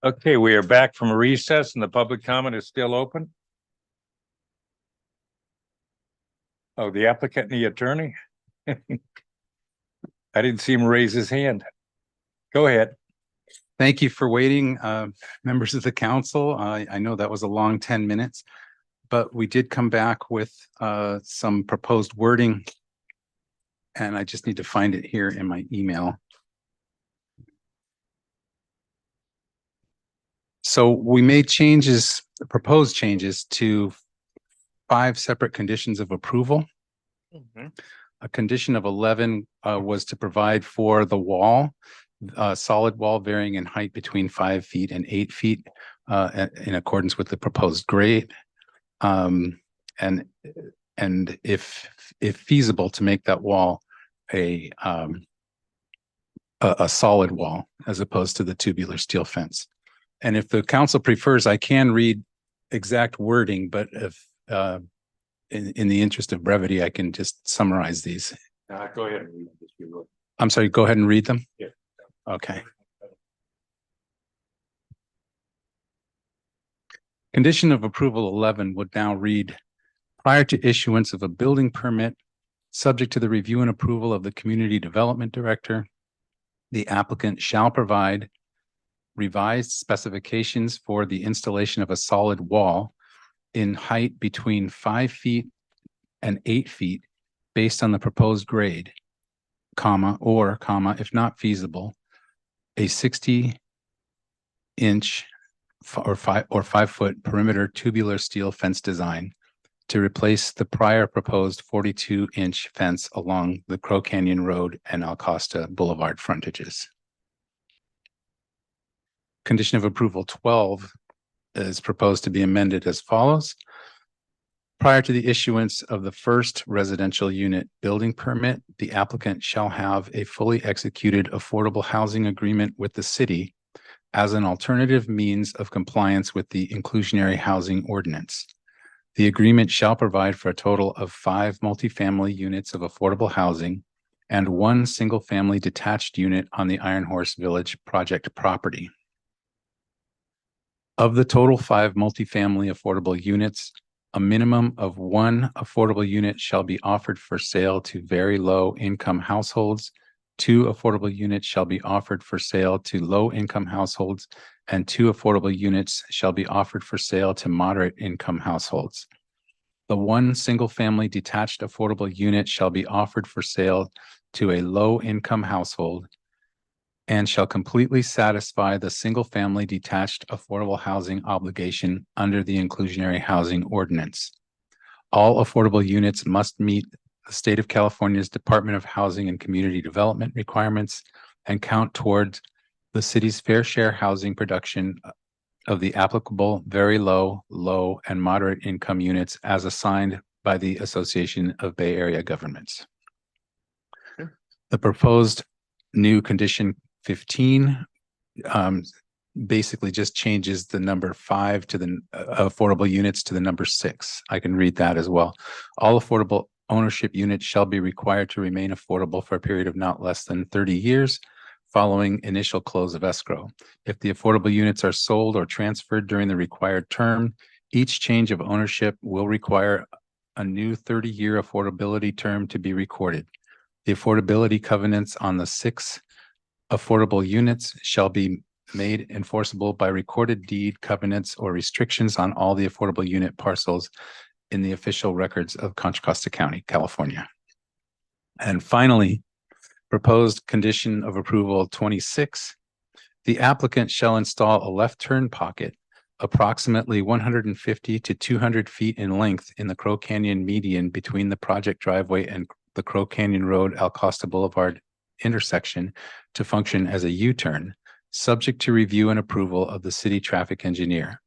Okay, we are back from recess and the public comment is still open. Oh, the applicant and the attorney? I didn't see him raise his hand. Go ahead. Thank you for waiting, members of the council. I know that was a long 10 minutes, but we did come back with some proposed wording. And I just need to find it here in my email. So we made changes, proposed changes to 5 separate conditions of approval. A condition of 11 was to provide for the wall, solid wall varying in height between 5 feet and 8 feet in accordance with the proposed grade. And if feasible, to make that wall a solid wall as opposed to the tubular steel fence. And if the council prefers, I can read exact wording, but if in the interest of brevity, I can just summarize these. Go ahead and read this. I'm sorry, go ahead and read them. Yeah. Okay. Condition of approval 11 would now read, prior to issuance of a building permit, subject to the review and approval of the community development director, the applicant shall provide revised specifications for the installation of a solid wall in height between 5 feet and 8 feet based on the proposed grade, comma, if not feasible, a 60-inch or 5-foot perimeter tubular steel fence design to replace the prior proposed 42-inch fence along the Crow Canyon Road and El Costa Boulevard frontages. Condition of approval 12 is proposed to be amended as follows. Prior to the issuance of the first residential unit building permit, the applicant shall have a fully executed affordable housing agreement with the city as an alternative means of compliance with the inclusionary housing ordinance. The agreement shall provide for a total of 5 multifamily units of affordable housing and 1 single-family detached unit on the Iron Horse Village project property. Of the total 5 multifamily affordable units, a minimum of 1 affordable unit shall be offered for sale to very low income households. 2 affordable units shall be offered for sale to low income households, and 2 affordable units shall be offered for sale to moderate income households. The 1 single family detached affordable unit shall be offered for sale to a low income household and shall completely satisfy the single-family detached affordable housing obligation under the inclusionary housing ordinance. All affordable units must meet the state of California's Department of Housing and Community Development requirements and count towards the city's fair share housing production of the applicable very low, low, and moderate income units as assigned by the Association of Bay Area Governments. The proposed new condition 15 basically just changes the number 5 to the affordable units to the number 6. I can read that as well. All affordable ownership units shall be required to remain affordable for a period of not less than 30 years following initial close of escrow. If the affordable units are sold or transferred during the required term, each change of ownership will require a new 30-year affordability term to be recorded. The affordability covenants on the 6 affordable units shall be made enforceable by recorded deed covenants or restrictions on all the affordable unit parcels in the official records of Contra Costa County, California. And finally, proposed condition of approval 26, the applicant shall install a left turn pocket approximately 150 to 200 feet in length in the Crow Canyon median between the project driveway and the Crow Canyon Road, El Costa Boulevard intersection to function as a U-turn, subject to review and approval of the city traffic engineer.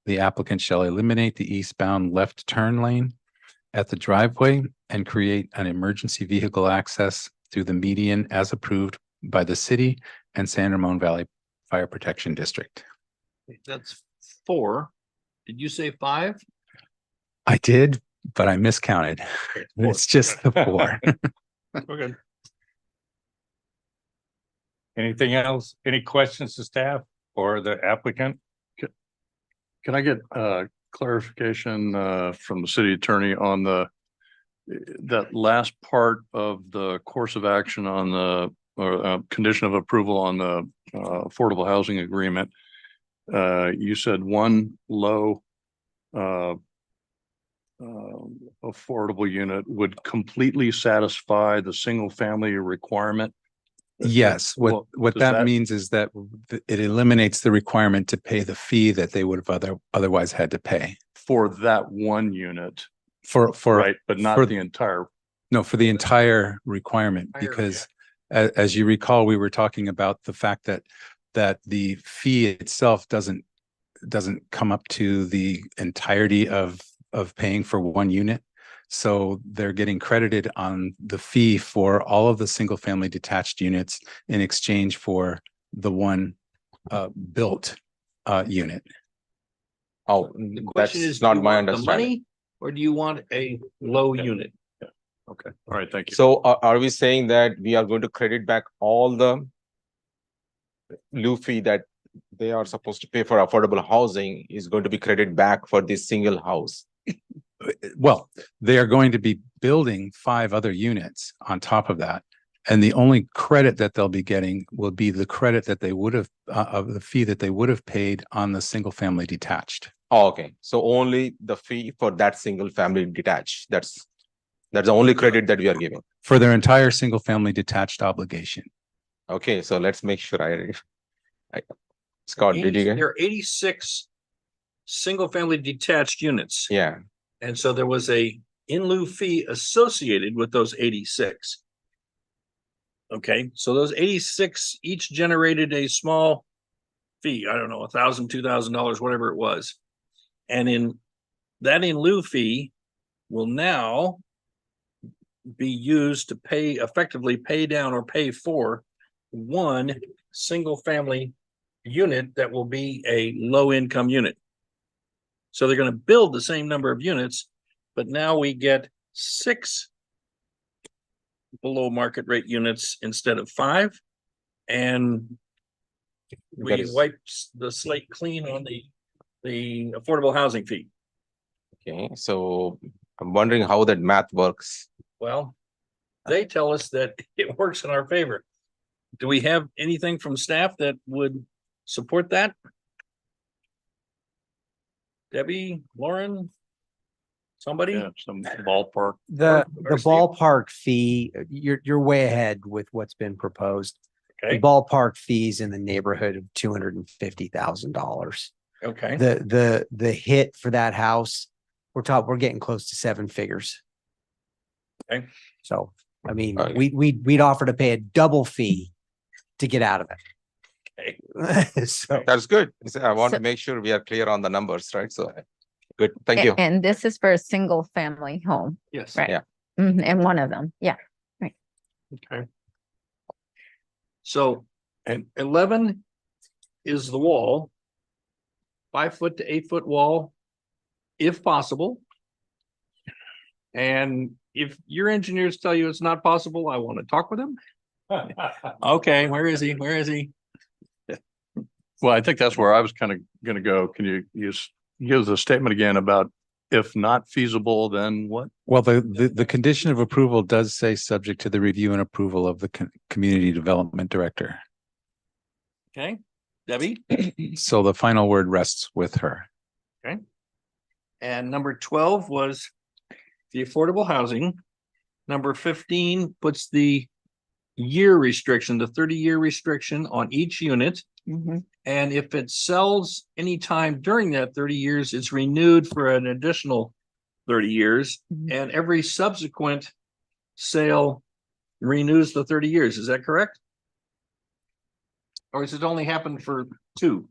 The applicant shall eliminate the eastbound left turn lane at the driveway and create an emergency vehicle access through the median as approved by the city and San Ramon Valley Fire Protection District. That's 4. Did you say 5? I did, but I miscounted. It's just the 4. Okay. Anything else? Any questions to staff? or the applicant? Can I get clarification from the city attorney on that last part of the course of action on the or condition of approval on the affordable housing agreement? You said one low affordable unit would completely satisfy the single family requirement. Yes, Well, what does that means is that it eliminates the requirement to pay the fee that they would have otherwise had to pay for that one unit, for right? But not for the entire. No, for the entire requirement, Entire, because as you recall, we were talking about the fact that the fee itself doesn't come up to the entirety of paying for one unit. So they're getting credited on the fee for all of the single family detached units in exchange for the one built unit. Oh, The that's question is, do not you my want the understanding. money or do you want a low unit? Okay, all right, thank you. So are we saying that we are going to credit back all the lieu fee that they are supposed to pay for affordable housing is going to be credited back for this single house? Well, they are going to be building 5 other units on top of that. And the only credit that they'll be getting will be the credit that they would have of the fee that they would have paid on the single family detached. Oh, okay, so only the fee for that single family detached. That's the only credit that we are giving. For their entire single family detached obligation. Okay, so let's make sure Scott, did you get? There are 86 single family detached units. Yeah, And so there was a in lieu fee associated with those 86. Okay, so those 86 each generated a small fee. I don't know, $1,000, $2,000, whatever it was. And in that in lieu fee will now be used to effectively pay down or pay for one single family unit that will be a low income unit. So they're going to build the same number of units, but now we get 6 below market rate units instead of 5. And we wipe the slate clean on the affordable housing fee. okay, so I'm wondering how that math works. Well, they tell us that it works in our favor. Do we have anything from staff that would support that? Debbie, Lauren, somebody? Yeah, some ballpark. The Or Steve? ballpark fee, you're way ahead with what's been proposed. Okay, The ballpark fees in the neighborhood of $250,000. okay. The hit for that house, we're getting close to 7 figures. Okay. So, I mean, Okay. we'd offer to pay a double fee to get out of Okay. it. So, That's good. I want So- to make sure we are clear on the numbers, right? So, good, thank you. And this is for a single family home, Yes. right? Yeah. And one of them, yeah. Okay. So, and 11 is the wall. 5 foot to 8 foot wall, if possible. And if your engineers tell you it's not possible, I want to talk with them. Okay, where is he? Where is he? Well, I think that's where I was kind of gonna go. Can you give the statement again about if not feasible, then what? Well, the condition of approval does say subject to the review and approval of the community development director. Okay, Debbie? So the final word rests with her. And number 12 was the affordable housing. Number 15 puts the year restriction, the 30-year restriction on each unit. Mhm. And if it sells anytime during that 30 years, it's renewed for an additional 30 years. Mhm. And every subsequent sale renews the 30 years. Is that correct? Or does it only happen for 2?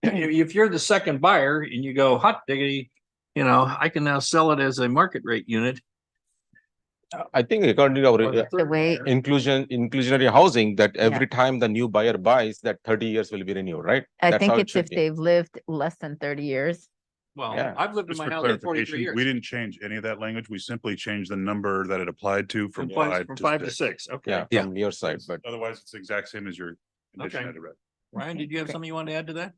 If you're the second buyer and you go hot diggity, I can now sell it as a market rate unit. I think according to our or the The third way, buyer. inclusionary housing, that every time the new buyer buys, that 30 years will be renewed, right? I That's think how it it's should if be. they've lived less than 30 years. Well, Yeah. I've lived in Just my for house for 43 clarification, years. we didn't change any of that language. We simply changed the number that it applied to from From 5 from to 5 to 6. 6. Okay. Yeah, from your side, but Otherwise, it's the exact same as your condition Okay. that I read. Ryan, did you have great. something you wanted to add to that?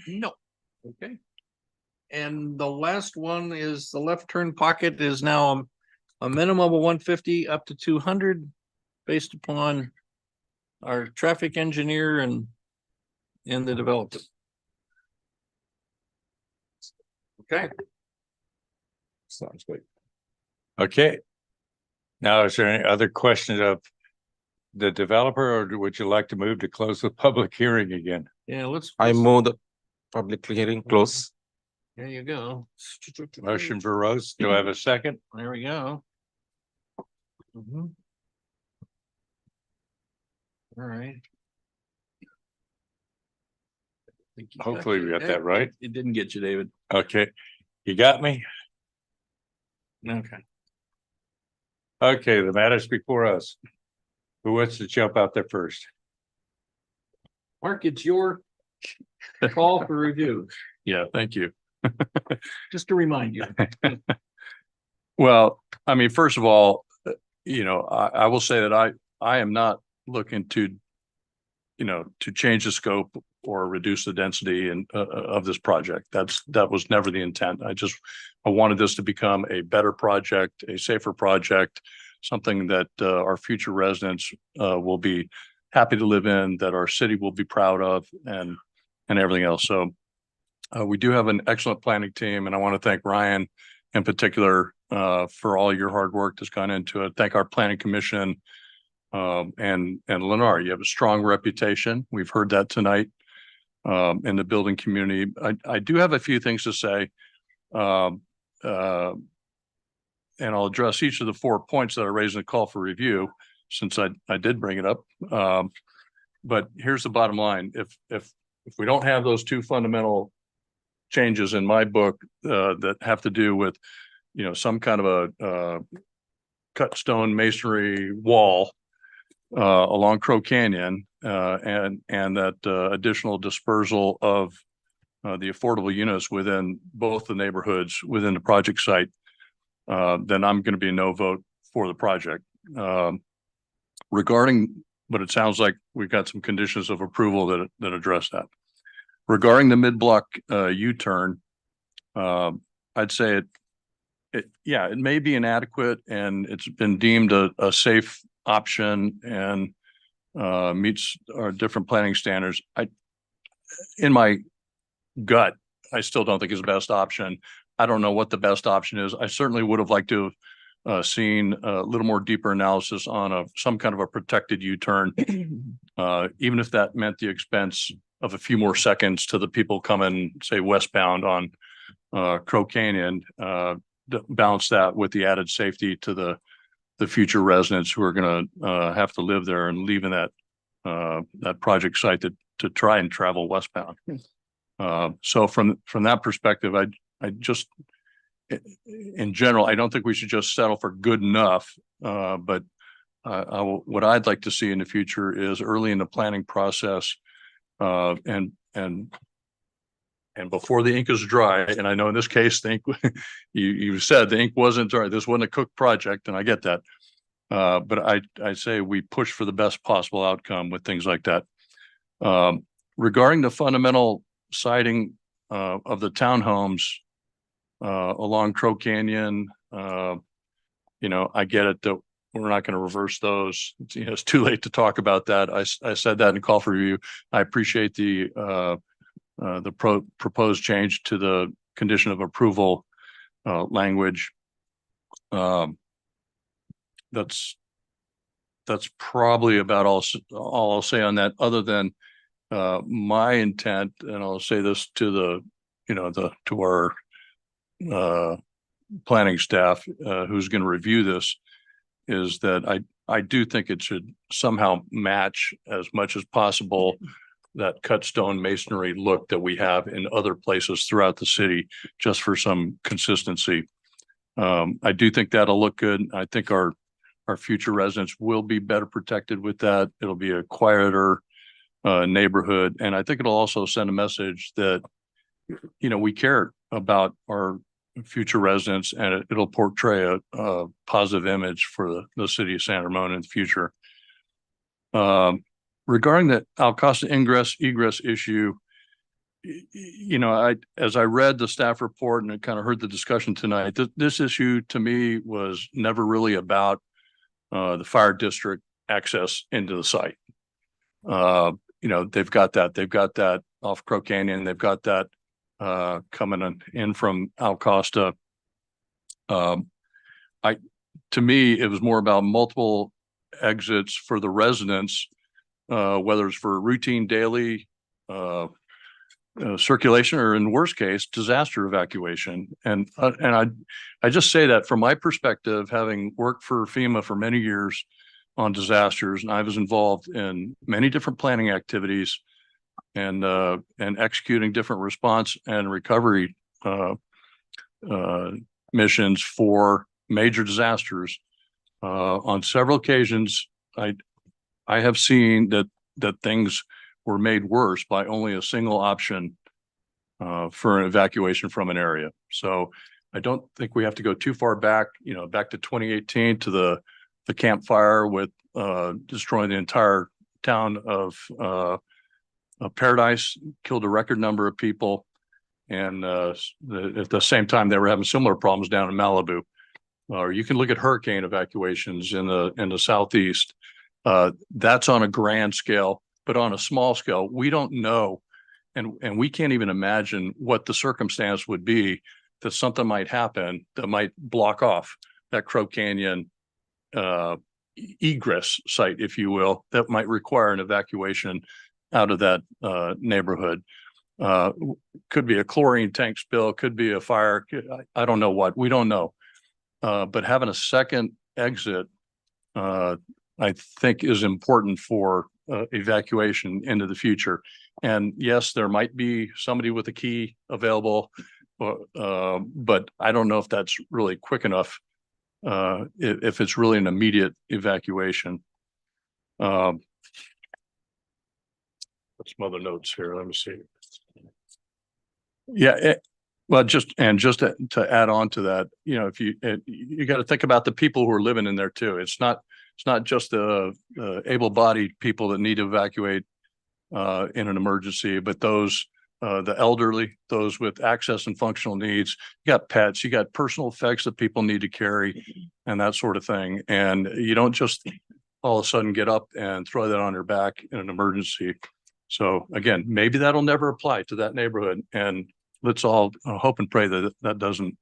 No. Okay. And the last one is the left turn pocket is now a minimum of 150 up to 200 based upon our traffic engineer and the developer. Okay. Sounds good. Okay. Now, is there any other questions of the developer, or would you like to move to close the public hearing again? Yeah, I move the public hearing close. There you go. Motion for Rose. Do I have a second? There we go. Mhm. All right. Think you Hopefully we got you. that right. It didn't get you, David. Okay. You got me? Okay. Okay, the matters before us. Who wants to jump out there first? Mark, it's your call for review. Yeah, thank you. Just to remind you. Well, I mean, first of all, I will say that I am not looking to, to change the scope or reduce the density and of this project. That was never the intent. I wanted this to become a better project, a safer project, something that our future residents will be happy to live in, that our city will be proud of, and everything else. So we do have an excellent planning team, and I want to thank Ryan in particular for all your hard work that's gone into it. Thank our planning commission and Lennar. You have a strong reputation. We've heard that tonight in the building community. I do have a few things to say. And I'll address each of the 4 points that are raised in the call for review, since I did bring it up. But here's the bottom line. If we don't have those two fundamental changes in my book that have to do with, some kind of a cut stone masonry wall along Crow Canyon and that additional dispersal of the affordable units within both the neighborhoods within the project site, then I'm going to be a no vote for the project. Regarding, but it sounds like we've got some conditions of approval that address that. Regarding the mid-block U-turn, I'd say it may be inadequate, and it's been deemed a safe option and meets our different planning standards. In my gut, I still don't think it's the best option. I don't know what the best option is. I certainly would have liked to have seen a little more deeper analysis on some kind of a protected U-turn, even if that meant the expense of a few more seconds to the people coming, say, westbound on Crow Canyon, balance that with the added safety to the future residents who are going to have to live there and leaving that project site to try and travel westbound. So from that perspective, I just, in general, I don't think we should just settle for good enough. But what I'd like to see in the future is early in the planning process, and before the ink is dry. And I know in this case, the ink, you said the ink wasn't dry. This wasn't a cooked project, and I get that. But I say we push for the best possible outcome with things like that. Regarding the fundamental siting of the townhomes along Crow Canyon, I get it that we're not going to reverse those. It's too late to talk about that. I said that in call for review. I appreciate the proposed change to the condition of approval language. That's probably about all I'll say on that, other than my intent, and I'll say this to to our planning staff who's going to review this, is that I do think it should somehow match as much as possible that cut stone masonry look that we have in other places throughout the city, just for some consistency. I do think that'll look good. I think our future residents will be better protected with that. It'll be a quieter neighborhood. And I think it'll also send a message that, we care about our future residents, and it'll portray a positive image for the city of San Ramon in the future. regarding the Alcosta ingress egress issue, as I read the staff report and I kind of heard the discussion tonight, this issue to me was never really about the fire district access into the site. They've got that off Crow Canyon. They've got that coming in from Alcosta. To me, it was more about multiple exits for the residents, whether it's for routine daily circulation or in worst case, disaster evacuation. And I just say that from my perspective, having worked for FEMA for many years on disasters, and I was involved in many different planning activities and executing different response and recovery missions for major disasters. On several occasions, I have seen that things were made worse by only a single option for an evacuation from an area. So I don't think we have to go too far back, back to 2018 to the campfire with destroying the entire town of Paradise, killed a record number of people. And at the same time, they were having similar problems down in Malibu. Or you can look at hurricane evacuations in the southeast. That's on a grand scale, but on a small scale, we don't know, and we can't even imagine what the circumstance would be that something might happen that might block off that Crow Canyon egress site, if you will, that might require an evacuation out of that neighborhood. Could be a chlorine tank spill, could be a fire. I don't know what, we don't know. But having a second exit, I think is important for evacuation into the future. And yes, there might be somebody with a key available, but I don't know if that's really quick enough, if it's really an immediate evacuation. What's some other notes here? Let me see. Yeah. Well, just to add on to that, if you got to think about the people who are living in there too. It's not just the able-bodied people that need to evacuate in an emergency, but those the elderly, those with access and functional needs. You got pets, you got personal effects that people need to carry, and that sort of thing. And you don't just all of a sudden get up and throw that on your back in an emergency. So again, maybe that'll never apply to that neighborhood, and let's all hope and pray that that doesn't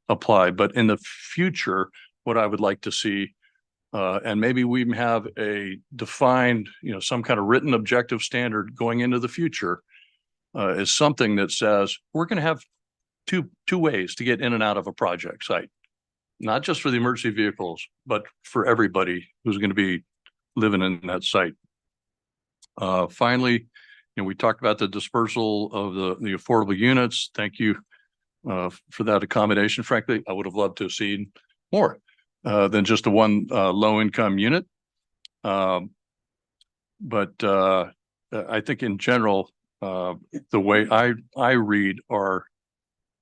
apply. But in the future, what I would like to see, and maybe we have a defined, some kind of written objective standard going into the future, is something that says we're going to have two ways to get in and out of a project site, not just for the emergency vehicles, but for everybody who's going to be living in that site. Finally, we talked about the dispersal of the affordable units. Thank you for that accommodation. Frankly, I would have loved to have seen more than just the one low income unit. But I think in general, the way I read our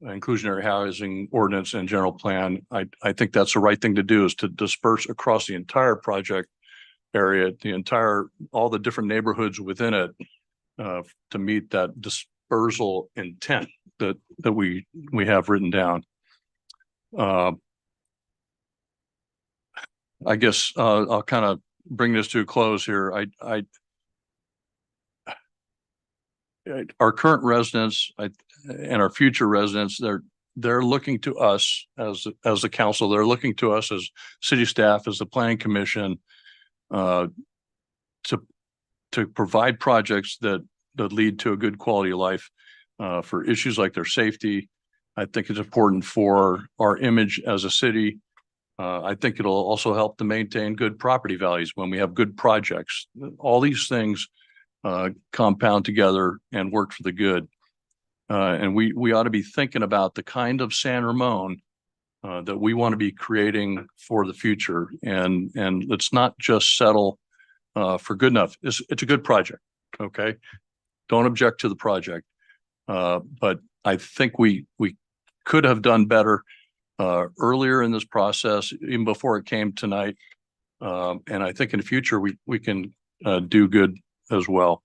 inclusionary housing ordinance and general plan, I think that's the right thing to do, is to disperse across the entire project area, all the different neighborhoods within it, to meet that dispersal intent that we have written down. I guess I'll kind of bring this to a close here. Our current residents and our future residents, they're looking to us as a council. They're looking to us as city staff, as the planning commission, to provide projects that lead to a good quality of life, for issues like their safety. I think it's important for our image as a city. I think it'll also help to maintain good property values when we have good projects. All these things compound together and work for the good. And we ought to be thinking about the kind of San Ramon that we want to be creating for the future. And let's not just settle for good enough. It's a good project. Okay. Don't object to the project. But I think we could have done better earlier in this process, even before it came tonight. And I think in the future, we can do good as well.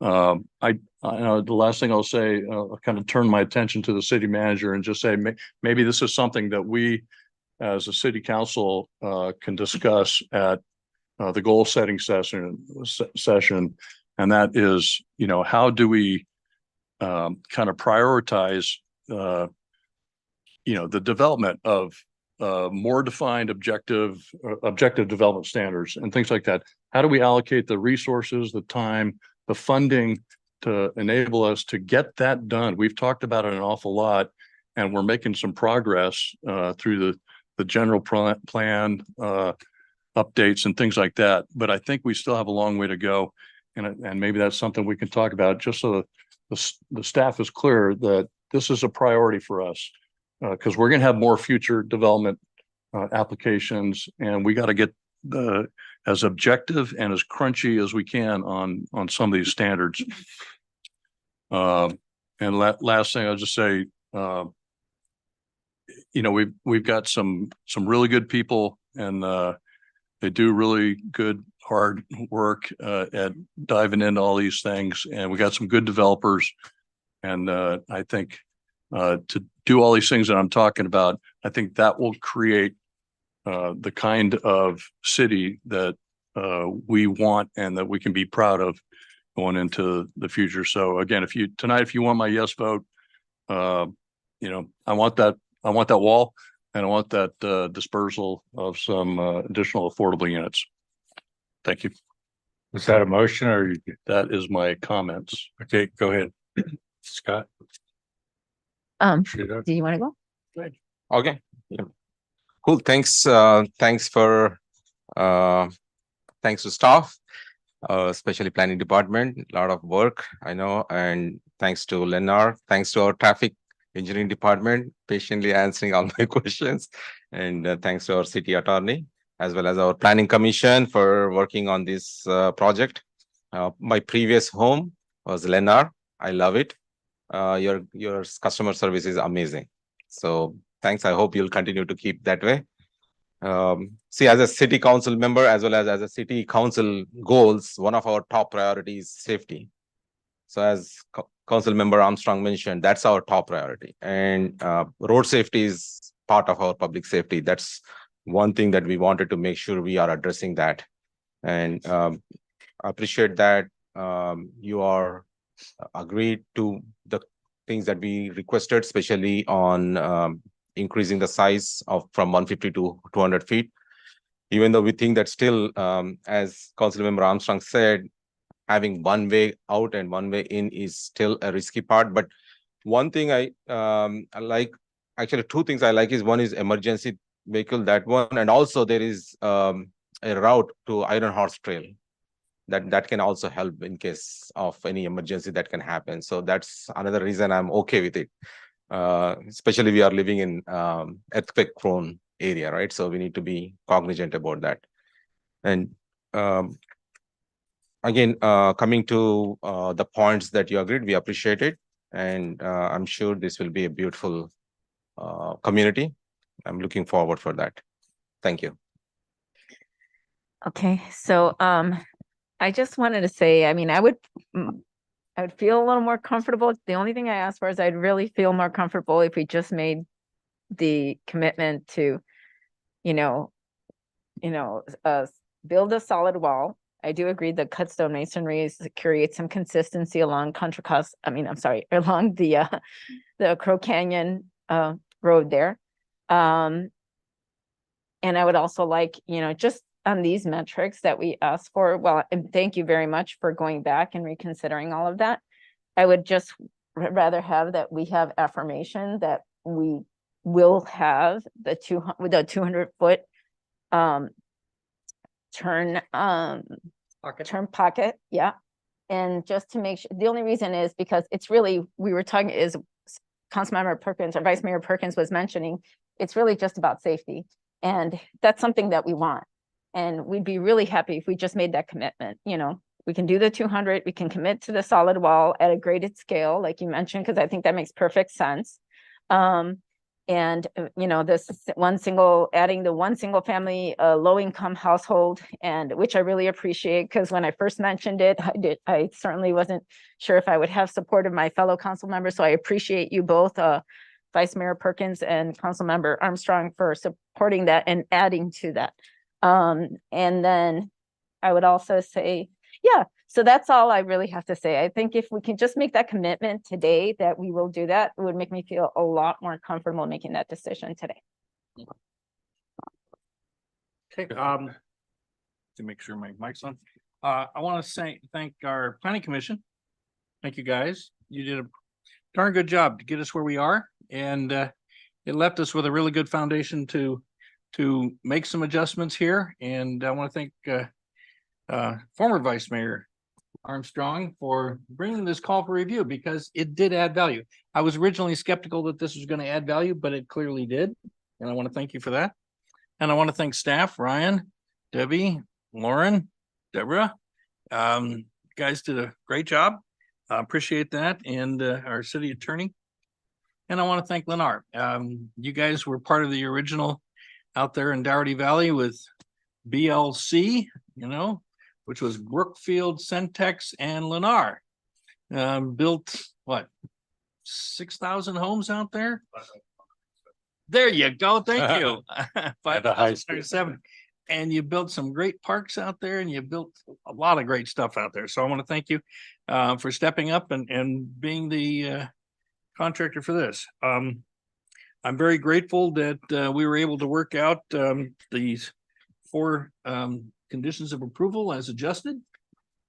I know the last thing I'll say, I'll kind of turn my attention to the city manager and just say, maybe this is something that we as a city council can discuss at the goal setting session. And that is, how do we kind of prioritize, the development of more defined objective development standards and things like that. How do we allocate the resources, the time, the funding to enable us to get that done? We've talked about it an awful lot, and we're making some progress through the general plan updates and things like that. But I think we still have a long way to go, and maybe that's something we can talk about, just so the staff is clear that this is a priority for us, because we're going to have more future development applications, and we got to get as objective and as crunchy as we can on some of these standards. And last thing I'll just say, we've got some really good people, and they do really good hard work at diving into all these things, and we got some good developers. And I think to do all these things that I'm talking about, I think that will create the kind of city that we want and that we can be proud of going into the future. So again, if you want my yes vote, I want that wall, and I want that dispersal of some additional affordable units. Thank you. Was that a motion, or that is my comments? Okay, go ahead, Scott. Do you want to go? Okay. Yeah. Cool. Thanks. Thanks to staff, especially planning department. A lot of work, I know, and thanks to Lennar. Thanks to our traffic engineering department patiently answering all my questions, and thanks to our city attorney as well as our planning commission for working on this project. My previous home was Lennar. I love it. Your customer service is amazing. So thanks. I hope you'll continue to keep that way. See, as a city council member, as well as a city council goals, one of our top priorities is safety. So as Council Member Armstrong mentioned, that's our top priority. And road safety is part of our public safety. That's one thing that we wanted to make sure we are addressing that. And I appreciate that you are agreed to the things that we requested, especially on increasing the size of from 150 to 200 feet. Even though we think that still, as Councilmember Armstrong said, having one way out and one way in is still a risky part. But one thing I like, actually two things I like is, one is emergency vehicle, that one, and also there is a route to Iron Horse Trail that can also help in case of any emergency that can happen. So that's another reason I'm okay with it. Especially we are living in earthquake prone area, right? So we need to be cognizant about that. And again, coming to the points that you agreed, we appreciate it. And I'm sure this will be a beautiful community. I'm looking forward for that. Thank you. Okay, so I just wanted to say, I mean, I would feel a little more comfortable. The only thing I asked for is I'd really feel more comfortable if we just made the commitment to, build a solid wall. I do agree that cut stone masonry creates some consistency along along the Crow Canyon road there. And I would also like, just on these metrics that we asked for, well, and thank you very much for going back and reconsidering all of that. I would just rather have that we have affirmation that we will have the 200-foot turn pocket. Yeah. And just to make sure, the only reason is because it's really, we were talking, is Councilmember Perkins or Vice Mayor Perkins was mentioning, it's really just about safety. And that's something that we want. And we'd be really happy if we just made that commitment. We can do the 200, we can commit to the solid wall at a graded scale, like you mentioned, because I think that makes perfect sense. And, this adding the one single family, low income household, and which I really appreciate, because when I first mentioned it, I certainly wasn't sure if I would have support of my fellow council members. So I appreciate you both, Vice Mayor Perkins and Councilmember Armstrong, for supporting that and adding to that. And then I would also say, yeah, so that's all I really have to say. I think if we can just make that commitment today that we will do that, it would make me feel a lot more comfortable making that decision today. Okay, to make sure my mic's on, I want to thank our planning commission. Thank you, guys. You did a darn good job to get us where we are, and it left us with a really good foundation to make some adjustments here. And I want to thank former Vice Mayor Armstrong for bringing this call for review, because it did add value. I was originally skeptical that this was going to add value, but it clearly did. And I want to thank you for that. And I want to thank staff, Ryan, Debbie, Lauren, Deborah. Guys did a great job. I appreciate that. And our city attorney. And I want to thank Lennar. You guys were part of the original out there in Dougherty Valley with BLC, which was Brookfield, Centex, and Lennar. Built what, 6,000 homes out there? There you go. Thank you. 5,037. And you built some great parks out there, and you built a lot of great stuff out there. So I want to thank you for stepping up and being the contractor for this. I'm very grateful that we were able to work out these 4 conditions of approval as adjusted.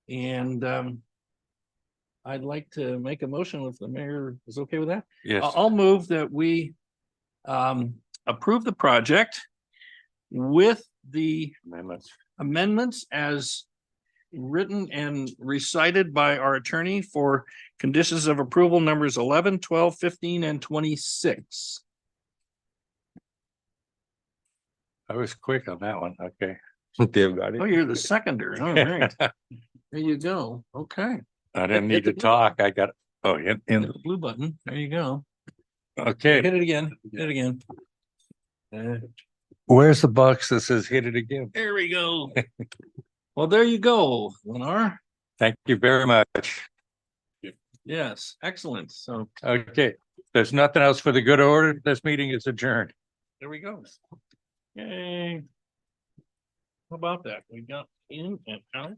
And I'd like to make a motion if the mayor is okay with that. Yes. I'll move that we approve the project with the amendments as written and recited by our attorney for conditions of approval numbers 11, 12, 15, and 26. I was quick on that one. Okay. They've got it. Oh, you're the seconder. All right. There you go. Okay. I didn't need to talk. I got, Hit the blue button. There you go. okay. Hit it again. Hit it again. Where's the box that says hit it again? There we go. Well, there you go, Lennar. Thank you very much. Yes, excellent. So Okay, there's nothing else for the good order. This meeting is adjourned. there we go. Yay. How about that? We got in and out.